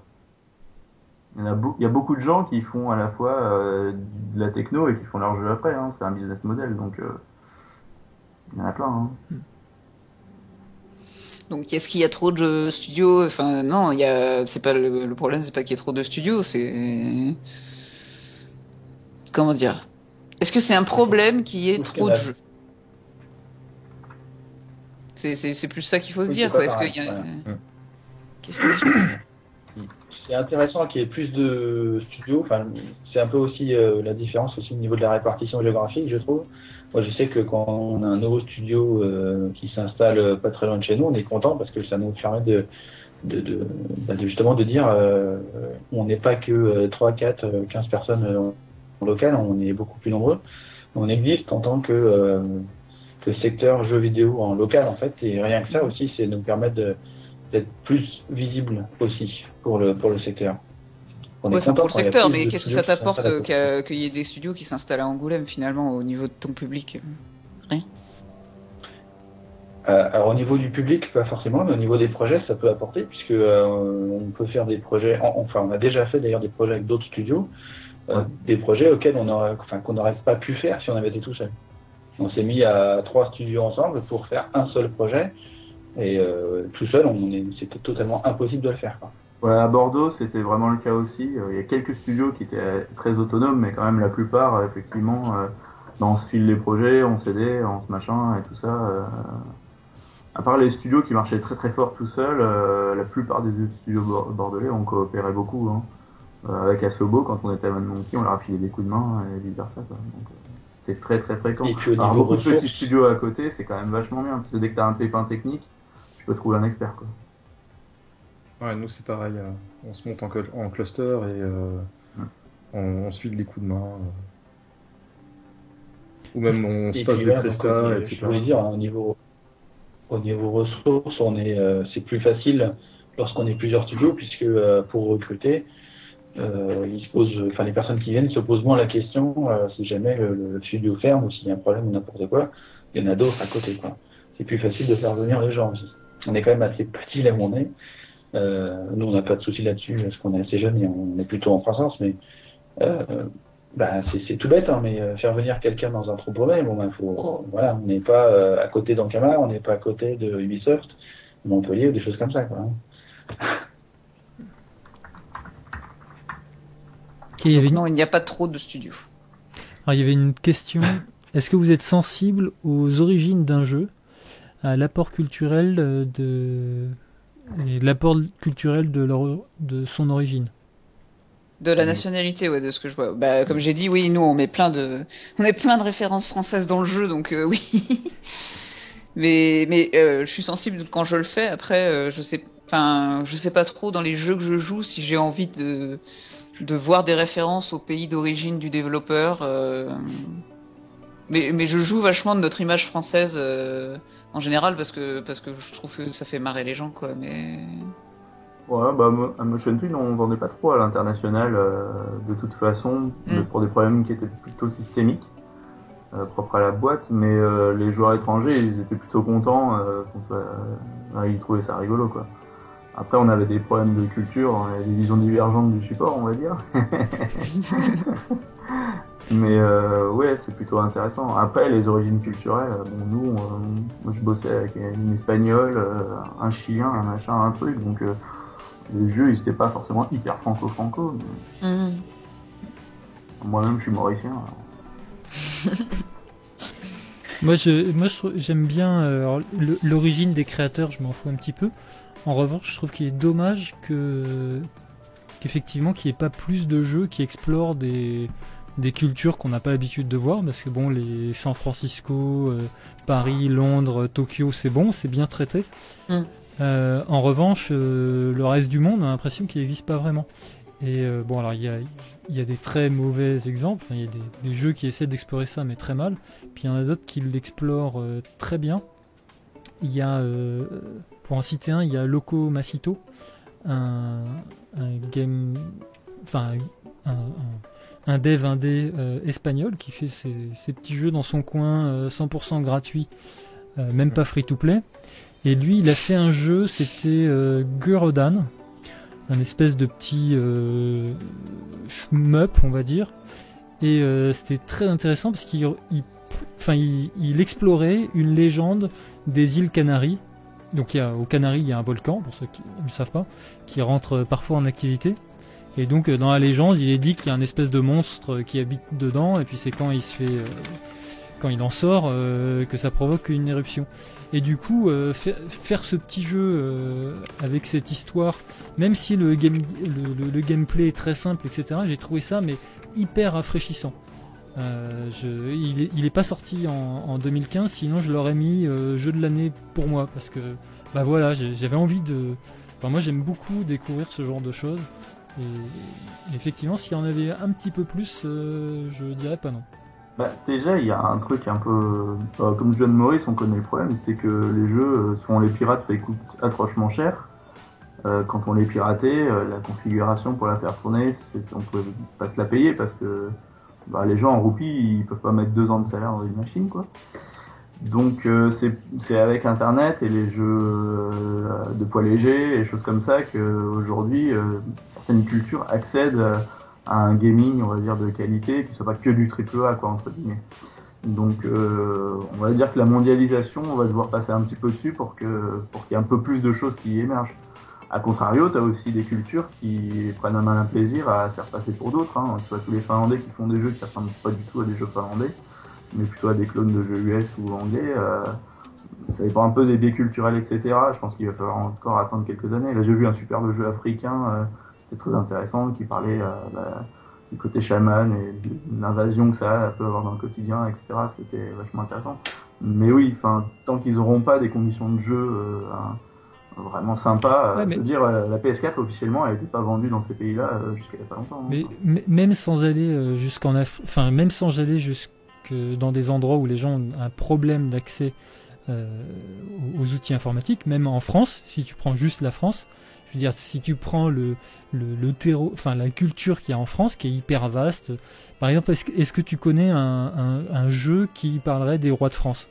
Speaker 4: il y a beaucoup de gens qui font à la fois de la techno et qui font leur jeu après, hein, c'est un business model, donc il y en a plein. Hein.
Speaker 2: Donc, est-ce qu'il y a trop de studios? Enfin, non, c'est pas le problème, c'est pas qu'il y ait trop de studios, c'est, comment dire? Est-ce que c'est un problème qu'il y ait
Speaker 5: Parce
Speaker 2: trop
Speaker 5: qu'il
Speaker 2: de
Speaker 5: y en a-
Speaker 2: jeux? C'est plus ça qu'il faut se
Speaker 5: Oui,
Speaker 2: dire,
Speaker 5: c'est
Speaker 2: quoi.
Speaker 5: pas
Speaker 2: Est-ce
Speaker 5: pareil,
Speaker 2: qu'il y a,
Speaker 5: voilà.
Speaker 2: qu'est-ce qu'il y a?
Speaker 5: C'est intéressant qu'il y ait plus de studios. Enfin, c'est un peu aussi la différence aussi au niveau de la répartition géographique, je trouve. Moi, je sais que quand on a un nouveau studio qui s'installe pas très loin de chez nous, on est content parce que ça nous permet de justement de dire on n'est pas que 3, 4, 15 personnes en local, on est beaucoup plus nombreux. On existe en tant que secteur jeux vidéo en local en fait, et rien que ça aussi, c'est nous permettre d'être plus visible aussi pour le secteur. On est
Speaker 2: Ouais, enfin,
Speaker 5: content
Speaker 2: pour le
Speaker 5: quand il y a
Speaker 2: secteur,
Speaker 5: plus
Speaker 2: mais
Speaker 5: de
Speaker 2: qu'est-ce que
Speaker 5: studios
Speaker 2: ça
Speaker 5: qui
Speaker 2: t'apporte
Speaker 5: s'installent à côté.
Speaker 2: qu'il y ait des studios qui s'installent à Angoulême finalement au niveau de ton public? Rien.
Speaker 5: Alors au niveau du public, pas forcément, mais au niveau des projets, ça peut apporter, puisque on peut faire des projets, enfin on a déjà fait d'ailleurs des projets avec d'autres studios, des projets auxquels qu'on n'aurait pas pu faire si on avait été tout seul. On s'est mis à 3 studios ensemble pour faire un seul projet, et tout seul, c'était totalement impossible de le faire, quoi.
Speaker 4: Ouais, à Bordeaux, c'était vraiment le cas aussi. Il y a quelques studios qui étaient très autonomes, mais quand même la plupart, effectivement, on se file les projets, on s'aidait, on se machin et tout ça. À part les studios qui marchaient très très fort tout seuls, la plupart des autres studios bordelais ont coopéré beaucoup. Hein. Avec Asobo, quand on était à Mad Monkey, on leur a filé des coups de main et vice versa. Donc c'était très très fréquent.
Speaker 5: Et puis, au
Speaker 4: Alors
Speaker 5: niveau
Speaker 4: beaucoup de
Speaker 5: ressources,
Speaker 4: petits studios à côté, c'est quand même vachement bien, parce que dès que t'as un pépin technique, tu peux trouver un expert, quoi.
Speaker 3: Ouais, nous c'est pareil, on se monte en cluster et on se file des coups de main. Ou même on se
Speaker 5: et
Speaker 3: passe
Speaker 5: puis
Speaker 3: des
Speaker 5: là,
Speaker 3: prestats,
Speaker 5: donc,
Speaker 3: etc.
Speaker 5: je voulais dire, hein, au niveau ressources, c'est plus facile lorsqu'on est plusieurs studios, puisque pour recruter, les personnes qui viennent se posent moins la question si jamais le studio ferme ou s'il y a un problème ou n'importe quoi, il y en a d'autres à côté, quoi. C'est plus facile de faire venir les gens aussi. On est quand même assez petit là où on est. Nous, on n'a pas de souci là-dessus parce qu'on est assez jeune et on est plutôt en croissance, mais c'est tout bête, hein, mais faire venir quelqu'un dans un trou paumé, voilà, on n'est pas à côté d'Ankama, on n'est pas à côté de Ubisoft, Montpellier ou des choses comme ça, quoi.
Speaker 1: Il y avait
Speaker 2: Non, il n'y a pas trop de studios.
Speaker 1: Alors, il y avait une question. Est-ce que vous êtes sensible aux origines d'un jeu, à l'apport culturel et l'apport culturel de son origine?
Speaker 2: De la nationalité, ouais, de ce que je vois. Bah, comme j'ai dit, oui, nous, on met plein de références françaises dans le jeu, donc oui. mais je suis sensible quand je le fais. Après, je sais pas trop dans les jeux que je joue si j'ai envie de voir des références au pays d'origine du développeur. Mais je joue vachement de notre image française en général parce que je trouve que ça fait marrer les gens, quoi. Mais
Speaker 4: Ouais, à Motion Twin, on vendait pas trop à l'international de toute façon, pour des problèmes qui étaient plutôt systémiques, propres à la boîte, mais les joueurs étrangers, ils étaient plutôt contents, ils trouvaient ça rigolo, quoi. Après, on avait des problèmes de culture, des visions divergentes du support, on va dire. Mais ouais, c'est plutôt intéressant. Après, les origines culturelles, nous, moi je bossais avec une espagnole, un chilien, un machin, un truc, donc les jeux, ils étaient pas forcément hyper franco-franco. Mais... Moi-même, je suis mauricien.
Speaker 1: Moi, j'aime bien l'origine des créateurs, je m'en fous un petit peu. En revanche, je trouve qu'il est dommage qu'effectivement, qu'il n'y ait pas plus de jeux qui explorent des cultures qu'on n'a pas l'habitude de voir, parce que bon, les San Francisco, Paris, Londres, Tokyo, c'est bon, c'est bien traité. En revanche, le reste du monde, on a l'impression qu'il n'existe pas vraiment. Et bon, alors il y a des très mauvais exemples. Il y a des jeux qui essaient d'explorer ça, mais très mal. Puis il y en a d'autres qui l'explorent très bien. Il y a, pour en citer un, il y a Loco Macito, un dev indé espagnol qui fait ses petits jeux dans son coin 100% gratuit, même pas free to play. Et lui, il a fait un jeu, c'était Gurodan, un espèce de petit shmup, on va dire. Et c'était très intéressant parce qu'il explorait une légende des îles Canaries. Donc aux Canaries, il y a un volcan, pour ceux qui ne le savent pas, qui rentre parfois en activité. Et donc dans la légende, il est dit qu'il y a un espèce de monstre qui habite dedans, et puis c'est quand il en sort que ça provoque une éruption. Et du coup, faire ce petit jeu avec cette histoire, même si le gameplay est très simple, etc., j'ai trouvé ça mais hyper rafraîchissant. Il est pas sorti en 2015, sinon je l'aurais mis jeu de l'année pour moi, parce que bah voilà, j'avais envie de... Enfin, moi j'aime beaucoup découvrir ce genre de choses, et effectivement s'il y en avait un petit peu plus, je dirais pas non.
Speaker 4: Bah, déjà, il y a un truc un peu... comme John Morris, on connaît le problème, c'est que les jeux, soit on les pirate, soit ils coûtent atrocement cher. Quand on les piratait, la configuration pour la faire tourner, on pouvait pas se la payer parce que les gens en roupies, ils peuvent pas mettre 2 ans de salaire dans une machine, quoi. Donc c'est avec Internet et les jeux de poids légers et choses comme ça qu'aujourd'hui, certaines cultures accèdent à un gaming, on va dire, de qualité, qui soit pas que du AAA, quoi, entre guillemets. Donc on va dire que la mondialisation, on va devoir passer un petit peu dessus pour qu'il y ait un peu plus de choses qui émergent. A contrario, t'as aussi des cultures qui prennent un malin plaisir à se faire passer pour d'autres, hein. Tu vois, tous les Finlandais qui font des jeux qui ressemblent pas du tout à des jeux finlandais, mais plutôt à des clones de jeux US ou anglais. Ça dépend un peu des biais culturels, etc. Je pense qu'il va falloir encore attendre quelques années. Là, j'ai vu un superbe jeu africain, c'était très intéressant, qui parlait du côté chaman et de l'invasion que ça peut avoir dans le quotidien, etc. C'était vachement intéressant. Mais oui, tant qu'ils n'auront pas des conditions de jeu vraiment sympa. Je veux dire, la PS4 officiellement, elle n'était pas vendue dans ces pays-là jusqu'à il n'y a pas longtemps.
Speaker 1: Mais même sans aller même sans aller jusque dans des endroits où les gens ont un problème d'accès aux outils informatiques, même en France, si tu prends juste la France, je veux dire, si tu prends le terreau, la culture qu'il y a en France, qui est hyper vaste. Par exemple, est-ce que tu connais un jeu qui parlerait des rois de France ?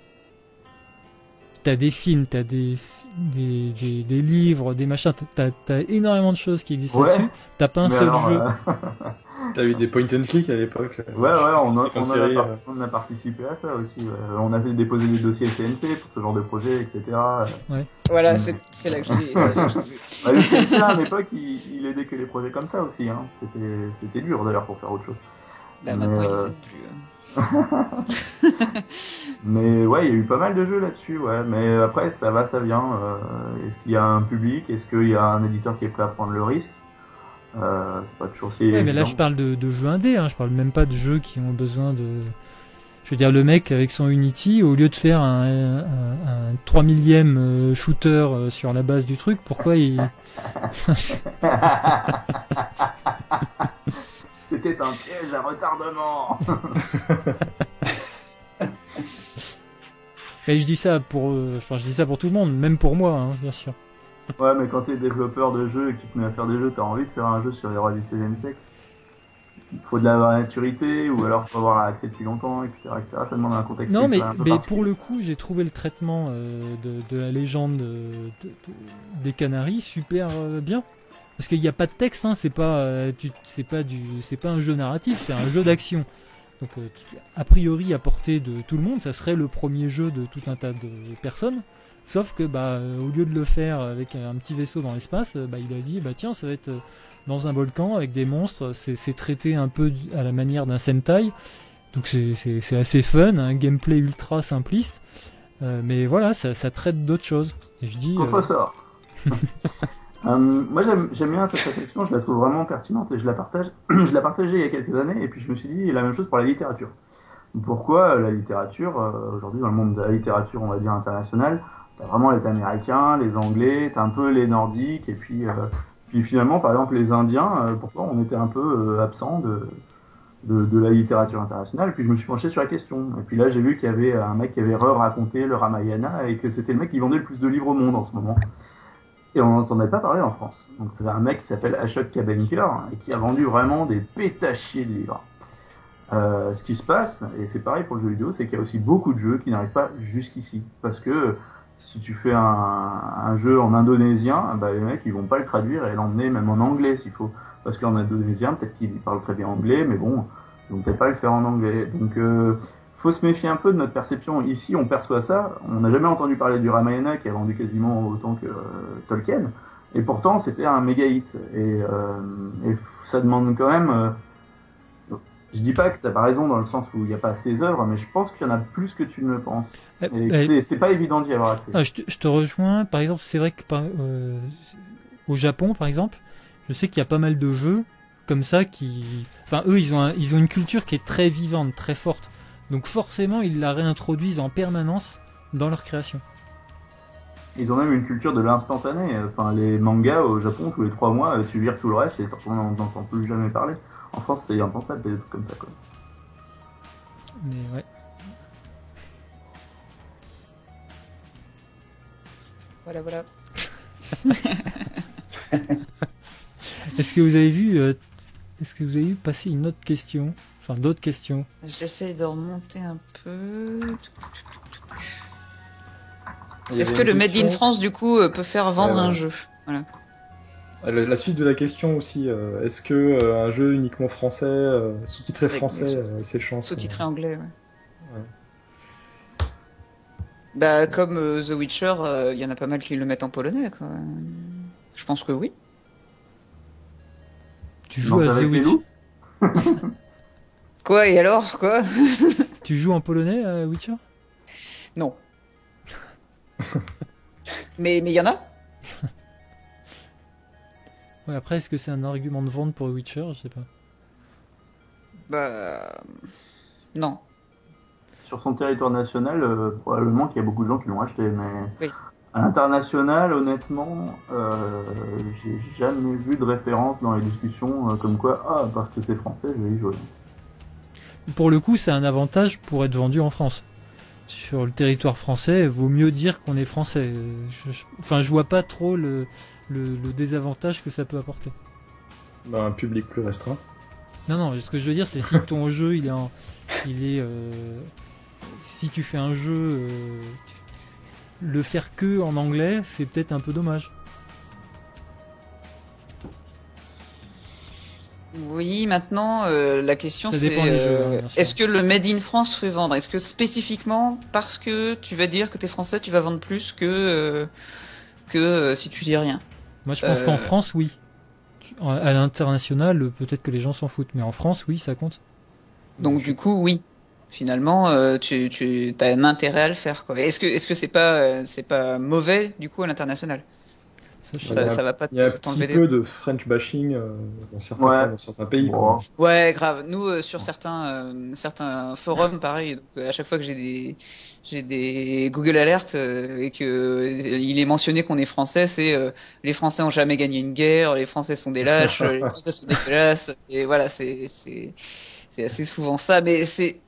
Speaker 1: T'as des films, t'as des livres, des machins, t'as énormément de choses qui existent là-dessus. T'as pas un seul jeu.
Speaker 3: T'as eu des point and click à l'époque.
Speaker 4: Ouais, on a participé à ça aussi. On avait déposé des dossiers CNC pour ce genre de projet, etc.
Speaker 2: Ouais. Voilà, c'est là que j'ai vu.
Speaker 4: Le CNC à l'époque, il aidait que les projets comme ça aussi. Hein. C'était dur d'ailleurs pour faire autre chose.
Speaker 2: Maintenant, il essaie plus.
Speaker 4: Mais ouais, il y a eu pas mal de jeux là-dessus, ouais. Mais après, ça va, ça vient. Est-ce qu'il y a un public ? Est-ce qu'il y a un éditeur qui est prêt à prendre le risque ? C'est pas toujours si évident.
Speaker 1: Mais là, je parle de jeux indés, hein. Je parle même pas de jeux qui ont besoin de... Je veux dire, le mec, avec son Unity, au lieu de faire un 3 millième shooter sur la base du truc, pourquoi il...
Speaker 4: C'était un piège à retardement.
Speaker 1: Et je dis ça pour tout le monde, même pour moi, hein, bien sûr.
Speaker 4: Ouais, mais quand t'es développeur de jeux et que tu te mets à faire des jeux, t'as envie de faire un jeu sur les rois du 16e siècle. Il faut de la maturité, ou alors faut avoir accès depuis longtemps, etc., etc. Ça demande un contexte.
Speaker 1: Non, mais pour le coup, j'ai trouvé le traitement de la légende des Canaries super bien. Parce qu'il n'y a pas de texte, hein, c'est pas un jeu narratif, c'est un jeu d'action. Donc, a priori, à portée de tout le monde, ça serait le premier jeu de tout un tas de personnes. Sauf que, au lieu de le faire avec un petit vaisseau dans l'espace, il a dit, tiens, ça va être dans un volcan avec des monstres. C'est traité un peu à la manière d'un Sentai. Donc, c'est assez fun, un gameplay ultra simpliste. Mais voilà, ça traite d'autres choses. Et je dis.
Speaker 4: Contresort. Moi j'aime bien cette réflexion, je la trouve vraiment pertinente et je la partage. Je l'ai partagée il y a quelques années et puis je me suis dit la même chose pour la littérature. Pourquoi la littérature, aujourd'hui dans le monde de la littérature on va dire internationale, t'as vraiment les Américains, les Anglais, t'as un peu les Nordiques, et puis finalement, par exemple, les Indiens, pourquoi on était un peu absent de la littérature internationale. Puis je me suis penché sur la question. Et puis là, j'ai vu qu'il y avait un mec qui avait raconté le Ramayana et que c'était le mec qui vendait le plus de livres au monde en ce moment. Et on n'entendait pas parler en France. Donc c'est un mec qui s'appelle Ashok Kabenker et qui a vendu vraiment des pétachiers de livres. Ce qui se passe, et c'est pareil pour le jeu vidéo, c'est qu'il y a aussi beaucoup de jeux qui n'arrivent pas jusqu'ici. Parce que si tu fais un jeu en indonésien, bah, les mecs ils vont pas le traduire et l'emmener même en anglais s'il faut. Parce qu'en indonésien, peut-être qu'ils parlent très bien anglais, mais bon, ils vont peut-être pas le faire en anglais. Donc faut se méfier un peu de notre perception. Ici, on perçoit ça. On n'a jamais entendu parler du Ramayana qui a vendu quasiment autant que Tolkien. Et pourtant, c'était un méga hit. Et ça demande quand même... je dis pas que t'as pas raison dans le sens où il n'y a pas assez d'œuvres, mais je pense qu'il y en a plus que tu ne le penses. Et c'est pas évident d'y avoir accès.
Speaker 1: Je te rejoins. Par exemple, c'est vrai que au Japon, par exemple, je sais qu'il y a pas mal de jeux comme ça qui... Enfin, eux, ils ont une culture qui est très vivante, très forte. Donc forcément, ils la réintroduisent en permanence dans leur création.
Speaker 4: Ils ont même une culture de l'instantané. Enfin, les mangas au Japon, tous les 3 mois, tu vires tout le reste et on n'entend plus jamais parler. En France, c'est impensable, des trucs comme ça, quoi.
Speaker 1: Mais ouais.
Speaker 2: Voilà.
Speaker 1: Est-ce que vous avez vu passer une autre question? Enfin, d'autres questions?
Speaker 2: J'essaie de remonter un peu. Est-ce que le Made in France, du coup, peut faire vendre un jeu? Voilà.
Speaker 3: La suite de la question aussi, est-ce que un jeu uniquement français, sous-titré français, c'est chance?
Speaker 2: Sous-titré anglais, ouais. Bah, comme The Witcher, il y en a pas mal qui le mettent en polonais, quoi. Je pense que oui.
Speaker 1: Tu joues à The Witcher?
Speaker 2: Quoi, et alors, quoi?
Speaker 1: Tu joues en polonais à Witcher?
Speaker 2: Non. mais il y en a?
Speaker 1: Ouais, après, est-ce que c'est un argument de vente pour Witcher? Je sais pas.
Speaker 2: Bah... non.
Speaker 4: Sur son territoire national, probablement qu'il y a beaucoup de gens qui l'ont acheté, mais...
Speaker 2: Oui.
Speaker 4: À l'international, honnêtement, j'ai jamais vu de référence dans les discussions comme quoi, parce que c'est français, je vais y jouer.
Speaker 1: Pour le coup, c'est un avantage pour être vendu en France. Sur le territoire français, il vaut mieux dire qu'on est français. Je vois pas trop le désavantage que ça peut apporter.
Speaker 3: Bah, un public plus restreint.
Speaker 1: Non, ce que je veux dire, c'est si ton jeu, si tu fais un jeu, le faire que en anglais, c'est peut-être un peu dommage.
Speaker 2: Oui, maintenant, la question c'est est-ce que le Made in France fait vendre? Est-ce que spécifiquement, parce que tu vas dire que t'es français, tu vas vendre plus que si tu dis rien?
Speaker 1: Moi, je pense qu'en France, oui. À l'international, peut-être que les gens s'en foutent, mais en France, oui, ça compte.
Speaker 2: Donc du coup, oui. Finalement, tu as un intérêt à le faire, quoi. Est-ce que c'est pas mauvais du coup à l'international? Ça va pas
Speaker 3: Il y a un petit peu de French bashing dans certains pays.
Speaker 2: Wow. Ouais, grave. Nous, sur certains forums, pareil. Donc, à chaque fois que j'ai des Google Alerts et que il est mentionné qu'on est français, c'est les Français ont jamais gagné une guerre, les Français sont des lâches, les Français sont dégueulasses. Et voilà, c'est assez souvent ça, mais c'est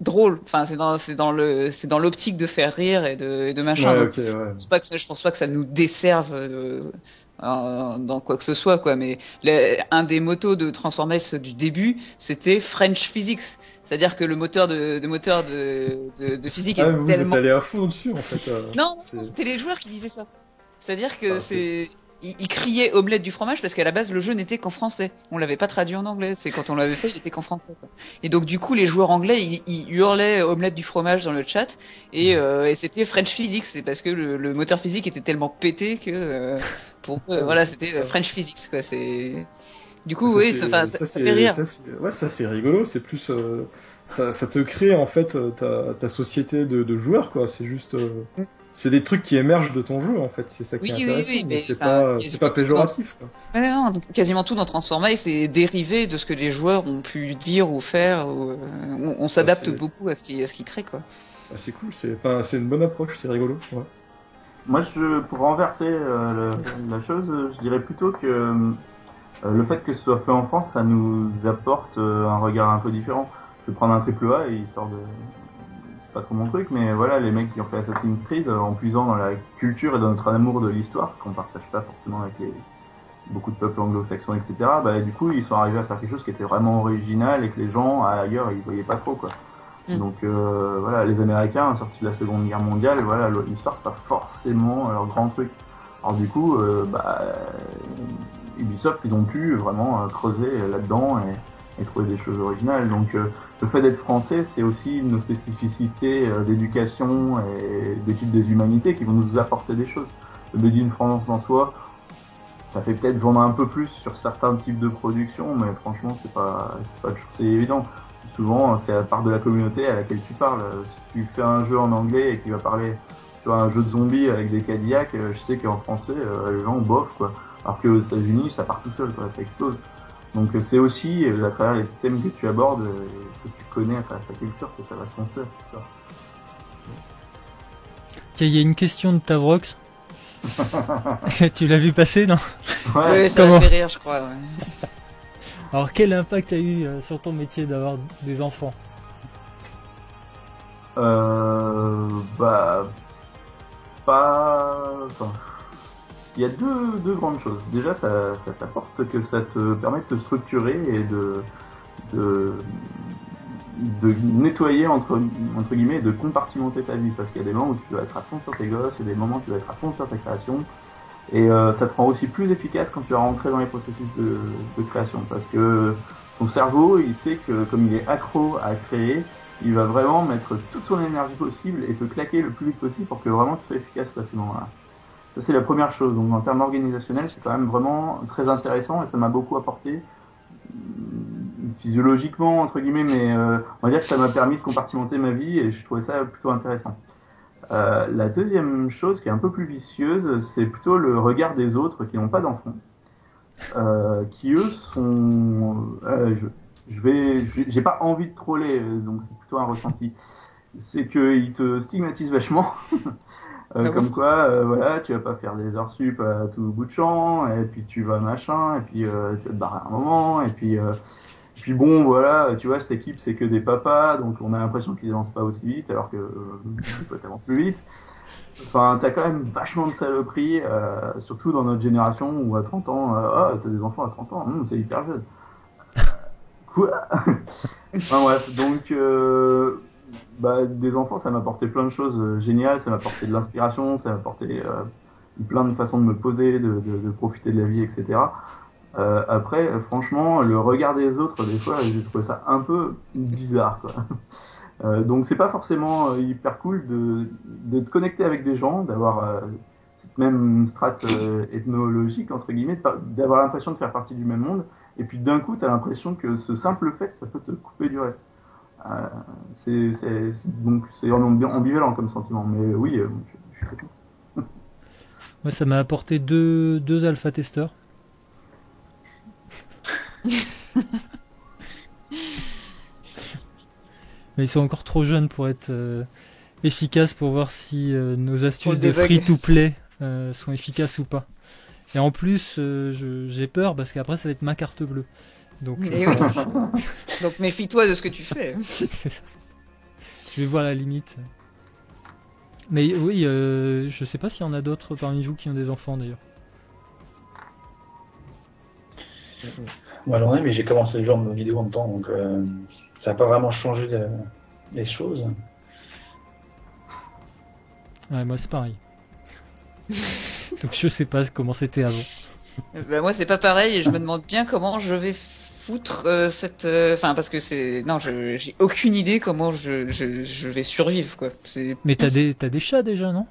Speaker 2: drôle. Enfin, c'est dans l'optique de faire rire et de machin.
Speaker 3: Ouais,
Speaker 2: donc,
Speaker 3: okay, ouais.
Speaker 2: je pense pas que ça nous desserve dans quoi que ce soit, quoi. Mais un des motos de Transformers du début, c'était French Physics. C'est-à-dire que le moteur de physique est
Speaker 3: vous
Speaker 2: tellement...
Speaker 3: êtes allé à fond dessus, en fait.
Speaker 2: Non, c'était les joueurs qui disaient ça. C'est-à-dire que il criait omelette du fromage parce qu'à la base le jeu n'était qu'en français. On l'avait pas traduit en anglais. C'est quand on l'avait fait, il était qu'en français, quoi. Et donc du coup les joueurs anglais ils hurlaient omelette du fromage dans le chat et c'était French Physics. C'est parce que le moteur physique était tellement pété que voilà, c'était French Physics, quoi. C'est du coup ça fait rire.
Speaker 3: Ça c'est rigolo. C'est plus ça te crée en fait ta société de joueurs, quoi. C'est juste c'est des trucs qui émergent de ton jeu, en fait. C'est ça qui est intéressant.
Speaker 2: Oui, mais
Speaker 3: c'est pas péjoratif, quoi.
Speaker 2: Ouais, non, quasiment tout dans Transformers, c'est dérivé de ce que les joueurs ont pu dire ou faire. On s'adapte beaucoup à ce qu'ils créent, quoi.
Speaker 3: C'est cool. C'est une bonne approche. C'est rigolo. Ouais.
Speaker 4: Moi, pour renverser la chose, je dirais plutôt que le fait que ce soit fait en France, ça nous apporte un regard un peu différent. Je vais prendre un triple A, histoire de... C'est pas trop mon truc, mais voilà, les mecs qui ont fait Assassin's Creed, en puisant dans la culture et dans notre amour de l'histoire, qu'on partage pas forcément avec beaucoup de peuples anglo-saxons, etc., bah, du coup, ils sont arrivés à faire quelque chose qui était vraiment original et que les gens, ailleurs, ils voyaient pas trop, quoi. Donc voilà, les Américains, sortis de la Seconde Guerre mondiale, voilà, l'histoire c'est pas forcément leur grand truc. Alors du coup, Ubisoft, ils ont pu vraiment creuser là-dedans et trouver des choses originales. Donc le fait d'être français, c'est aussi nos spécificités d'éducation et d'études des humanités qui vont nous apporter des choses. Le Made in France en soi, ça fait peut-être vendre un peu plus sur certains types de production, mais franchement, c'est pas toujours c'est évident. Souvent, c'est à part de la communauté à laquelle tu parles. Si tu fais un jeu en anglais et que tu vas parler, tu vois, un jeu de zombies avec des Cadillacs, je sais qu'en français, les gens bof, quoi. Alors qu'aux États-Unis, ça part tout seul, quoi, ça explose. Donc c'est aussi à travers les thèmes que tu abordes, ce que tu connais à travers ta culture, que ça va se construire, tout ça.
Speaker 1: Tiens, il y a une question de Tavrox. Tu l'as vu passer, non?
Speaker 2: Ouais. Oui, ça m'a fait rire, je crois. Ouais.
Speaker 1: Alors, quel impact a eu sur ton métier d'avoir des enfants?
Speaker 4: Pas. Enfin, il y a deux grandes choses. Déjà, ça t'apporte que ça te permet de te structurer et de nettoyer entre guillemets, de compartimenter ta vie, parce qu'il y a des moments où tu dois être à fond sur tes gosses, il y a des moments où tu dois être à fond sur ta création. Et ça te rend aussi plus efficace quand tu vas rentrer dans les processus de création, parce que ton cerveau, il sait que comme il est accro à créer, il va vraiment mettre toute son énergie possible et te claquer le plus vite possible pour que vraiment tu sois efficace à ce moment-là. Ça, c'est la première chose. Donc en termes organisationnels, c'est quand même vraiment très intéressant et ça m'a beaucoup apporté physiologiquement, entre guillemets, mais on va dire que ça m'a permis de compartimenter ma vie et je trouvais ça plutôt intéressant. La deuxième chose qui est un peu plus vicieuse, c'est plutôt le regard des autres qui n'ont pas d'enfants, qui eux sont, j'ai pas envie de troller, donc c'est plutôt un ressenti. C'est qu'ils te stigmatisent vachement, comme quoi, voilà, tu vas pas faire des heures sup à tout bout de champ, et puis tu vas machin, et puis tu vas te barrer un moment, et puis bon, voilà, tu vois, cette équipe, c'est que des papas, donc on a l'impression qu'ils avancent pas aussi vite, alors que tu peux t'avancer plus vite. Enfin, t'as quand même vachement de saloperies, surtout dans notre génération où à 30 ans, t'as des enfants à 30 ans, c'est hyper jeune. Quoi? Enfin bref, donc, des enfants, ça m'a apporté plein de choses géniales, ça m'a apporté de l'inspiration, ça m'a apporté plein de façons de me poser, de profiter de la vie, etc. Après, franchement, le regard des autres, des fois, j'ai trouvé ça un peu bizarre, quoi. Donc c'est pas forcément hyper cool de te connecter avec des gens, d'avoir cette même strate ethnologique, entre guillemets, d'avoir l'impression de faire partie du même monde, et puis d'un coup, t'as l'impression que ce simple fait, ça peut te couper du reste. Donc c'est ambivalent comme sentiment, mais oui, je suis content.
Speaker 1: Moi, ça m'a apporté deux alpha-testeurs. Mais ils sont encore trop jeunes pour être efficaces, pour voir si nos astuces de free-to-play sont efficaces ou pas. Et en plus, j'ai peur parce qu'après ça va être ma carte bleue. Donc,
Speaker 2: Donc méfie-toi de ce que tu fais.
Speaker 1: C'est ça. Je vais voir la limite. Mais oui, je sais pas s'il y en a d'autres parmi vous qui ont des enfants d'ailleurs.
Speaker 5: Moi j'en ai, mais j'ai commencé le genre de vidéo en même temps, donc ça n'a pas vraiment changé les choses.
Speaker 1: Ouais, moi c'est pareil. Donc je sais pas comment c'était avant.
Speaker 2: Moi c'est pas pareil et je me demande bien comment je vais foutre cette... Enfin parce que c'est... Non, j'ai aucune idée comment je vais survivre, quoi.
Speaker 1: Mais t'as des chats déjà, non?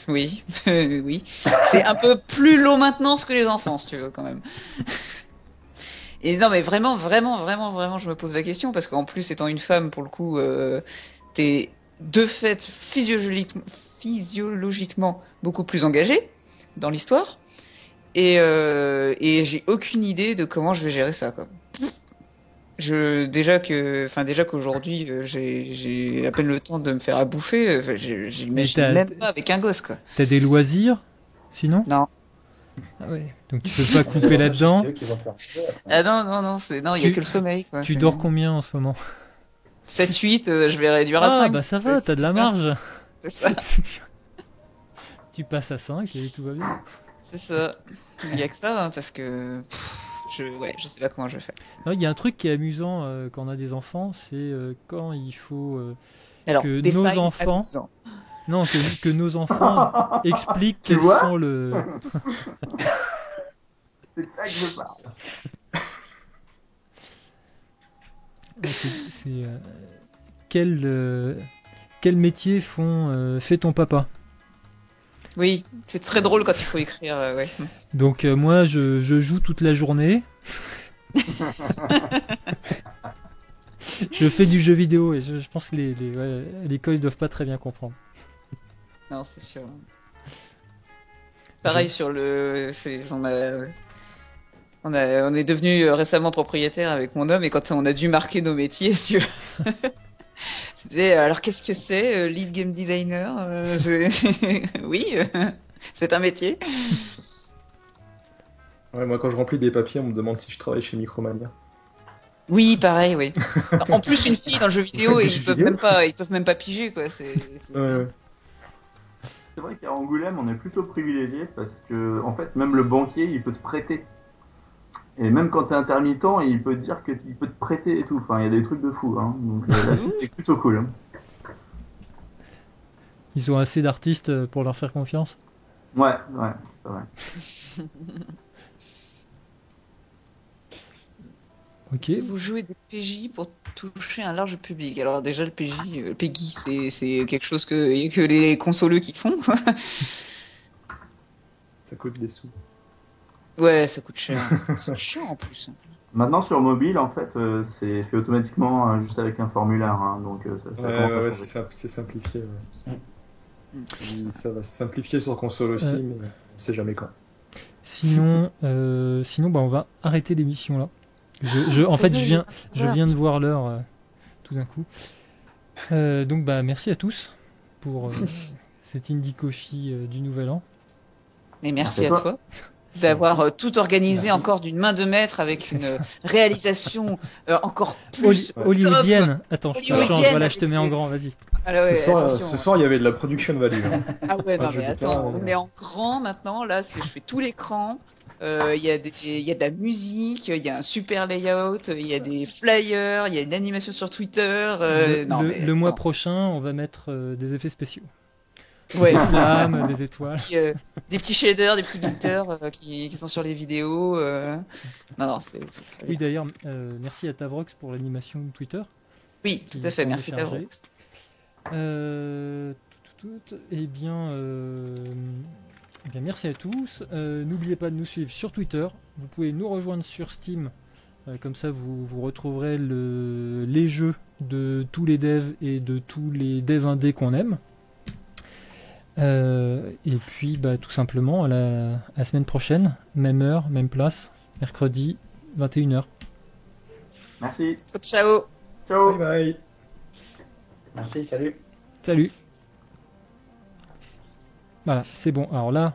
Speaker 2: Oui, oui. C'est un peu plus low maintenance que les enfants, si tu veux, quand même. Et non, mais vraiment, je me pose la question, parce qu'en plus, étant une femme, pour le coup, t'es de fait physiologiquement beaucoup plus engagée dans l'histoire, et j'ai aucune idée de comment je vais gérer ça, quoi. déjà qu'aujourd'hui j'ai à peine le temps de me faire à bouffer. J'imagine même pas avec un gosse quoi.
Speaker 1: T'as des loisirs, sinon?
Speaker 2: Non.
Speaker 1: Ah ouais. Donc tu peux pas couper là-dedans.
Speaker 2: Ah non, il y a que le sommeil quoi.
Speaker 1: Tu dors combien en ce moment?
Speaker 2: 7-8, je vais réduire à 5.
Speaker 1: Ah bah ça va, t'as de la marge.
Speaker 2: C'est ça.
Speaker 1: Tu passes à 5 et tout va bien.
Speaker 2: C'est ça. Il y a que ça, hein, parce que je sais pas comment je vais faire.
Speaker 1: Il y a un truc qui est amusant quand on a des enfants, c'est quand il faut
Speaker 2: Alors,
Speaker 1: que
Speaker 2: des
Speaker 1: nos
Speaker 2: failles
Speaker 1: enfants,
Speaker 2: amusantes.
Speaker 1: non, que nos enfants expliquent
Speaker 4: Tu
Speaker 1: quels
Speaker 4: vois
Speaker 1: sont le.
Speaker 4: C'est de ça que je parle.
Speaker 1: Quel métier fait ton papa?
Speaker 2: Oui, c'est très drôle quand il faut écrire, ouais.
Speaker 1: Donc moi je joue toute la journée. Je fais du jeu vidéo et je pense que l'école ils doivent pas très bien comprendre.
Speaker 2: Non, c'est sûr. Pareil sur on est devenu récemment propriétaire avec mon homme et quand on a dû marquer nos métiers sur c'était alors qu'est-ce que c'est lead game designer oui, c'est un métier.
Speaker 3: Ouais, moi, quand je remplis des papiers, on me demande si je travaille chez Micromania.
Speaker 2: Oui, pareil, oui. En plus, une fille dans le jeu vidéo, et
Speaker 3: Des jeux vidéo
Speaker 2: ils peuvent même pas piger, quoi. C'est...
Speaker 3: Ouais.
Speaker 4: C'est vrai qu'à Angoulême, on est plutôt privilégié parce que, en fait, même le banquier, il peut te prêter. Et même quand t'es intermittent, il peut te dire qu'il peut te prêter et tout. Enfin, il y a des trucs de fou, hein. Donc là, c'est plutôt cool. Hein.
Speaker 1: Ils ont assez d'artistes pour leur faire confiance.
Speaker 4: Ouais, c'est vrai.
Speaker 1: Ok.
Speaker 2: Vous jouez des PJ pour toucher un large public. Alors déjà, le PJ, Peggy, c'est quelque chose que les consoleux qui font, quoi.
Speaker 3: Ça coûte des sous.
Speaker 2: Ouais, ça coûte cher. C'est chiant en plus.
Speaker 4: Maintenant, sur mobile, en fait, c'est fait automatiquement juste avec un formulaire. Hein, donc, ça commence à changer.
Speaker 3: c'est simplifié. Ouais. Ça va se simplifier sur console aussi, mais on sait jamais quand.
Speaker 1: Sinon, on va arrêter l'émission là. En fait, je viens de voir l'heure tout d'un coup. Donc, merci à tous pour cette Indie Coffee du Nouvel An.
Speaker 2: Et merci à toi d'avoir tout organisé encore d'une main de maître avec une réalisation encore plus
Speaker 1: hollywoodienne. Attends, je te change.
Speaker 2: Hollywoodienne,
Speaker 1: Voilà, je te mets en grand. Vas-y.
Speaker 2: Alors, ouais,
Speaker 3: ce soir, il y avait de la production value. Hein.
Speaker 2: Ah ouais, non mais
Speaker 3: je
Speaker 2: attends, on est en grand maintenant. Là, je fais tout l'écran. Il y a de la musique, il y a un super layout, il y a des flyers, il y a une animation sur Twitter.
Speaker 1: Le mois prochain, on va mettre des effets spéciaux.
Speaker 2: Ouais.
Speaker 1: Des flammes, des étoiles.
Speaker 2: Des petits shaders, des petits glitters qui sont sur les vidéos. Non, c'est
Speaker 1: oui, d'ailleurs, merci à Tavrox pour l'animation Twitter.
Speaker 2: Oui, tout à fait, merci Tavrox.
Speaker 1: Eh bien, merci à tous. N'oubliez pas de nous suivre sur Twitter. Vous pouvez nous rejoindre sur Steam. Comme ça, vous retrouverez les jeux de tous les devs et de tous les devs indés qu'on aime. Et puis, tout simplement, à la semaine prochaine, même heure, même place, mercredi, 21h.
Speaker 4: Merci.
Speaker 2: Ciao.
Speaker 3: Ciao. Bye bye.
Speaker 5: Merci, salut.
Speaker 1: Salut. Voilà, c'est bon. Alors là,